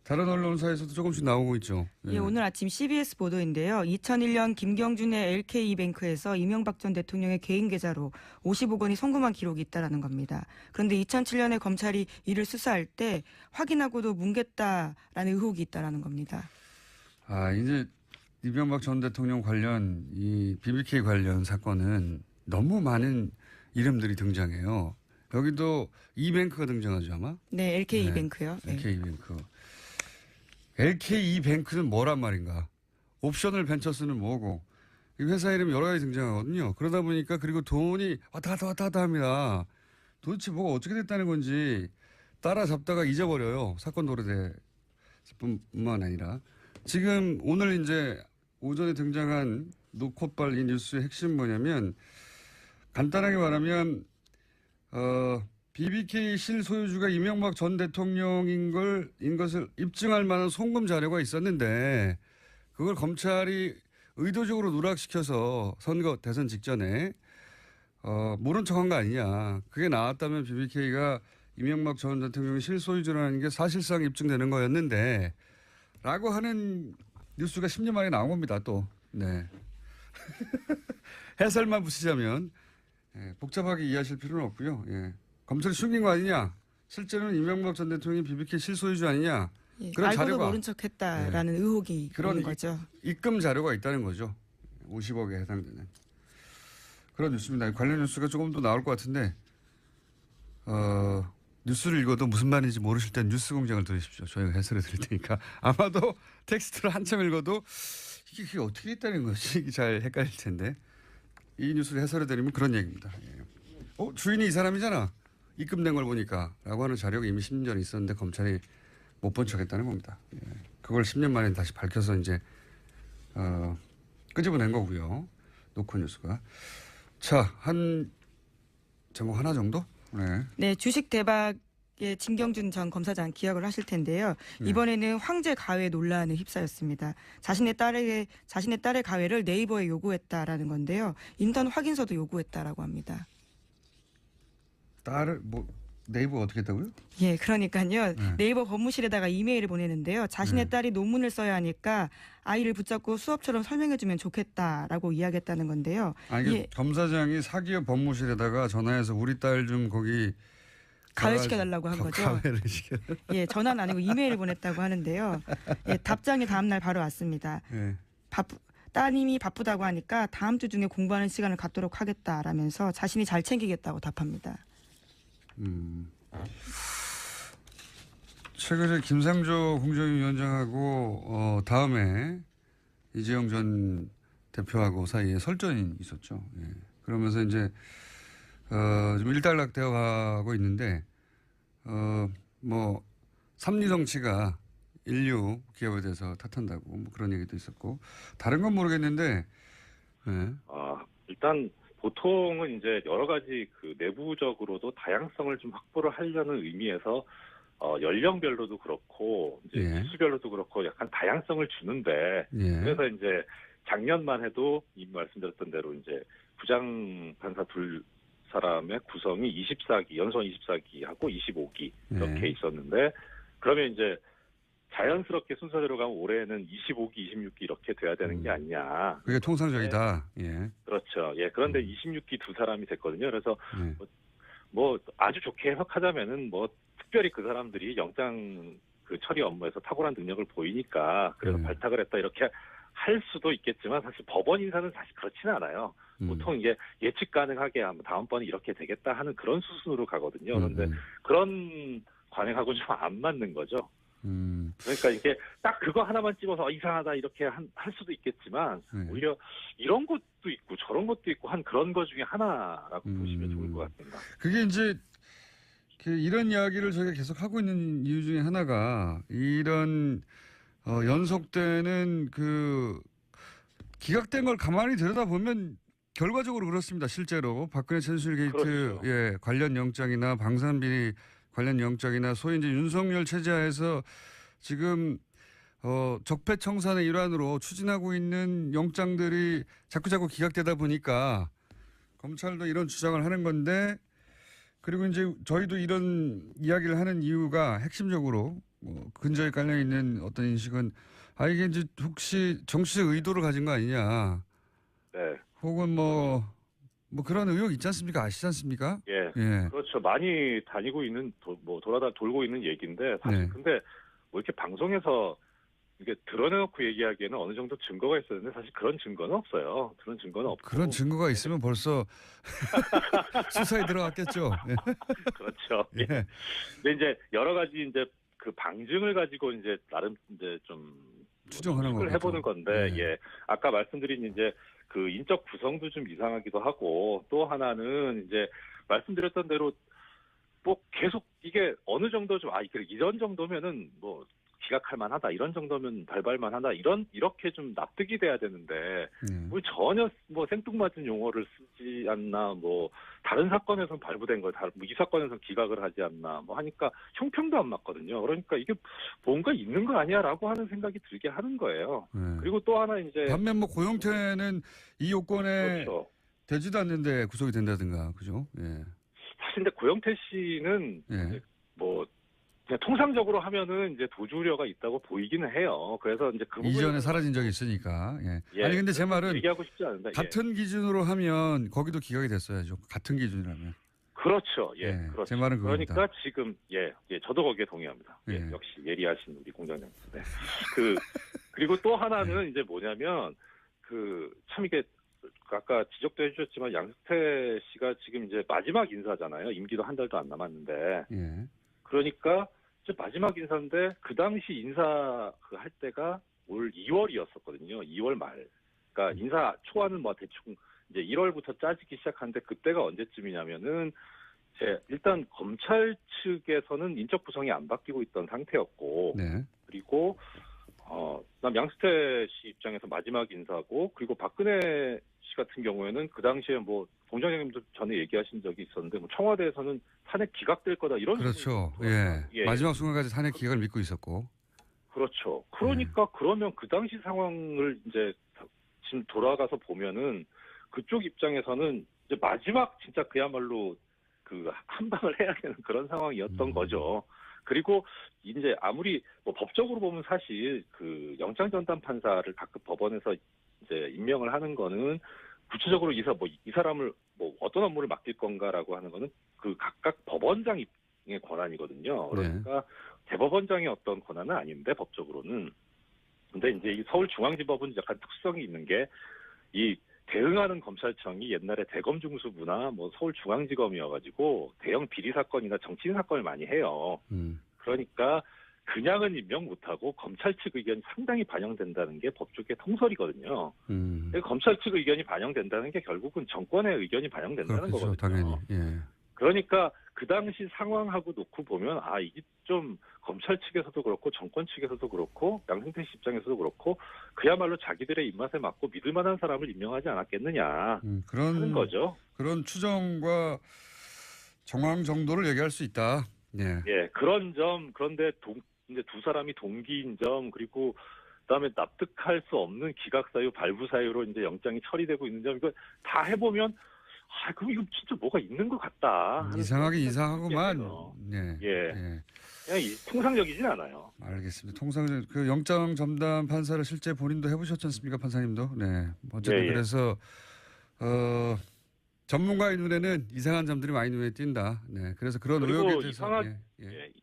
Speaker 1: 다른 언론사에서도 조금씩 나오고 있죠.
Speaker 2: 예, 오늘 아침 CBS 보도인데요. 2001년 김경준의 LK이뱅크에서 이명박 전 대통령의 개인 계좌로 50억 원이 송금한 기록이 있다는 겁니다. 그런데 2007년에 검찰이 이를 수사할 때 확인하고도 뭉갰다라는 의혹이 있다는 겁니다.
Speaker 1: 이제 이명박 전 대통령 관련 이 BBK 관련 사건은 너무 많은 이름들이 등장해요. 여기도 이뱅크가 등장하죠 아마?
Speaker 2: 네, LK이뱅크요.
Speaker 1: 네, LK이뱅크. LK이뱅크는 뭐란 말인가? 옵셔널 벤처스는 뭐고? 이 회사 이름이 여러 가지 등장하거든요. 그러다 보니까 그리고 돈이 왔다 갔다 합니다. 도대체 뭐가 어떻게 됐다는 건지 따라잡다가 잊어버려요. 사건 도래될 뿐만 아니라. 지금 오늘 이제 오전에 등장한 노콧발 이 뉴스의 핵심은 뭐냐면 간단하게 말하면 BBK 실소유주가 이명박 전 대통령인 것을 입증할 만한 송금 자료가 있었는데 그걸 검찰이 의도적으로 누락시켜서 선거 대선 직전에 모른 척한 거 아니냐. 그게 나왔다면 BBK가 이명박 전 대통령이 실소유주라는 게 사실상 입증되는 거였는데 라고 하는 뉴스가 10년 만에 나온 겁니다. 또. 네. 해설만 붙이자면 복잡하게 이해하실 필요는 없고요. 예. 검찰이 숨긴 거 아니냐. 실제로는 이명박 전 대통령이 BBK 실소유주 아니냐.
Speaker 2: 예,
Speaker 1: 그런
Speaker 2: 알고도
Speaker 1: 자료가.
Speaker 2: 모른 척했다라는 의혹이 있는 거죠.
Speaker 1: 입금 자료가 있다는 거죠. 50억에 해당되는. 그런 뉴스입니다. 관련 뉴스가 조금 더 나올 것 같은데 뉴스를 읽어도 무슨 말인지 모르실 땐 뉴스 공장을 들으십시오. 저희가 해설해 드릴 테니까. 아마도 텍스트를 한참 읽어도 이게 어떻게 있다는 것이 잘 헷갈릴 텐데 이 뉴스를 해설해 드리면 그런 얘기입니다. 예. 주인이 이 사람이잖아. 입금된 걸 보니까 라고 하는 자료가 이미 10년 전에 있었는데 검찰이 못 본 척했다는 겁니다. 예. 그걸 10년 만에 다시 밝혀서 이제 끄집어낸 거고요. 노컷 뉴스가. 자, 제목 하나 정도? 네.
Speaker 2: 네, 주식 대박의 진경준 전 검사장 기억을 하실 텐데요. 이번에는 황제 가회 논란에 휩싸였습니다. 자신의 딸의 가회를 네이버에 요구했다라는 건데요. 인턴 확인서도 요구했다라고 합니다.
Speaker 1: 딸을 네이버 어떻게 했다고요?
Speaker 2: 예, 그러니까요. 네이버 법무실에다가 이메일을 보내는데요. 자신의 딸이 논문을 써야 하니까 아이를 붙잡고 수업처럼 설명해주면 좋겠다라고 이야기했다는 건데요.
Speaker 1: 아니, 검사장이 사기업 법무실에다가 전화해서 우리 딸 좀 거기
Speaker 2: 가회시켜달라고 한 거죠.
Speaker 1: 가회를 시켜.
Speaker 2: 예, 전화는 아니고 이메일을 보냈다고 하는데요. 예, 답장이 다음날 바로 왔습니다.
Speaker 1: 예.
Speaker 2: 따님이 바쁘다고 하니까 다음 주 중에 공부하는 시간을 갖도록 하겠다라면서 자신이 잘 챙기겠다고 답합니다.
Speaker 1: 최근에 김상조 공정위원장하고 다음에 이재용 전 대표하고 사이에 설전이 있었죠. 예. 그러면서 이제 좀 일단락되어 가고 있는데 삼리 정치가 인류 기업에 대해서 탓한다고 뭐 그런 얘기도 있었고 다른 건 모르겠는데. 예.
Speaker 7: 일단 보통은 이제 여러 가지 그 내부적으로도 다양성을 좀 확보를 하려는 의미에서 연령별로도 그렇고 이제 기수별로도 그렇고 약간 다양성을 주는데 그래서 이제 작년만 해도 이미 말씀드렸던 대로 이제 부장 판사 둘 사람의 구성이 24기 연수원 24기하고 25기 이렇게 있었는데 그러면 이제 자연스럽게 순서대로 가면 올해는 25기, 26기 이렇게 돼야 되는 게 아니냐.
Speaker 1: 그게 통상적이다.
Speaker 7: 네.
Speaker 1: 예.
Speaker 7: 그렇죠. 예. 그런데 26기 두 사람이 됐거든요. 그래서 뭐 아주 좋게 해석하자면은 뭐 특별히 그 사람들이 영장 그 처리 업무에서 탁월한 능력을 보이니까 그래서 발탁을 했다 이렇게 할 수도 있겠지만 사실 법원 인사는 사실 그렇지는 않아요. 보통 이게 예측 가능하게 다음번에 이렇게 되겠다 하는 그런 수순으로 가거든요. 그런데 그런 관행하고 좀 안 맞는 거죠. 그러니까 이게 딱 그거 하나만 찍어서 이상하다 이렇게 할 수도 있겠지만 오히려 이런 것도 있고 저런 것도 있고 한 그런 거 중에 하나라고 보시면 좋을 것 같습니다.
Speaker 1: 그게 이제 이런 이야기를 저희가 계속 하고 있는 이유 중에 하나가 이런 연속되는 그 기각된 걸 가만히 들여다보면 결과적으로 그렇습니다. 실제로 박근혜 최순실 게이트
Speaker 7: 그렇죠.
Speaker 1: 예, 관련 영장이나 방산비리 관련 영장이나 소위 이제 윤석열 체제하에서 지금 적폐청산의 일환으로 추진하고 있는 영장들이 자꾸 기각되다 보니까 검찰도 이런 주장을 하는 건데 그리고 이제 저희도 이런 이야기를 하는 이유가 핵심적으로 근저에 깔려 있는 어떤 인식은 이게 이제 혹시 정치적 의도를 가진 거 아니냐.
Speaker 7: 네.
Speaker 1: 혹은 뭐 그런 의혹 있지 않습니까? 아시지 않습니까?
Speaker 7: 예. 그렇죠. 많이 다니고 있는 돌고 있는 얘기인데 사실 근데 뭐 이렇게 방송에서 이게 드러내놓고 얘기하기에는 어느 정도 증거가 있어야 되는데 사실 그런 증거는 없어요. 그런 증거는 없고.
Speaker 1: 그런 증거가 있으면 벌써 수사에 들어갔겠죠.
Speaker 7: 그렇죠. 예. 근데 이제 여러 가지 이제 그 방증을 가지고 이제 나름 이제 좀
Speaker 1: 추정하는 거
Speaker 7: 해보는 건데 예. 아까 말씀드린 이제 그 인적 구성도 좀 이상하기도 하고 또 하나는 이제 말씀드렸던 대로 뭐 계속 이게 어느 정도 좀 이런 정도면은 뭐 기각할 만하다 이런 정도면 발발 만하다 이렇게 좀 납득이 돼야 되는데 뭐 전혀 뭐 생뚱맞은 용어를 쓰지 않나 뭐 다른 사건에선 발부된 걸 이 사건에선 기각을 하지 않나 뭐 하니까 형평도 안 맞거든요. 그러니까 이게 뭔가 있는 거 아니야라고 하는 생각이 들게 하는 거예요. 그리고 또 하나 이제
Speaker 1: 반면 뭐 고영태는 이 요건에
Speaker 7: 그렇죠.
Speaker 1: 되지도 않는데 구속이 된다든가 그죠? 예.
Speaker 7: 사실 근데 고영태 씨는 뭐 그냥 통상적으로 하면은 이제 도주 우려가 있다고 보이기는 해요. 그래서 이제 그
Speaker 1: 이전에 사라진 적이 있으니까. 아니 근데 제 말은
Speaker 7: 얘기하고 싶지 않은데
Speaker 1: 같은 기준으로 하면 거기도 기각이 됐어야죠. 같은 기준이라면.
Speaker 7: 그렇죠. 그렇죠.
Speaker 1: 제 말은 그겁니다.
Speaker 7: 그러니까 지금 저도 거기에 동의합니다. 역시 예리하신 우리 공장장. 그리고 또 하나는 이제 뭐냐면 참 이게 아까 지적도 해주셨지만 양승태 씨가 지금 이제 마지막 인사잖아요. 임기도 한 달도 안 남았는데. 그러니까 이제 마지막 인사인데 그 당시 인사 할 때가 올 2월이었었거든요. 2월 말. 그러니까 인사 초안은 뭐 대충 이제 1월부터 짜지기 시작하는데 그때가 언제쯤이냐면은 일단 검찰 측에서는 인적 구성이 안 바뀌고 있던 상태였고 그리고 남 양승태 씨 입장에서 마지막 인사고, 그리고 박근혜 씨 같은 경우에는 그 당시에 뭐 공장장님도 전에 얘기하신 적이 있었는데, 뭐 청와대에서는 탄핵 기각될 거다 이런.
Speaker 1: 그렇죠. 예.
Speaker 7: 예.
Speaker 1: 마지막 순간까지 탄핵 기각을 믿고 있었고.
Speaker 7: 그렇죠. 그러니까 그러면 그 당시 상황을 이제 지금 돌아가서 보면은 그쪽 입장에서는 이제 마지막 진짜 그야말로 그 한 방을 해야 되는 그런 상황이었던 거죠. 그리고 이제 아무리 뭐 법적으로 보면 사실 그 영장 전담 판사를 각급 법원에서 이제 임명을 하는 거는 구체적으로 이 사람을 뭐 어떤 업무를 맡길 건가라고 하는 거는 그 각각 법원장의 권한이거든요. 그러니까 대법원장의 어떤 권한은 아닌데 법적으로는. 근데 이제 이 서울중앙지법은 약간 특성이 있는 게 이 대응하는 검찰청이 옛날에 대검중수부나 뭐 서울중앙지검이어가지고 대형 비리 사건이나 정치인 사건을 많이 해요. 그러니까 그냥은 임명 못하고 검찰 측 의견이 상당히 반영된다는 게 법조계 통설이거든요. 검찰 측 의견이 반영된다는 게 결국은 정권의 의견이 반영된다는
Speaker 1: 그렇겠죠,
Speaker 7: 거거든요.
Speaker 1: 당연히. 예.
Speaker 7: 그러니까 그 당시 상황하고 놓고 보면 이게 좀 검찰 측에서도 그렇고 정권 측에서도 그렇고 양승태 씨 입장에서도 그렇고 그야말로 자기들의 입맛에 맞고 믿을 만한 사람을 임명하지 않았겠느냐 하는 거죠.
Speaker 1: 그런 추정과 정황 정도를 얘기할 수 있다. 예.
Speaker 7: 예, 그런 점. 그런데 이제 두 사람이 동기인 점, 그리고 그다음에 납득할 수 없는 기각 사유, 발부 사유로 이제 영장이 처리되고 있는 점, 이거 다 해보면 그럼 이거 진짜 뭐가 있는 것 같다.
Speaker 1: 이상하긴 이상하구만. 예.
Speaker 7: 예. 그냥 통상적이진 않아요.
Speaker 1: 알겠습니다. 통상적 그 영장 전담 판사를 실제 본인도 해보셨지 않습니까, 판사님도? 네. 어쨌든 그래서 전문가의 눈에는 이상한 점들이 많이 눈에 띈다. 네. 그래서 그런 의혹에 대해서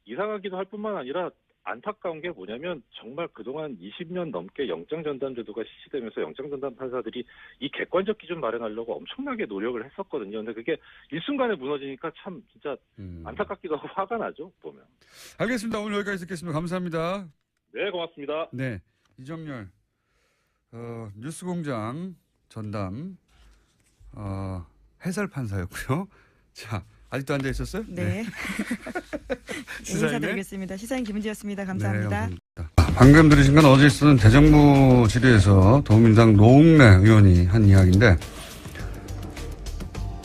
Speaker 7: 이상하기도 할 뿐만 아니라 안타까운 게 뭐냐면 정말 그동안 20년 넘게 영장전담제도가 실시되면서 영장전담 판사들이 이 객관적 기준 마련하려고 엄청나게 노력을 했었거든요. 근데 그게 일순간에 무너지니까 참 진짜 안타깝기도 하고 화가 나죠, 보면.
Speaker 1: 알겠습니다. 오늘 여기까지 듣겠습니다. 감사합니다.
Speaker 7: 네, 고맙습니다.
Speaker 1: 네, 이정열 뉴스공장 전담 해설 판사였고요. 자, 아직도 앉아 있었어요?
Speaker 2: 네. 인사드리겠습니다. 시사인 김은지였습니다. 감사합니다.
Speaker 1: 네, 방금 들으신 건 어제 있었던 대정부 질의에서 더불어민주당 노웅래 의원이 한 이야기인데,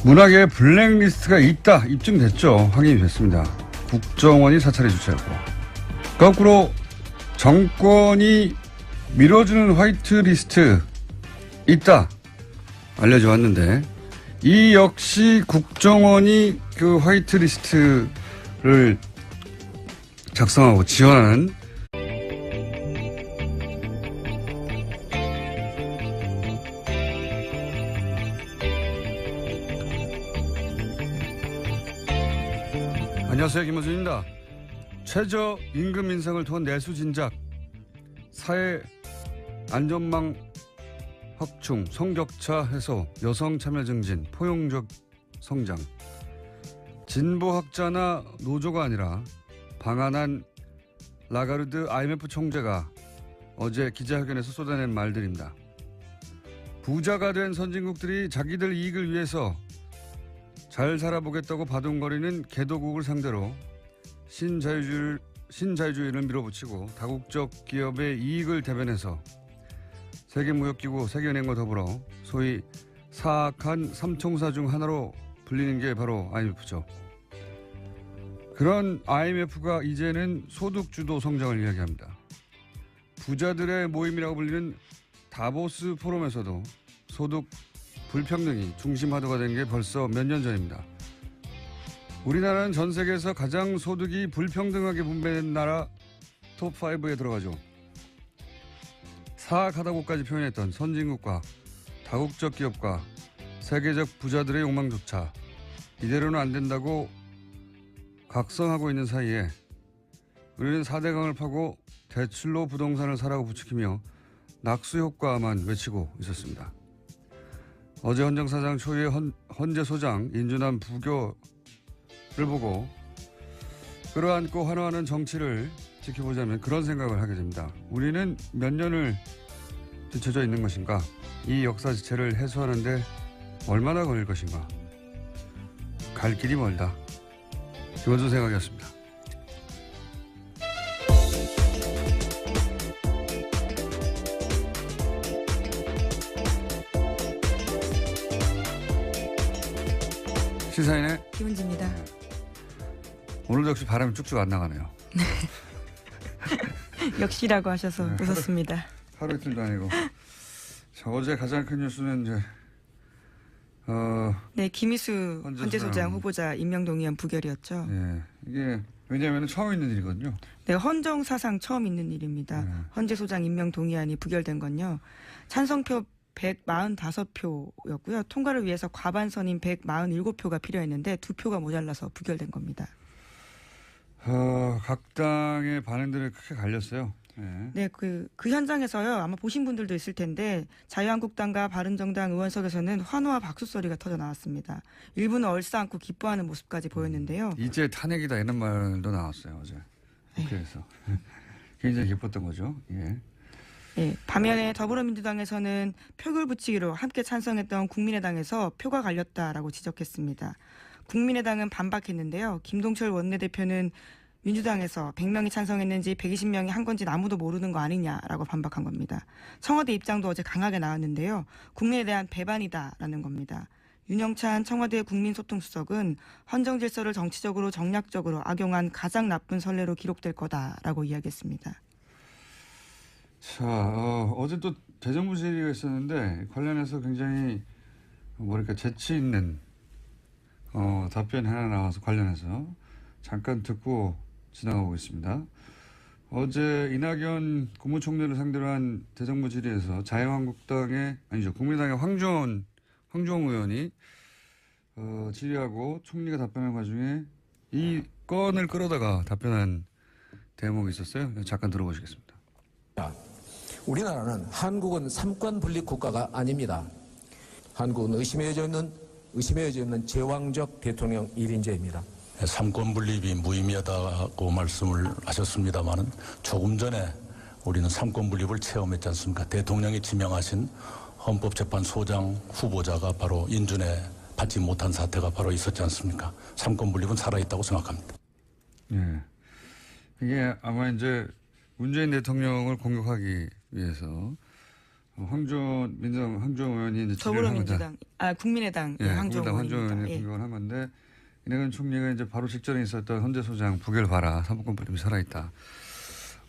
Speaker 1: 문학에 블랙리스트가 있다 입증됐죠. 확인이 됐습니다. 국정원이 사찰에 주최했고, 거꾸로 정권이 밀어주는 화이트리스트 있다 알려져 왔는데, 이 역시 국정원이 그 화이트리스트를 작성하고 지원하는 안녕하세요, 김호준입니다. 최저임금 인상을 통한 내수 진작, 사회 안전망 확충, 성격차 해소, 여성 참여 증진, 포용적 성장. 진보학자나 노조가 아니라 방한한 라가르드 IMF 총재가 어제 기자회견에서 쏟아낸 말들입니다. 부자가 된 선진국들이 자기들 이익을 위해서 잘 살아보겠다고 바둥거리는 개도국을 상대로 신자유주의를 밀어붙이고 다국적 기업의 이익을 대변해서 세계무역기구 세계은행과 더불어 소위 사악한 삼총사 중 하나로 불리는 게 바로 IMF죠. 그런 IMF가 이제는 소득주도 성장을 이야기합니다. 부자들의 모임이라고 불리는 다보스 포럼에서도 소득 불평등이 중심 화두가 된 게 벌써 몇 년 전입니다. 우리나라는 전 세계에서 가장 소득이 불평등하게 분배된 나라 톱5에 들어가죠. 사악하다고까지 표현했던 선진국과 다국적 기업과 세계적 부자들의 욕망조차 이대로는 안 된다고 각성하고 있는 사이에 우리는 4대강을 파고 대출로 부동산을 사라고 부추기며 낙수 효과만 외치고 있었습니다. 어제 헌정사상 초유의 헌재소장 인준한 부교를 보고 끌어안고 환호하는 정치를 지켜보자면 그런 생각을 하게 됩니다. 우리는 몇 년을 뒤처져 있는 것인가? 이 역사 지체를 해소하는데 얼마나 걸릴 것인가? 갈 길이 멀다. 김원준 생각이었습니다. 시사인의
Speaker 2: 김은지입니다.
Speaker 1: 오늘도 역시 바람이 쭉쭉 안 나가네요.
Speaker 2: 역시라고 하셔서 웃었습니다.
Speaker 1: 하루 이틀도 아니고. 자, 어제 가장 큰 뉴스는 이제
Speaker 2: 네, 김희수 헌재소장 후보자 임명동의안 부결이었죠.
Speaker 1: 예, 이게 왜냐하면 처음 있는 일이거든요.
Speaker 2: 네, 헌정 사상 처음 있는 일입니다. 헌재소장 임명동의안이 부결된 건요. 찬성표 145표였고요. 통과를 위해서 과반선인 147표가 필요했는데 2표가 모자라서 부결된 겁니다.
Speaker 1: 각 당의 반응들이 크게 갈렸어요.
Speaker 2: 네, 그 현장에서요. 아마 보신 분들도 있을 텐데 자유한국당과 바른정당 의원석에서는 환호와 박수 소리가 터져 나왔습니다. 일부는 얼싸안고 기뻐하는 모습까지 보였는데요.
Speaker 1: 이제 탄핵이다 이런 말도 나왔어요 어제 국회에서. 굉장히 기뻤던 거죠. 예.
Speaker 2: 네, 반면에 더불어민주당에서는 표결 붙이기로 함께 찬성했던 국민의당에서 표가 갈렸다라고 지적했습니다. 국민의당은 반박했는데요. 김동철 원내대표는 민주당에서 100명이 찬성했는지 120명이 한 건지 아무도 모르는 거 아니냐라고 반박한 겁니다. 청와대 입장도 어제 강하게 나왔는데요. 국민에 대한 배반이다라는 겁니다. 윤영찬 청와대 국민소통수석은 헌정 질서를 정치적으로 정략적으로 악용한 가장 나쁜 선례로 기록될 거다라고 이야기했습니다.
Speaker 1: 자, 어제 또 대정부 질의가 있었는데 관련해서 굉장히 뭐랄까 재치 있는 답변 하나 나와서 관련해서 잠깐 듣고 지나가고 있습니다. 어제 이낙연 국무총리를 상대로 한 대정부 질의에서 국민의당의 황교안 의원이 질의하고 총리가 답변한 와중에 이 건을 끌어다가 답변한 대목이 있었어요. 잠깐 들어보시겠습니다.
Speaker 3: 우리나라는 한국은 삼권 분립 국가가 아닙니다. 한국은 의심해져 있는 제왕적 대통령 1인제입니다.
Speaker 4: 삼권 분립이 무의미하다고 말씀을 하셨습니다마는 조금 전에 우리는 삼권 분립을 체험했지 않습니까? 대통령이 지명하신 헌법재판소장 후보자가 바로 인준에 받지 못한 사태가 바로 있었지 않습니까? 삼권 분립은 살아있다고 생각합니다.
Speaker 1: 네. 이게 아마 이제 문재인 대통령을 공격하기 위해서 황교안 의원이 이제
Speaker 2: 더불어민주당, 국민의당
Speaker 1: 황교안 의원이 공격을 한 건데 이낙연 총리가 이제 바로 직전에 있었던 헌재소장 부결 봐라. 삼권 분립이 살아있다.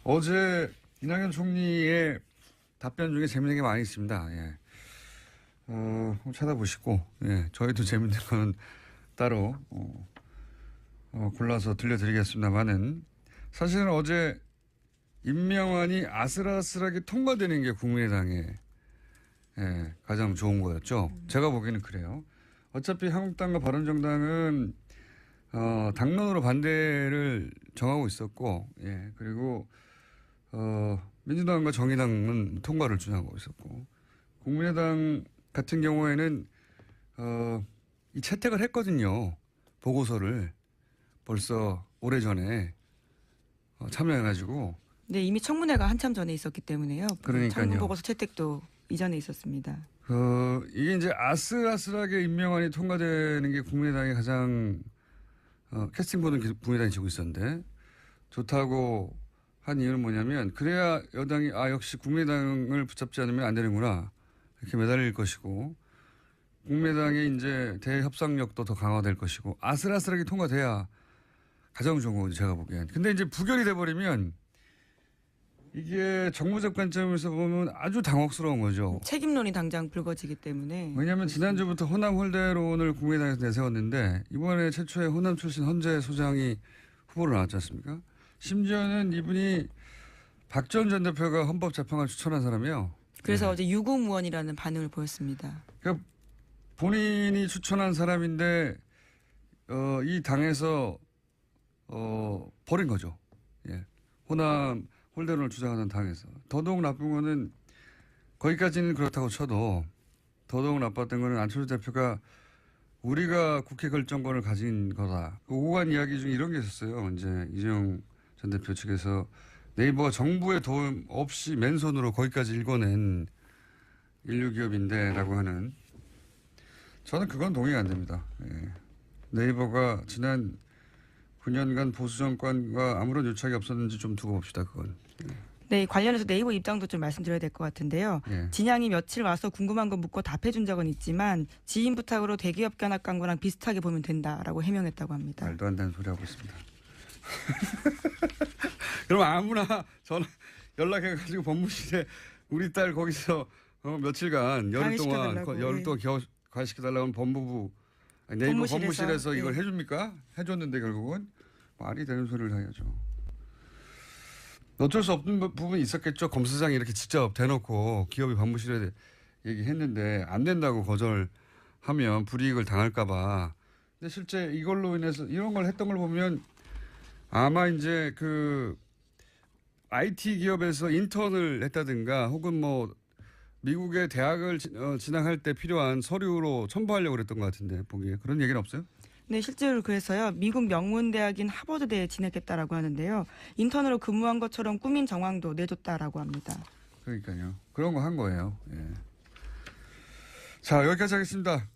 Speaker 1: 어제 이낙연 총리의 답변 중에 재밌는 게 많이 있습니다. 예. 한번 찾아보시고, 예. 저희도 재밌는 건 따로, 골라서 들려드리겠습니다만은 사실은 어제 임명안이 아슬아슬하게 통과되는 게 국민의당의 가장 좋은 거였죠. 제가 보기에는 그래요. 어차피 한국당과 바른정당은 당론으로 반대를 정하고 있었고, 예, 그리고 민주당과 정의당은 통과를 주장하고 있었고, 국민의당 같은 경우에는 이 채택을 했거든요. 보고서를 벌써 오래전에 참여해가지고.
Speaker 2: 네, 이미 청문회가 한참 전에 있었기 때문에요.
Speaker 1: 그러니까요.
Speaker 2: 청문보고서 채택도 이전에 있었습니다.
Speaker 1: 이게 이제 아슬아슬하게 임명안이 통과되는 게 국민의당이 가장 캐스팅보는 국민의당이 지고 있었는데 좋다고 한 이유는 뭐냐면 그래야 여당이 역시 국민의당을 붙잡지 않으면 안 되는구나 이렇게 매달릴 것이고 국민의당의 이제 대협상력도 더 강화될 것이고 아슬아슬하게 통과돼야 가장 좋은 거죠 제가 보기엔. 근데 이제 부결이 돼버리면 이게 정무적 관점에서 보면 아주 당혹스러운 거죠.
Speaker 2: 책임론이 당장 불거지기 때문에.
Speaker 1: 왜냐하면 지난주부터 호남 홀대론을 국민의당에서 내세웠는데 이번에 최초의 호남 출신 헌재 소장이 후보로 나왔지 않습니까? 심지어는 이분이 박 전 대표가 헌법재판관 추천한 사람이에요.
Speaker 2: 그래서 어제 유구무원이라는 반응을 보였습니다.
Speaker 1: 그러니까 본인이 추천한 사람인데 이 당에서 버린 거죠. 예. 호남 홀대론을 주장하는 당에서. 더더욱 나쁜 거는 거기까지는 그렇다고 쳐도 더더욱 나빴던 거는 안철수 대표가 우리가 국회 결정권을 가진 거다. 그 오간 이야기 중에 이런 게 있었어요. 이제 이재용 전 대표 측에서 네이버가 정부의 도움 없이 맨손으로 거기까지 읽어낸 인류기업인데 라고 하는. 저는 그건 동의가 안 됩니다. 예. 네이버가 지난 9년간 보수 정권과 아무런 유착이 없었는지 좀 두고 봅시다. 그건.
Speaker 2: 네, 관련해서 네이버 입장도 좀 말씀드려야 될 것 같은데요.
Speaker 1: 예.
Speaker 2: 진양이 며칠 와서 궁금한 거 묻고 답해준 적은 있지만 지인 부탁으로 대기업 견학 간 거랑 비슷하게 보면 된다라고 해명했다고 합니다.
Speaker 1: 말도 안 되는 소리 하고 있습니다. 그럼 아무나 전화 연락해가지고 법무실에 우리 딸 거기서 며칠간 열흘 동안 가시켜달라고 하면 법무부 네이버 법무실에서 이걸 해줍니까? 해줬는데 결국은 말이 되는 소리를 해야죠. 어쩔 수 없는 부분이 있었겠죠. 검사장이 이렇게 직접 대놓고 기업이 법무실에 얘기했는데 안 된다고 거절하면 불이익을 당할까 봐. 근데 실제 이걸로 인해서 이런 걸 했던 걸 보면 아마 이제 그 IT 기업에서 인턴을 했다든가 혹은 뭐 미국의 대학을 진학할 때 필요한 서류로 첨부하려고 그랬던 것 같은데 보기에 그런 얘기는 없어요?
Speaker 2: 네, 실제로 그래서요. 미국 명문대학인 하버드대에 진학했다라고 하는데요. 인턴으로 근무한 것처럼 꾸민 정황도 내줬다라고 합니다.
Speaker 1: 그러니까요. 그런 거 한 거예요. 예. 자, 여기까지 하겠습니다.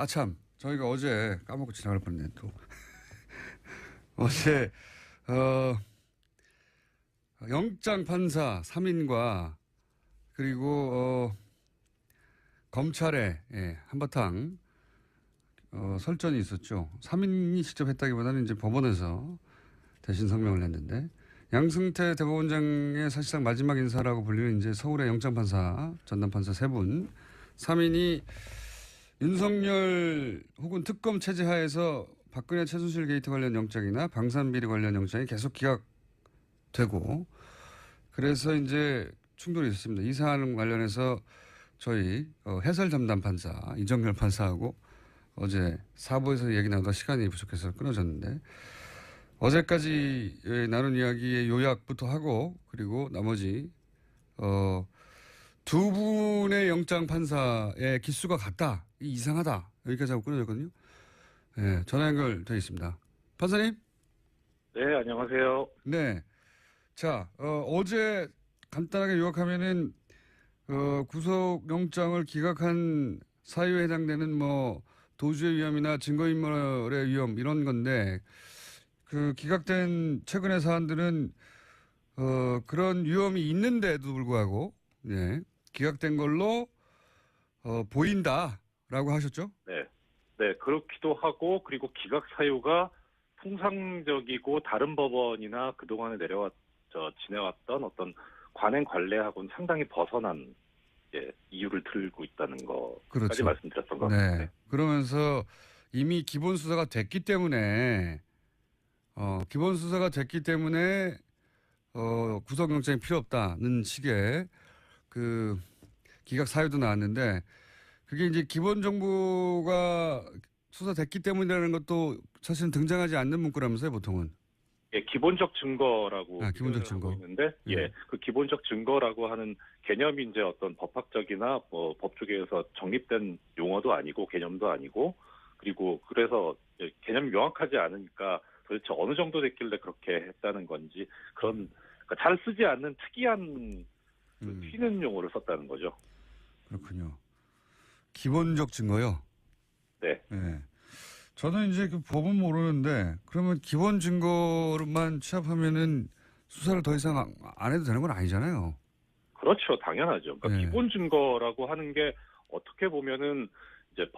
Speaker 1: 참. 저희가 어제 까먹고 지나갈 뻔했네, 또. 어제, 영장 판사 3인과 그리고, 검찰에, 한바탕, 설전이 있었죠. 3인이 직접 했다기보다는 이제 법원에서 대신 성명을 했는데, 양승태 대법원장의 사실상 마지막 인사라고 불리는 이제 서울의 영장판사, 전담판사 3분, 3인이 윤석열 혹은 특검 체제 하에서 박근혜 최순실 게이트 관련 영장이나 방산비리 관련 영장이 계속 기각되고, 그래서 이제 충돌이 있었습니다. 이 사안 관련해서 저희 해설 담당 판사 이정열 판사하고 어제 사부에서 얘기 나누다 시간이 부족해서 끊어졌는데 어제까지 나눈 이야기의 요약부터 하고 그리고 나머지 두 분의 영장 판사의 기수가 같다. 이상하다. 여기까지 하고 끊어졌거든요. 네, 전화 연결되어 있습니다. 판사님?
Speaker 7: 네, 안녕하세요.
Speaker 1: 네. 자, 어제 간단하게 요약하면은 구속영장을 기각한 사유에 해당되는 뭐 도주의 위험이나 증거인멸의 위험 이런 건데 그 기각된 최근의 사안들은 그런 위험이 있는데도 불구하고 네, 기각된 걸로 보인다라고 하셨죠?
Speaker 7: 네, 네 그렇기도 하고 그리고 기각 사유가 통상적이고 다른 법원이나 그동안에 지내왔던 어떤 관행 관례하고는 상당히 벗어난 이유를 들고 있다는 거까지
Speaker 1: 그렇죠.
Speaker 7: 말씀드렸던 것
Speaker 1: 네.
Speaker 7: 같습니다. 네.
Speaker 1: 그러면서 이미 기본 수사가 됐기 때문에 구속영장이 필요 없다는 식의 그 기각 사유도 나왔는데 그게 이제 기본 정보가 수사됐기 때문이라는 것도 사실은 등장하지 않는 문구라면서요, 보통은.
Speaker 7: 예, 기본적 증거라고
Speaker 1: 기본적 증거
Speaker 7: 있는데, 그 기본적 증거라고 하는 개념이 이제 어떤 법학적이나 뭐 법조계에서 정립된 용어도 아니고 개념도 아니고 그리고 그래서 개념이 명확하지 않으니까 도대체 어느 정도 됐길래 그렇게 했다는 건지 그런 그러니까 잘 쓰지 않는 특이한 튀는 용어를 썼다는 거죠.
Speaker 1: 그렇군요. 기본적 증거요?
Speaker 7: 네.
Speaker 1: 네. 저는 이제 그 법은 모르는데 그러면 기본 증거로만 취합하면은 수사를 더 이상 안 해도 되는 건 아니잖아요.
Speaker 7: 그렇죠. 당연하죠. 그러니까
Speaker 1: 네.
Speaker 7: 기본 증거라고 하는 게 어떻게 보면은 이제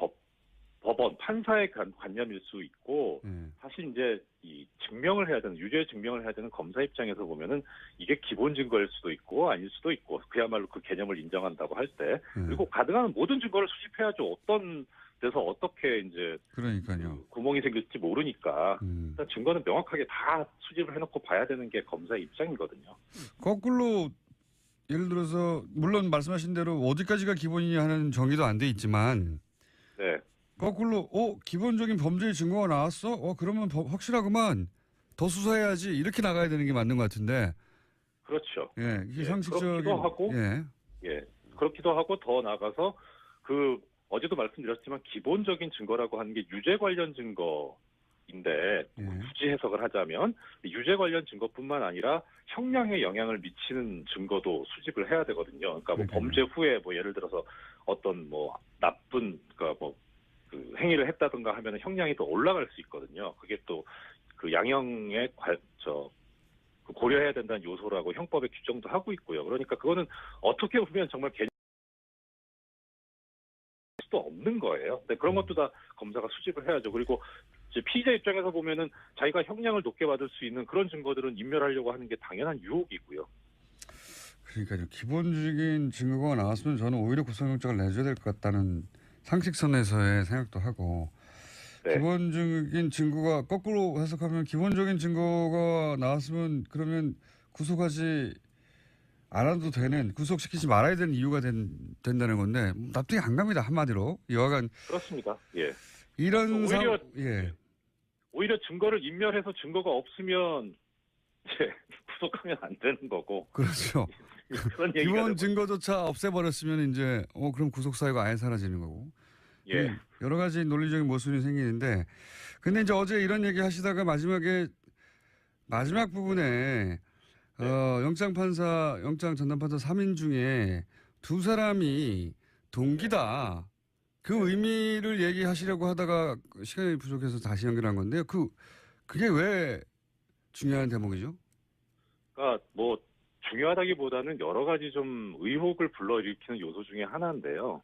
Speaker 7: 법원, 판사의 관념일 수 있고 사실 이제 이 증명을 해야 되는 유죄 증명을 해야 되는 검사 입장에서 보면은 이게 기본 증거일 수도 있고 아닐 수도 있고 그야말로 그 개념을 인정한다고 할 때 그리고 가능한 모든 증거를 수집해야죠. 어떤 데서 어떻게 이제
Speaker 1: 그러니까요.
Speaker 7: 구멍이 생길지 모르니까 일단 증거는 명확하게 다 수집을 해놓고 봐야 되는 게 검사의 입장이거든요.
Speaker 1: 거꾸로 예를 들어서 물론 말씀하신 대로 어디까지가 기본이냐 하는 정의도 안 돼 있지만
Speaker 7: 네.
Speaker 1: 거꾸로 기본적인 범죄의 증거가 나왔어? 그러면 확실하구만. 더 수사해야지. 이렇게 나가야 되는 게 맞는 것 같은데.
Speaker 7: 그렇죠.
Speaker 1: 예, 이게 상식적인.
Speaker 7: 그렇기도 하고, 그렇기도 하고 더 나가서 어제도 말씀드렸지만 기본적인 증거라고 하는 게 유죄 관련 증거인데 굳이 해석을 하자면 유죄 관련 증거뿐만 아니라 형량에 영향을 미치는 증거도 수집을 해야 되거든요. 그러니까 뭐 범죄 후에 뭐 예를 들어서 어떤 뭐 나쁜 그 행위를 했다든가 하면 형량이 더 올라갈 수 있거든요. 그게 또 그 양형의 그 고려해야 된다는 요소라고 형법에 규정도 하고 있고요. 그러니까 그거는 어떻게 보면 정말 개념 수도 없는 거예요. 근데 그런 것도 다 검사가 수집을 해야죠. 그리고 이제 피의자 입장에서 보면은 자기가 형량을 높게 받을 수 있는 그런 증거들은 인멸하려고 하는 게 당연한 유혹이고요.
Speaker 1: 그러니까 기본적인 증거가 나왔으면 저는 오히려 구속영장을 내줘야 될 것 같다는 상식선에서의 생각도 하고
Speaker 7: 네.
Speaker 1: 기본적인 증거가 거꾸로 해석하면 기본적인 증거가 나왔으면 그러면 구속하지 않아도 되는 구속시키지 말아야 되는 이유가 된다는 건데 납득이 안 갑니다. 한마디로 여하간
Speaker 7: 그렇습니다. 예.
Speaker 1: 이런
Speaker 7: 오히려 증거를 인멸해서 증거가 없으면 이제 구속하면 안 되는 거고.
Speaker 1: 그렇죠.
Speaker 7: 그런 얘기가
Speaker 1: 기본
Speaker 7: 되고.
Speaker 1: 증거조차 없애버렸으면 이제 그럼 구속 사유가 아예 사라지는 거고.
Speaker 7: 예.
Speaker 1: 여러 가지 논리적인 모순이 생기는데 근데 이제 어제 이런 얘기 하시다가 마지막 부분에 영장 전담판사 3인 중에 2사람이 동기다. 그 의미를 얘기하시려고 하다가 시간이 부족해서 다시 연결한 건데요. 그게 왜 중요한 대목이죠?
Speaker 7: 그러니까 뭐 중요하다기보다는 여러 가지 좀 의혹을 불러일으키는 요소 중에 하나인데요.